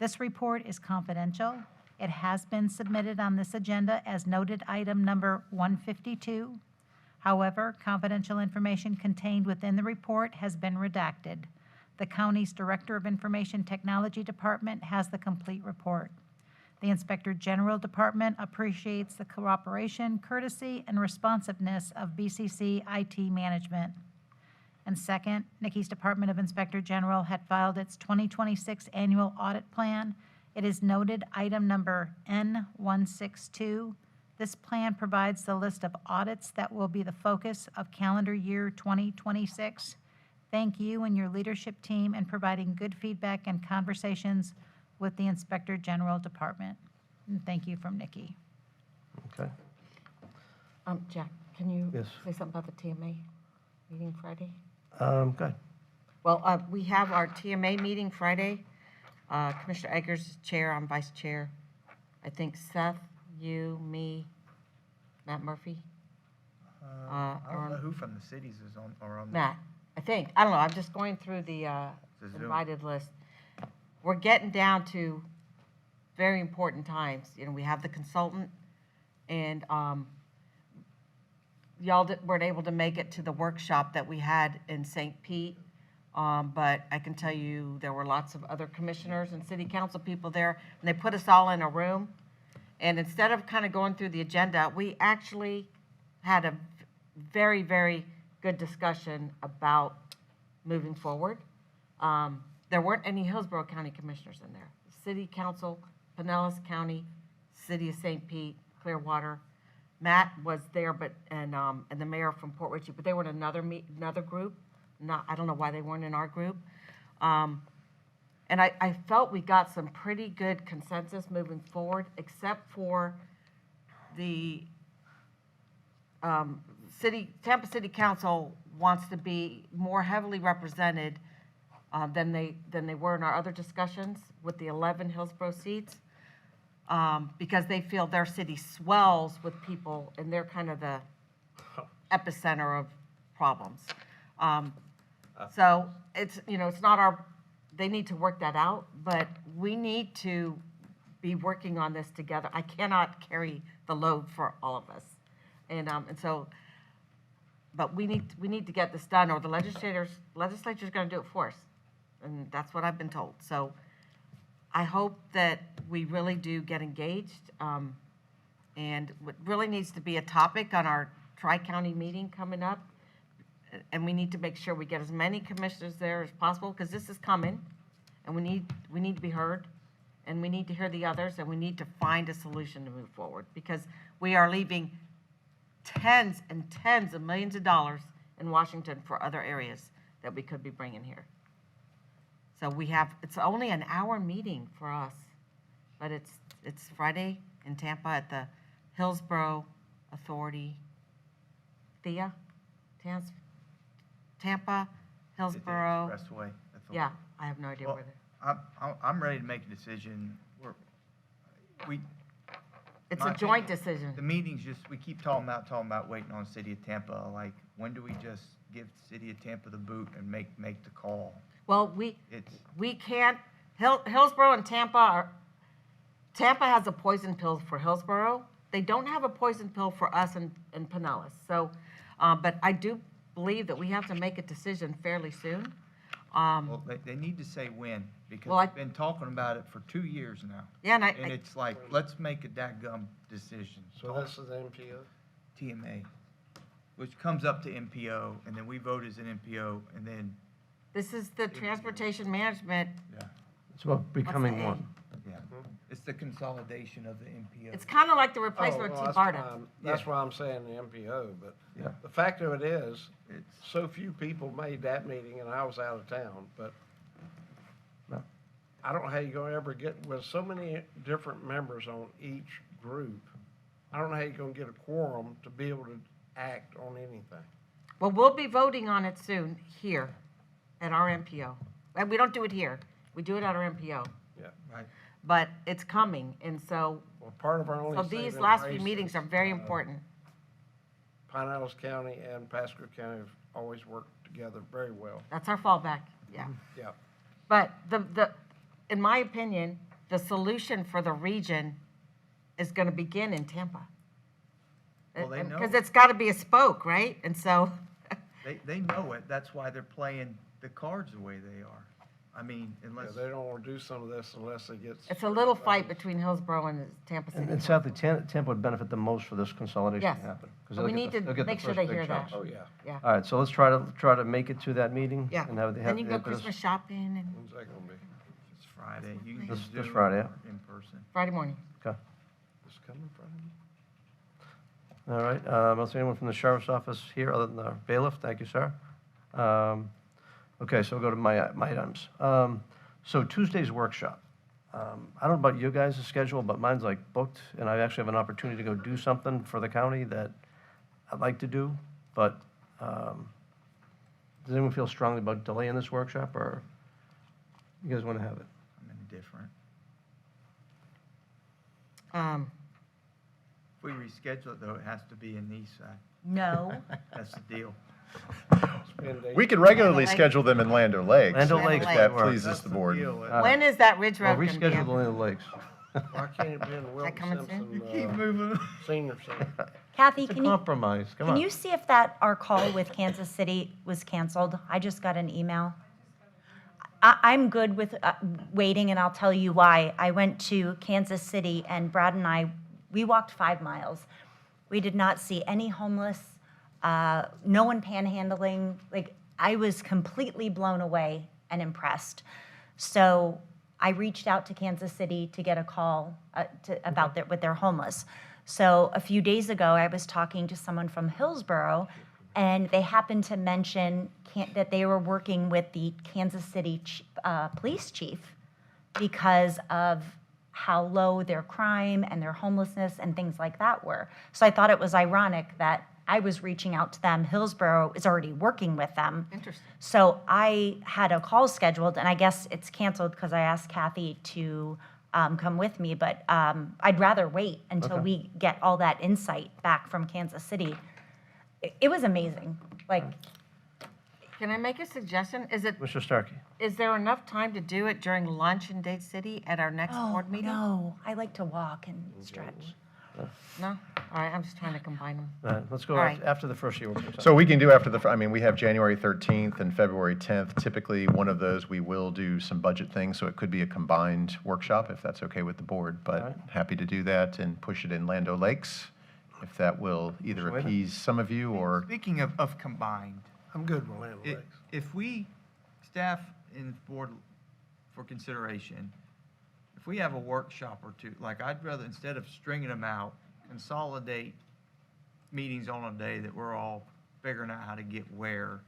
This report is confidential. It has been submitted on this agenda as noted item number 152. However, confidential information contained within the report has been redacted. The county's Director of Information Technology Department has the complete report. The Inspector General Department appreciates the cooperation, courtesy, and responsiveness of BCC IT management. And second, Nikki's Department of Inspector General had filed its 2026 annual audit plan. It is noted item number N162. This plan provides the list of audits that will be the focus of calendar year 2026. Thank you and your leadership team in providing good feedback and conversations with the Inspector General Department. And thank you from Nikki. Okay. Jack, can you Yes. say something about the TMA meeting Friday? Go ahead. Well, we have our TMA meeting Friday. Commissioner Eggers is chair, I'm vice chair. I think Seth, you, me, Matt Murphy. I don't know who from the cities is on. Matt, I think. I don't know. I'm just going through the The Zoom. invited list. We're getting down to very important times. You know, we have the consultant, and y'all weren't able to make it to the workshop that we had in St. Pete. But I can tell you there were lots of other commissioners and city council people there, and they put us all in a room. And instead of kind of going through the agenda, we actually had a very, very good discussion about moving forward. There weren't any Hillsborough County commissioners in there. City Council, Pinellas County, City of St. Pete, Clearwater. Matt was there, but and the mayor from Port Richey, but they were in another group. I don't know why they weren't in our group. And I felt we got some pretty good consensus moving forward, except for the Tampa City Council wants to be more heavily represented than they were in our other discussions with the 11 Hillsborough seats, because they feel their city swells with people and they're kind of the epicenter of problems. So it's, it's not our they need to work that out, but we need to be working on this together. I cannot carry the load for all of us. And so, but we need to get this done, or the legislature's gonna do it for us. And that's what I've been told. So I hope that we really do get engaged. And what really needs to be a topic on our tri-county meeting coming up, and we need to make sure we get as many commissioners there as possible, because this is coming, and we need to be heard, and we need to hear the others, and we need to find a solution to move forward, because we are leaving tens and tens of millions of dollars in Washington for other areas that we could be bringing here. So it's only an hour meeting for us, but it's Friday in Tampa at the Hillsborough Authority, Tampa, Hillsborough. Expressway. Yeah, I have no idea where they're. I'm ready to make a decision. It's my a joint opinion, decision. The meetings we keep talking about waiting on City of Tampa. Like, when do we just give City of Tampa the boot and make the call? Well, we can't, Hillsborough and Tampa has a poison pill for Hillsborough. They don't have a poison pill for us in Pinellas. So, but I do believe that we have to make a decision fairly soon. Well, they need to say when, because Well, we've been talking about it for 2 years now. Yeah, And it's like, let's make a dadgum decision. So this is the MPO? TMA, which comes up to MPO, and then we vote as an MPO, and then, This is the transportation management. yeah, It's about becoming A? one. yeah. It's the consolidation of the MPO. It's kind of like the replacement Oh, of well, T-BARTA. That's why I'm saying the MPO, but Yeah. the fact of it is, It's, so few people made that meeting and I was out of town, but No. I don't know how you're gonna ever get, with so many different members on each group, I don't know how you're gonna get a quorum to be able to act on anything. Well, we'll be voting on it soon here at our MPO. And we don't do it here. We do it at our MPO. Yeah. right. But it's coming, and so Well, part of our only so saving these last few grace meetings is, are very important. Pinellas County and Pasco County have always worked together very well. That's our fallback, yeah. Yeah. But in my opinion, the solution for the region is gonna begin in Tampa. Well, they know. Because it's gotta be a spoke, right? And so, They know it. That's why they're playing the cards the way they are. I mean, Yeah, unless. they don't wanna do some of this unless they get. it's a little fight between Hillsborough and Tampa City. And sadly, Tampa would benefit the most for this consolidation Yes. to happen. 'cause So they'll we get need the- to they'll get the make sure first they big hear that. chunks. Oh, yeah. Yeah, All right, so let's try to make it to that meeting. yeah. And have Then you can go have this- Christmas shopping and When's that gonna be? It's Friday. You can This- just this Zoom Friday, or in person. Friday morning. Okay. This coming Friday? All right, is there anyone from the sheriff's office here other than the bailiff? Thank you, sir. Okay, so we'll go to my items. So Tuesday's workshop. I don't know about you guys' schedule, but mine's like booked, and I actually have an opportunity to go do something for the county that I'd like to do, but does anyone feel strongly about delaying this workshop, or you guys want to have it? I'm indifferent. If we reschedule it, though, it has to be in Eastside. No. That's the deal. We could regularly schedule them in Land O'Lakes. Land if O'Lakes that would work. pleases That's the the board. deal. When is that Ridge Well, Road gonna be? reschedule the Land Lakes. Why can't it be in Wilton coming soon? Simpson, Keep moving. Senior Center? Kathy, It's a can you, compromise, come can on. you see if that, our call with Kansas City was canceled? I just got an email. I'm good with waiting, and I'll tell you why. I went to Kansas City, and Brad and I, we walked 5 miles. We did not see any homeless, no one panhandling. Like, I was completely blown away and impressed. So I reached out to Kansas City to get a call about with their homeless. So a few days ago, I was talking to someone from Hillsborough, and they happened to mention that they were working with the Kansas City police chief because of how low their crime and their homelessness and things like that were. So I thought it was ironic that I was reaching out to them. Hillsborough is already working with them. Interesting. So I had a call scheduled, and I guess it's canceled because I asked Kathy to come with me, but I'd rather wait until Okay. we get all that insight back from Kansas City. It was amazing. Like, Can I make a suggestion? Mr. Starkey? Is there enough time to do it during lunch in Dade City at our next board meeting? No, I like to walk and stretch. No? All right, I'm just trying to combine them. All right, let's go All right. after the first year. So we can do after I mean, we have January 13th and February 10th. Typically, one of those, we will do some budget things, so it could be a combined workshop, if that's okay with the board. But right. happy to do that and push it in Lando Lakes, if that will either Mr. Wayman? appease some of you or, Speaking of combined, I'm good with Land Lakes. if we, staff and board for consideration, if we have a workshop or two, like I'd rather, instead of stringing them out, consolidate meetings on a day that we're all figuring out how to get where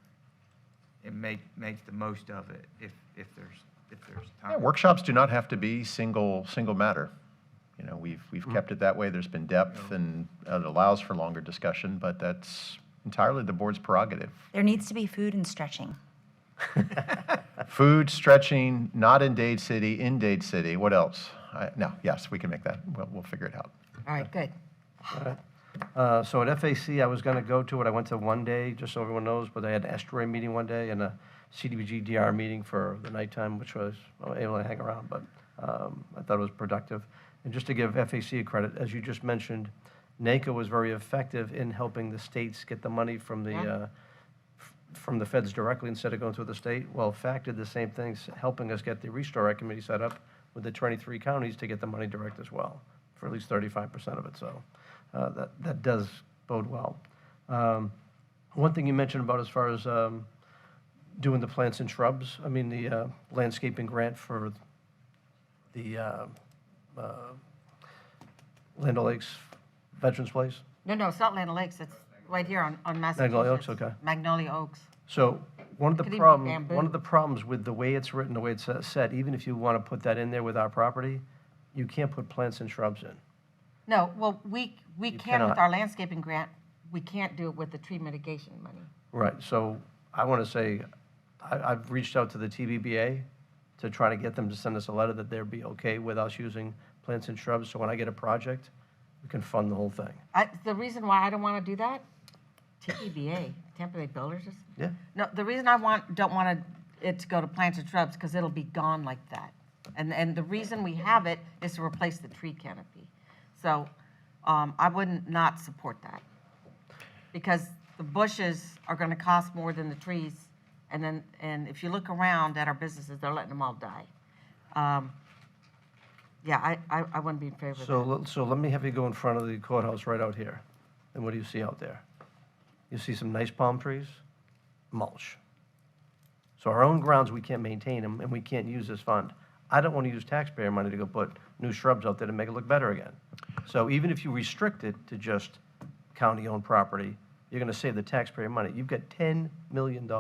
and make the most of it if there's time. yeah, workshops do not have to be single matter. You know, we've kept it that way. There's been depth and it allows for longer discussion, but that's entirely the board's prerogative. There needs to be food and stretching. Food, stretching, not in Dade City, in Dade City. What else? No, yes, we can make that. We'll figure it out. All right, good. All right. So at FAC, I was going to go to it. I went to one day, just so everyone knows, but I had an estuary meeting one day and a CDBG DR meeting for the nighttime, which was I was able to hang around, but I thought it was productive. And just to give FAC a credit, as you just mentioned, NACO was very effective in helping the states get the money from the feds directly instead of going through the state. Well, FAC did the same thing, helping us get the Restore Act committee set up with the 23 counties to get the money direct as well, for at least 35% of it. So that does bode well. One thing you mentioned about as far as doing the plants and shrubs, I mean, the landscaping grant for the Land O'Lakes Veterans Place. No, it's not Land Lakes. It's right here on Massachusetts. Magnolia Oaks, okay. Magnolia Oaks. So one of Could even be bamboo. the problems with the way it's written, the way it's set, even if you want to put that in there with our property, you can't put plants and shrubs in. No, well, we can cannot. with our landscaping grant. We can't do it with the tree mitigation money. Right, so I want to say, I've reached out to the TBBA to try to get them to send us a letter that they'd be okay with us using plants and shrubs, so when I get a project, we can fund the whole thing. The reason why I don't want to do that, TBBA, Tampa Bay Builders. Yeah. No, the reason I don't want it to go to plants and shrubs, because it'll be gone like that. And the reason we have it is to replace the tree canopy. So I wouldn't not support that. Because the bushes are going to cost more than the trees. And if you look around at our businesses, they're letting them all die. Yeah, I wouldn't be in favor of that. So let me have you go in front of the courthouse right out here, and what do you see out there? You see some nice palm trees, mulch. So our own grounds, we can't maintain them, and we can't use this fund. I don't want to use taxpayer money to go put new shrubs out there to make it look better again. So even if you restrict it to just county-owned property, you're going to save the taxpayer money. You've got $10 million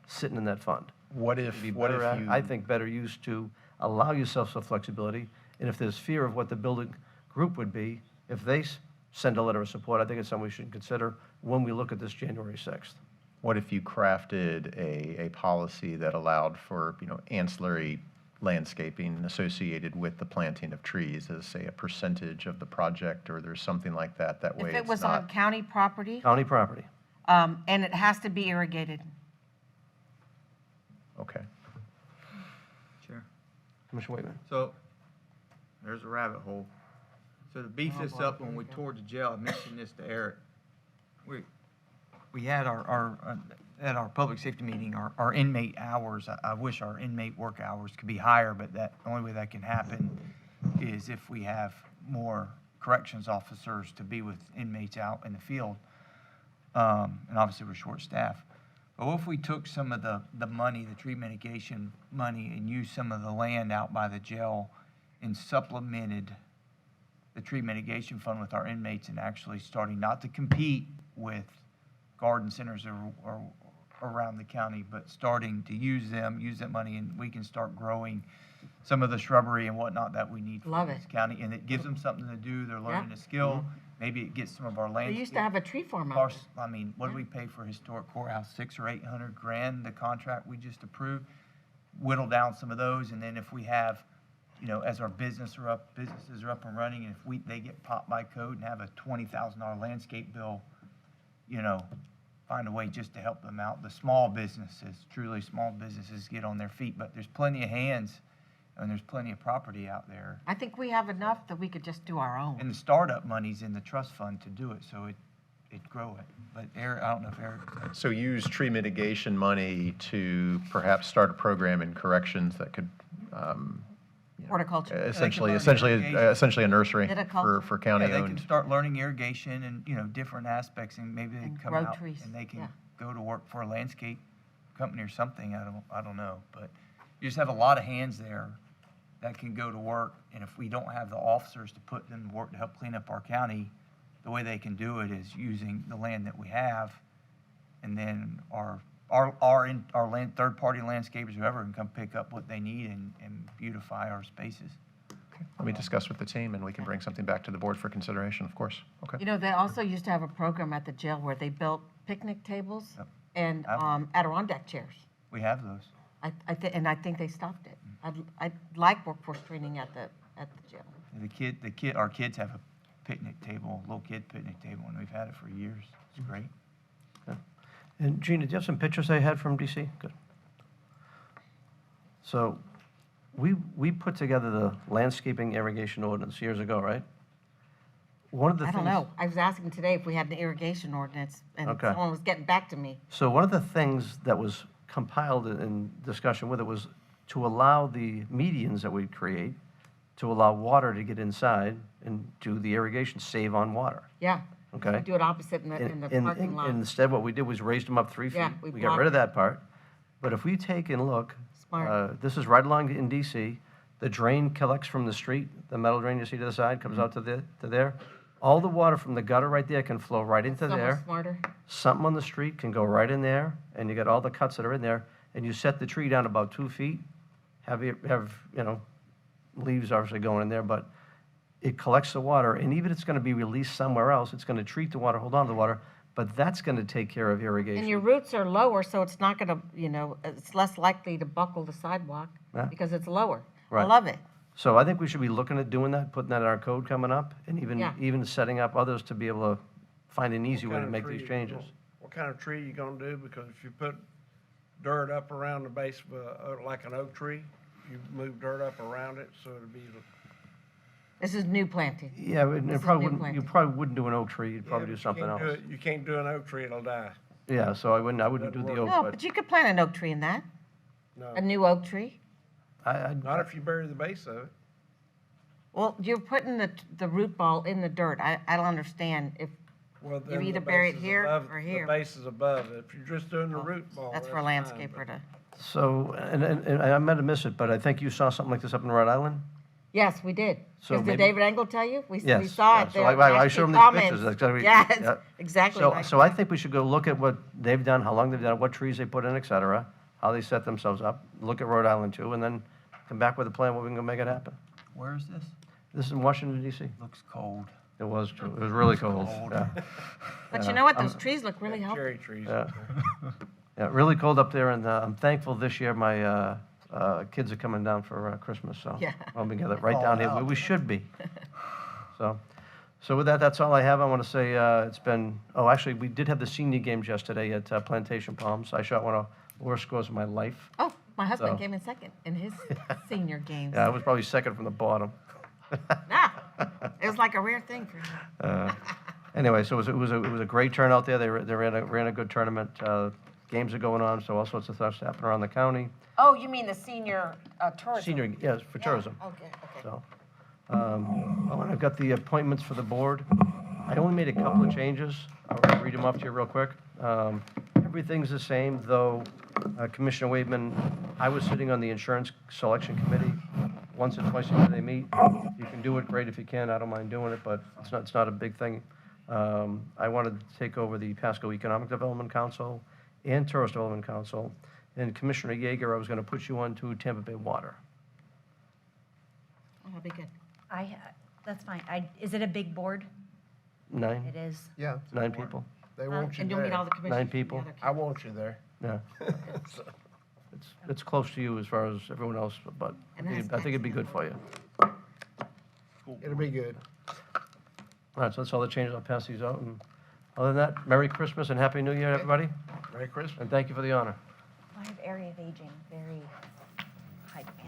sitting in that fund. What if, It'd be what better if you? I think better use to allow yourself some flexibility, and if there's fear of what the building group would be, if they send a letter of support, I think it's something we should consider when we look at this January 6th. What if you crafted a policy that allowed for, ancillary landscaping associated with the planting of trees as, say, a percentage of the project, or there's something like that? That way If it it's was on not. county property, County property. and it has to be irrigated. Okay. Sure. Commissioner Waitman. So, there's a rabbit hole. So to beef this up, when we toured the jail, I mentioned this to Eric. We had at our public safety meeting, our inmate hours, I wish our inmate work hours could be higher, but the only way that can happen is if we have more corrections officers to be with inmates out in the field. And obviously, we're short-staffed. But what if we took some of the money, the tree mitigation money, and used some of the land out by the jail and supplemented the tree mitigation fund with our inmates, and actually starting not to compete with garden centers or around the county, but starting to use that money, and we can start growing some of the shrubbery and whatnot that we need for this county. And it gives them something to do. They're learning a skill. Maybe it gets some of our land. They used to have a tree farm out there. I mean, what did we pay for historic courthouse? $600,000 or $800,000, the contract we just approved. Whittle down some of those, and then if we have, as our businesses are up and running, and if they get popped by code and have a $20,000 landscape bill, find a way just to help them out. The small businesses, truly small businesses, get on their feet, but there's plenty of hands and there's plenty of property out there. I think we have enough that we could just do our own. And the startup money's in the trust fund to do it, so it grow it. But Eric, I don't know if Eric. So use tree mitigation money to perhaps start a program in corrections that could, Horticulture. essentially a nursery Viticulture. for Yeah, county they can owned. start learning irrigation and, different aspects, and maybe they And come grow out trees, and they can yeah. go to work for a landscape company or something. I don't know, but you just have a lot of hands there that can go to work, and if we don't have the officers to put them to work to help clean up our county, the way they can do it is using the land that we have, and then our land, third-party landscapers, whoever, can come pick up what they need and beautify our spaces. Let me discuss with the team, and we can bring something back to the board for consideration, of course. Okay. They also used to have a program at the jail where they built picnic tables Yep. and Have Adirondack chairs. We have those. And I think they stopped it. I'd like workforce training at the jail. And our kids have a picnic table, a little kid picnic table, and we've had it for years. It's great. And Gina, do you have some pictures they had from DC? Good. So we put together the landscaping irrigation ordinance years ago, right? One of the I things. don't know. I was asking today if we had an irrigation ordinance, and Okay. someone was getting back to me. So one of the things that was compiled in discussion with it was to allow the medians that we create, to allow water to get inside and do the irrigation, save on water, Yeah. okay? Do it opposite in the parking lot. Instead, what we did was raised them up 3 feet. Yeah, we We got rid of blocked that part. But if we take and look, Smart. this is right along in DC, the drain collects from the street, the metal drain you see to the side comes out to there. All the water from the gutter right there can flow right into So much there. smarter. Something on the street can go right in there, and you get all the cuts that are in there, and you set the tree down about 2 feet, have leaves obviously going in there, but it collects the water, and even if it's gonna be released somewhere else, it's gonna treat the water, hold on to the water, but that's gonna take care of irrigation. And your roots are lower, so it's not gonna, it's less likely to buckle the sidewalk Yeah. because it's lower. I Right. love it. So I think we should be looking at doing that, putting that in our code coming up, and Yeah. even setting up others to be able to find an easy way What to kind of make tree these you gonna- changes. What kind of tree you gonna do? Because if you put dirt up around the base of like an oak tree, you move dirt up around it, so it'll be. This is new planting. Yeah, This and is it probably new wouldn't, you planting. probably wouldn't do an oak tree, you'd probably Yeah, do but something you can't do else. it- You can't do an oak tree, it'll die. Yeah, so I wouldn't do the Doesn't oak, No, but but you could plant an oak tree in that, No, a new oak tree. not if you bury the base of it. Well, you're putting the root ball in the dirt. I don't understand if, Well, You then either the bury it base is here above- or here. The base is above it. If you're just doing the root ball, that's for a fine, landscaper to, So, and I might have missed it, but I think you saw something like this up in Rhode Island? yes, we did. So Did maybe- David Engel tell you? We Yes. saw yeah, it so there. I showed them these pictures. That's exactly- Yeah, yeah. it's exactly So, like. so I think we should go look at what they've done, how long they've done it, what trees they put in, et cetera, how they set themselves up, look at Rhode Island too, and then come back with a plan where we can go make it happen. Where is this? This is in Washington DC. Looks cold. It was true. It was really cold. Cold. Yeah. But Yeah. you know what? Those trees look really healthy. Cherry trees. Yeah. Yeah, really cold up there, and I'm thankful this year my kids are coming down for Christmas, so Yeah. we'll be together right down here where we should be. So with that, that's all I have. I want to say it's been, actually, we did have the senior games yesterday at Plantation Palms. I shot one of the worst scores of my life. Oh, my husband So- came in second in his senior games. Yeah, I was probably second from the bottom. It was like a rare thing for him. Anyway, so it was a great turnout there. They ran a good tournament. Games are going on, so all sorts of stuff's happening around the county. Oh, you mean the senior tourism? Senior, yes, for tourism. Okay. So, and I've got the appointments for the board. I only made a couple of changes. I'll read them off to you real quick. Everything's the same, though Commissioner Waitman, I was sitting on the insurance selection committee. Once or twice a year they meet. You can do it, great if you can. I don't mind doing it, but it's not a big thing. I wanted to take over the Pasco Economic Development Council and Tourist Development Council. And Commissioner Yeager, I was going to put you on to Tampa Bay Water. Oh, that'd be good. That's fine. Is it a big board? 9? It is. Yeah. 9 people. They want you And you'll meet all there. the commissioners. 9 people. together. I want you there. Yeah. It's close to you as far as everyone else, but I think it'd be good for you. It'll be good. All right, so that's all the changes. I'll pass these out. And Other than that, Merry Christmas and Happy New Year, everybody, Merry Christmas. and thank you for the honor. I have area of aging, very high demand.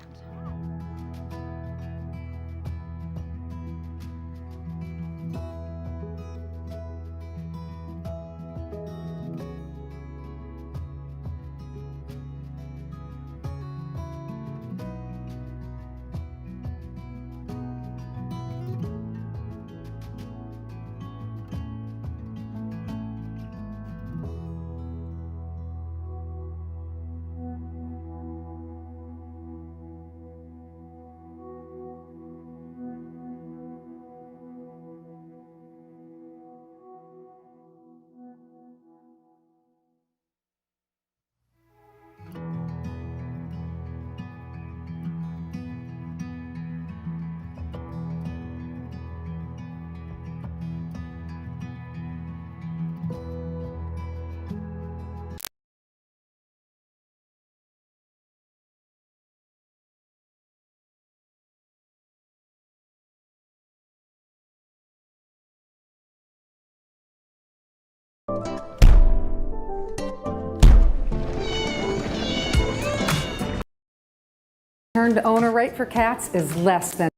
Return to owner rate for cats is less than.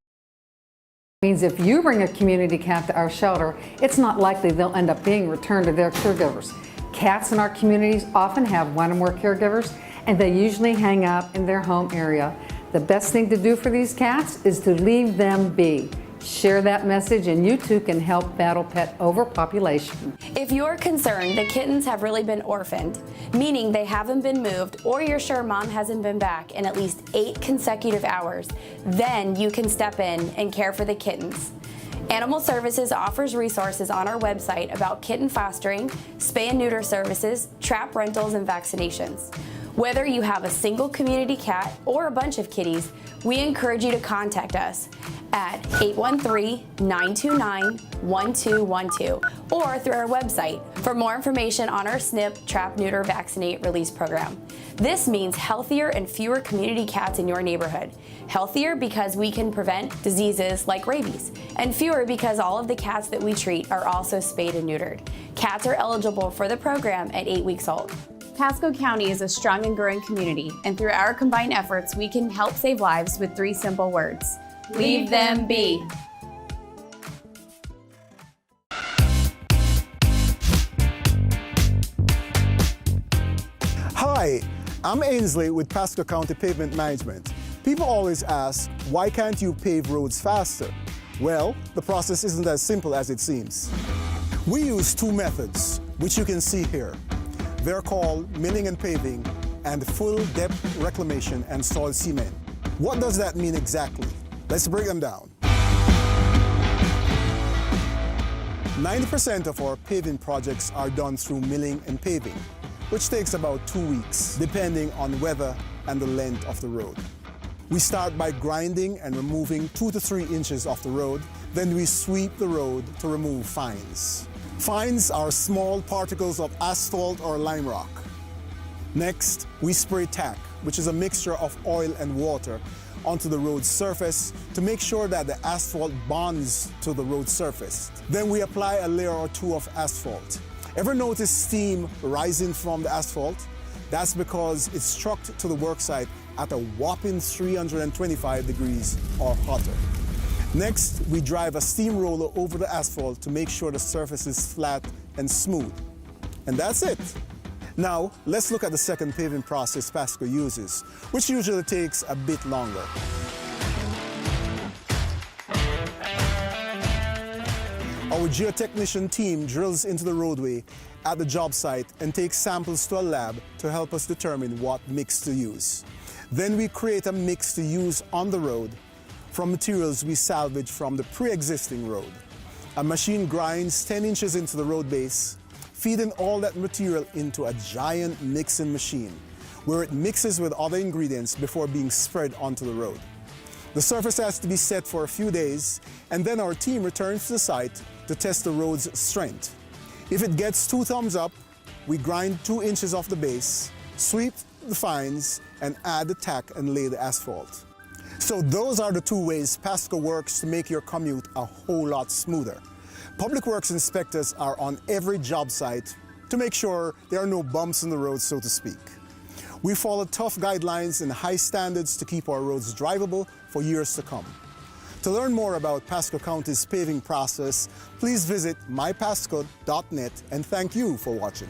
Means if you bring a community cat to our shelter, it's not likely they'll end up being returned to their caregivers. Cats in our communities often have one or more caregivers, and they usually hang out in their home area. The best thing to do for these cats is to leave them be. Share that message and you too can help battle pet overpopulation. If you're concerned the kittens have really been orphaned, meaning they haven't been moved, or you're sure mom hasn't been back in at least 8 consecutive hours, then you can step in and care for the kittens. Animal Services offers resources on our website about kitten fostering, spay and neuter services, trap rentals, and vaccinations. Whether you have a single community cat or a bunch of kitties, we encourage you to contact us at 813-929-1212 or through our website for more information on our SNP, Trap, Neuter, Vaccinate, Release program. This means healthier and fewer community cats in your neighborhood. Healthier because we can prevent diseases like rabies, and fewer because all of the cats that we treat are also spayed and neutered. Cats are eligible for the program at 8 weeks old. Pasco County is a strong and growing community, and through our combined efforts, we can help save lives with 3 simple words. Leave them be. Hi, I'm Ainsley with Pasco County Pavement Management. People always ask, why can't you pave roads faster? Well, the process isn't as simple as it seems. We use 2 methods, which you can see here. They're called milling and paving and full depth reclamation and soil cement. What does that mean exactly? Let's break them down. 90% of our paving projects are done through milling and paving, which takes about 2 weeks, depending on weather and the length of the road. We start by grinding and removing 2 to 3 inches of the road, then we sweep the road to remove fines. Fines are small particles of asphalt or lime rock. Next, we spray tack, which is a mixture of oil and water, onto the road surface to make sure that the asphalt bonds to the road surface. Then we apply a layer or 2 of asphalt. Ever notice steam rising from the asphalt? That's because it's struck to the worksite at a whopping 325 degrees or hotter. Next, we drive a steamroller over the asphalt to make sure the surface is flat and smooth. And that's it. Now, let's look at the second paving process Pasco uses, which usually takes a bit longer. Our geotechnician team drills into the roadway at the job site and takes samples to a lab to help us determine what mix to use. Then we create a mix to use on the road from materials we salvage from the pre-existing road. A machine grinds 10 inches into the road base, feeding all that material into a giant mixing machine, where it mixes with other ingredients before being spread onto the road. The surface has to be set for a few days, and then our team returns to the site to test the road's strength. If it gets 2 thumbs up, we grind 2 inches off the base, sweep the fines, and add the tack and lay the asphalt. So those are the 2 ways Pasco works to make your commute a whole lot smoother. Public Works inspectors are on every job site to make sure there are no bumps in the road, so to speak. We follow tough guidelines and high standards to keep our roads drivable for years to come. To learn more about Pasco County's paving process, please visit mypasco.net, and thank you for watching.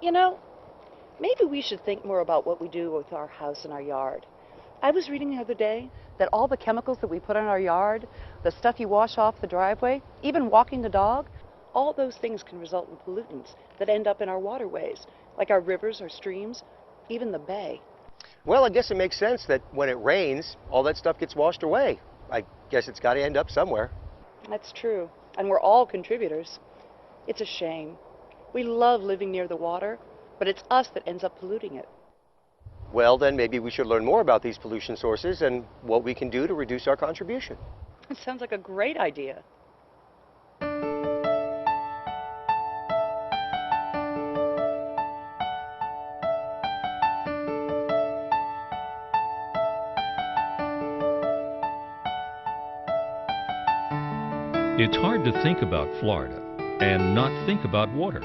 You know, maybe we should think more about what we do with our house and our yard. I was reading the other day that all the chemicals that we put on our yard, the stuff you wash off the driveway, even walking the dog, all those things can result in pollutants that end up in our waterways, like our rivers, our streams, even the bay. Well, I guess it makes sense that when it rains, all that stuff gets washed away. I guess it's got to end up somewhere. That's true, and we're all contributors. It's a shame. We love living near the water, but it's us that ends up polluting it. Well, then maybe we should learn more about these pollution sources and what we can do to reduce our contribution. It sounds like a great idea. It's hard to think about Florida and not think about water.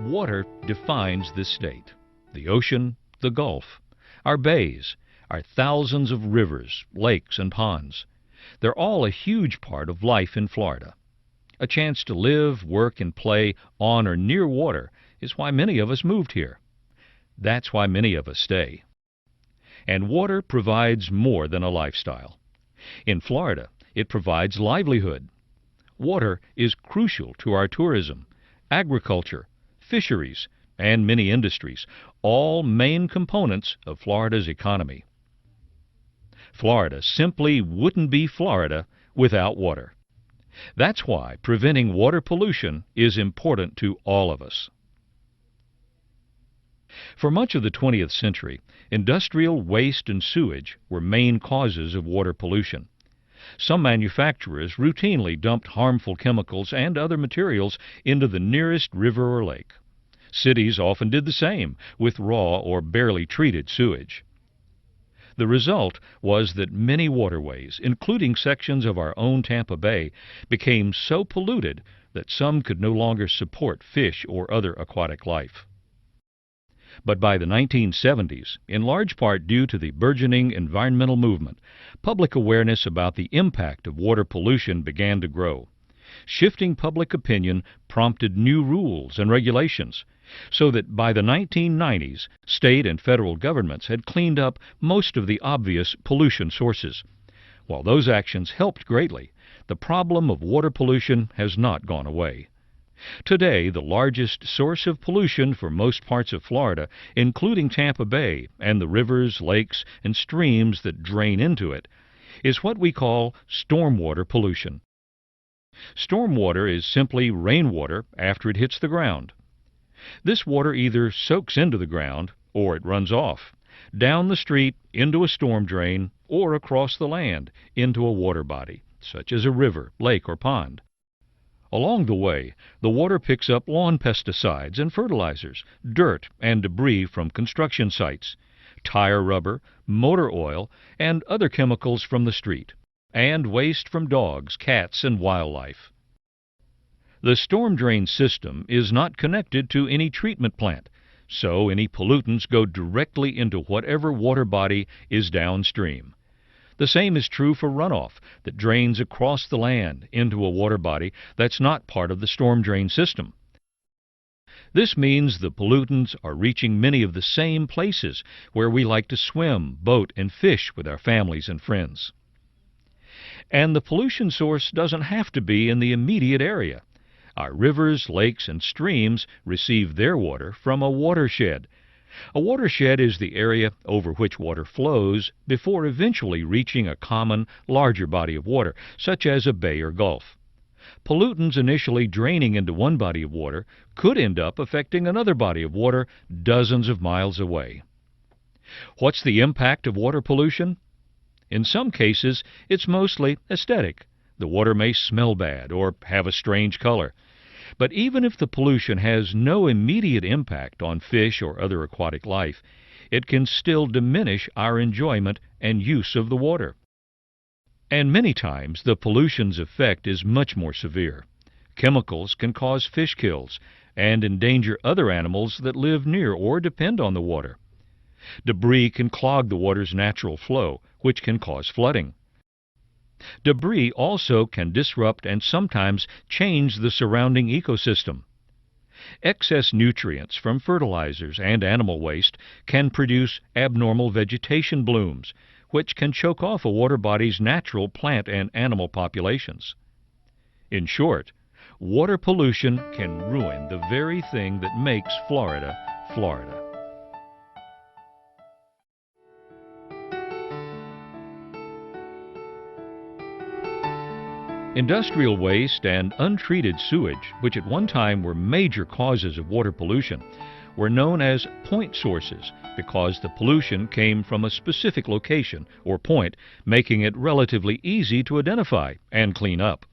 Water defines this state. The ocean, the Gulf, our bays, our thousands of rivers, lakes, and ponds. They're all a huge part of life in Florida. A chance to live, work, and play on or near water is why many of us moved here. That's why many of us stay. And water provides more than a lifestyle. In Florida, it provides livelihood. Water is crucial to our tourism, agriculture, fisheries, and many industries, all main components of Florida's economy. Florida simply wouldn't be Florida without water. That's why preventing water pollution is important to all of us. For much of the 20th century, industrial waste and sewage were main causes of water pollution. Some manufacturers routinely dumped harmful chemicals and other materials into the nearest river or lake. Cities often did the same with raw or barely treated sewage. The result was that many waterways, including sections of our own Tampa Bay, became so polluted that some could no longer support fish or other aquatic life. But by the 1970s, in large part due to the burgeoning environmental movement, public awareness about the impact of water pollution began to grow. Shifting public opinion prompted new rules and regulations, so that by the 1990s, state and federal governments had cleaned up most of the obvious pollution sources. While those actions helped greatly, the problem of water pollution has not gone away. Today, the largest source of pollution for most parts of Florida, including Tampa Bay and the rivers, lakes, and streams that drain into it, is what we call stormwater pollution. Stormwater is simply rainwater after it hits the ground. This water either soaks into the ground, or it runs off, down the street into a storm drain, or across the land into a water body, such as a river, lake, or pond. Along the way, the water picks up lawn pesticides and fertilizers, dirt and debris from construction sites, tire rubber, motor oil, and other chemicals from the street, and waste from dogs, cats, and wildlife. The storm drain system is not connected to any treatment plant, so any pollutants go directly into whatever water body is downstream. The same is true for runoff that drains across the land into a water body that's not part of the storm drain system. This means the pollutants are reaching many of the same places where we like to swim, boat, and fish with our families and friends. And the pollution source doesn't have to be in the immediate area. Our rivers, lakes, and streams receive their water from a watershed. A watershed is the area over which water flows before eventually reaching a common, larger body of water, such as a bay or gulf. Pollutants initially draining into one body of water could end up affecting another body of water dozens of miles away. What's the impact of water pollution? In some cases, it's mostly aesthetic. The water may smell bad or have a strange color. But even if the pollution has no immediate impact on fish or other aquatic life, it can still diminish our enjoyment and use of the water. And many times the pollution's effect is much more severe. Chemicals can cause fish kills and endanger other animals that live near or depend on the water. Debris can clog the water's natural flow, which can cause flooding. Debris also can disrupt and sometimes change the surrounding ecosystem. Excess nutrients from fertilizers and animal waste can produce abnormal vegetation blooms, which can choke off a water body's natural plant and animal populations. In short, water pollution can ruin the very thing that makes Florida, Florida. Industrial waste and untreated sewage, which at one time were major causes of water pollution, were known as point sources because the pollution came from a specific location or point, making it relatively easy to identify and clean up.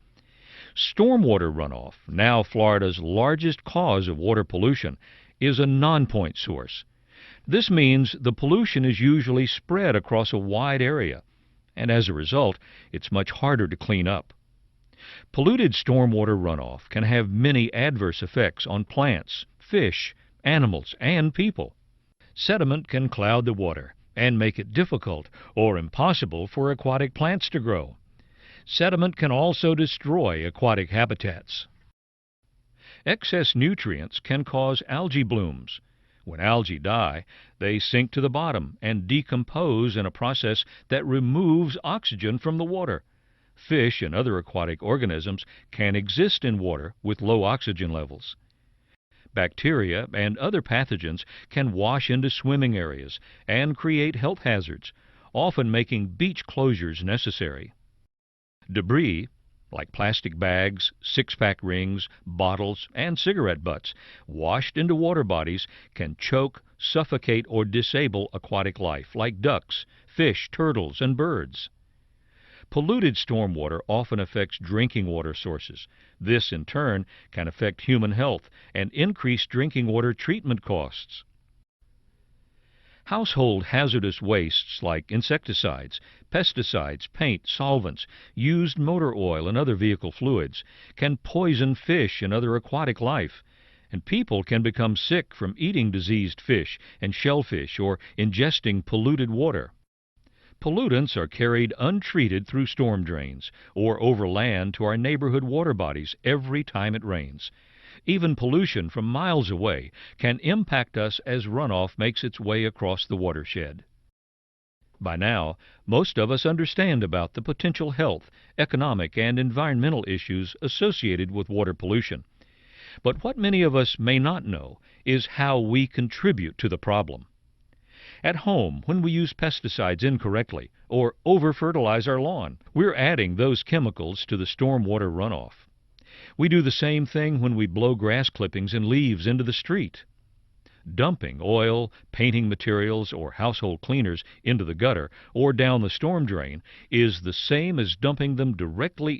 Stormwater runoff, now Florida's largest cause of water pollution, is a non-point source. This means the pollution is usually spread across a wide area, and as a result, it's much harder to clean up. Polluted stormwater runoff can have many adverse effects on plants, fish, animals, and people. Sediment can cloud the water and make it difficult or impossible for aquatic plants to grow. Sediment can also destroy aquatic habitats. Excess nutrients can cause algae blooms. When algae die, they sink to the bottom and decompose in a process that removes oxygen from the water. Fish and other aquatic organisms can exist in water with low oxygen levels. Bacteria and other pathogens can wash into swimming areas and create health hazards, often making beach closures necessary. Debris, like plastic bags, six-pack rings, bottles, and cigarette butts, washed into water bodies can choke, suffocate, or disable aquatic life, like ducks, fish, turtles, and birds. Polluted stormwater often affects drinking water sources. This, in turn, can affect human health and increase drinking water treatment costs. Household hazardous wastes like insecticides, pesticides, paint, solvents, used motor oil, and other vehicle fluids can poison fish and other aquatic life, and people can become sick from eating diseased fish and shellfish or ingesting polluted water. Pollutants are carried untreated through storm drains or over land to our neighborhood water bodies every time it rains. Even pollution from miles away can impact us as runoff makes its way across the watershed. By now, most of us understand about the potential health, economic, and environmental issues associated with water pollution. But what many of us may not know is how we contribute to the problem. At home, when we use pesticides incorrectly or over-fertilize our lawn, we're adding those chemicals to the stormwater runoff. We do the same thing when we blow grass clippings and leaves into the street. Dumping oil, painting materials, or household cleaners into the gutter or down the storm drain is the same as dumping them directly